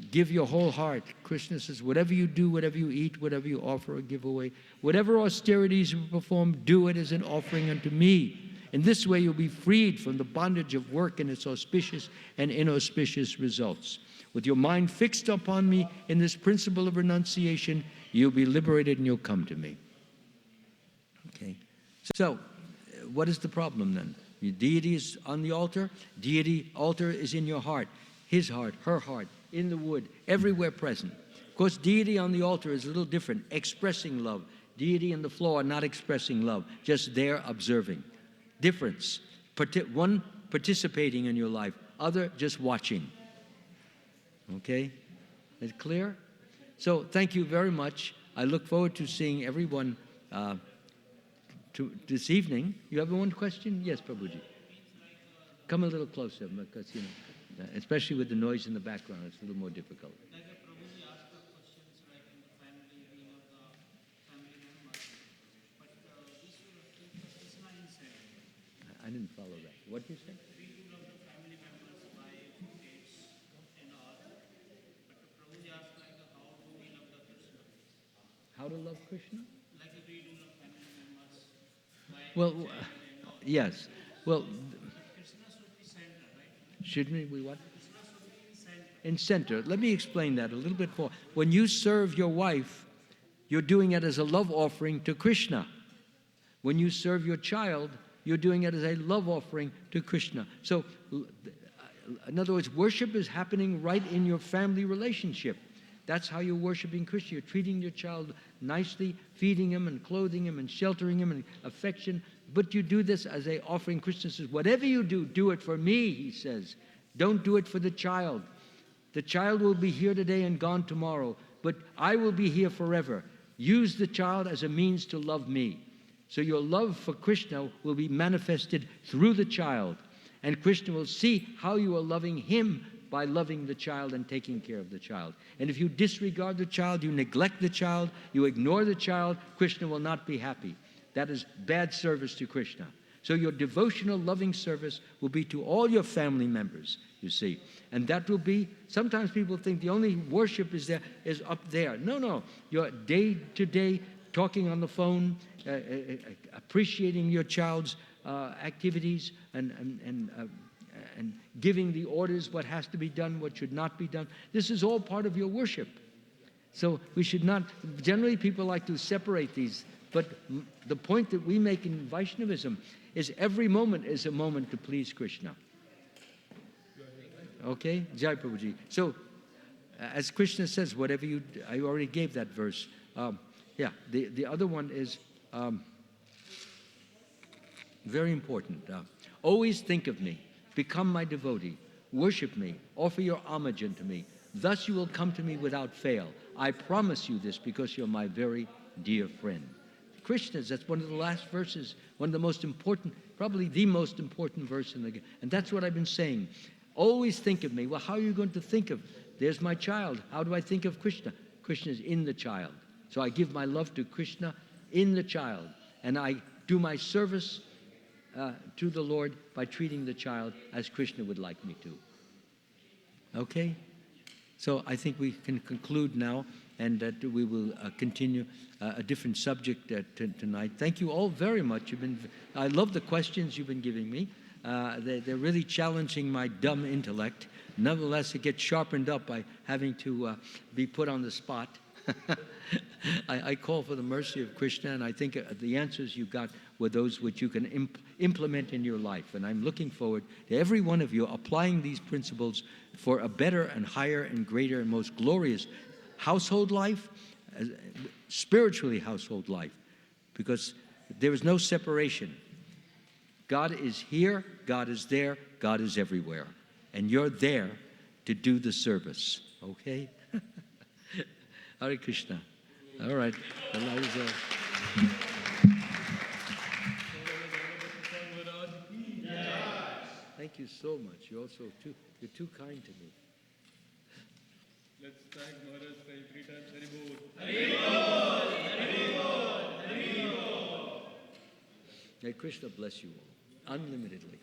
give your whole heart. Krishna says, whatever you do, whatever you eat, whatever you offer or give away, whatever austerities you perform, do it as an offering unto me. In this way, you'll be freed from the bondage of work and its auspicious and inauspicious results. With your mind fixed upon me in this principle of renunciation, you'll be liberated and you'll come to me. Okay. So, what is the problem then? Your deity is on the altar. Deity altar is in your heart. His heart, her heart, in the wood, everywhere present. Of course, deity on the altar is a little different, expressing love. Deity on the floor, not expressing love, just there observing. Difference. One participating in your life, other just watching. Okay? Is it clear? So, thank you very much. I look forward to seeing everyone this evening. You have one question? Yes, Prabhuji. Come a little closer, because, especially with the noise in the background, it's a little more difficult. Like Prabhuji asked the questions like in the family, we know the family members, but this will affect the Krishna inside. I didn't follow that. What did you say? We do love the family members, wife, kids, and all. But Prabhuji asked like how do we love the Krishna? How to love Krishna? Like we do love family members, wife, Well, child, and all. yes. Well, Krishna should be center, right? shouldn't we what? Krishna should be in center. In center. Let me explain that a little bit more. When you serve your wife, you're doing it as a love offering to Krishna. When you serve your child, you're doing it as a love offering to Krishna. So, in other words, worship is happening right in your family relationship. That's how you're worshiping Krishna. You're treating your child nicely, feeding him and clothing him and sheltering him and affection. But you do this as a offering. Krishna says, whatever you do, do it for me, he says. Don't do it for the child. The child will be here today and gone tomorrow, but I will be here forever. Use the child as a means to love me. So your love for Krishna will be manifested through the child. And Krishna will see how you are loving him by loving the child and taking care of the child. And if you disregard the child, you neglect the child, you ignore the child, Krishna will not be happy. That is bad service to Krishna. So your devotional, loving service will be to all your family members, you see. And that will be, sometimes people think the only worship is up there. No. Your day-to-day talking on the phone, appreciating your child's activities, and giving the orders, what has to be done, what should not be done. This is all part of your worship. So we should not, generally people like to separate these, but the point that we make in Vaishnavism is every moment is a moment to please Krishna. Okay? Jai Prabhuji. So as Krishna says, whatever you, I already gave that verse. The other one is very important. Always think of me, become my devotee, worship me, offer your homage unto me. Thus you will come to me without fail. I promise you this because you're my very dear friend. Krishna's, that's one of the last verses, one of the most important, probably the most important verse in the, and that's what I've been saying. Always think of me. Well, how are you going to think of, there's my child. How do I think of Krishna? Krishna is in the child. So I give my love to Krishna in the child. And I do my service to the Lord by treating the child as Krishna would like me to. Okay? So I think we can conclude now, and that we will continue a different subject tonight. Thank you all very much. I love the questions you've been giving me. They're really challenging my dumb intellect. Nevertheless, it gets sharpened up by having to be put on the spot. I call for the mercy of Krishna, and I think the answers you got were those which you can implement in your life. And I'm looking forward to every one of you applying these principles for a better and higher and greater and most glorious household life, spiritually household life, because there is no separation. God is here, God is there, God is everywhere. And you're there to do the service, okay? Hare Krishna. All right. Thank you so much. You're too kind to me. Let's thank Maharaj for 3 times. Hari Bol. Hari Bol. Hari Bol. May Krishna bless you all unlimitedly.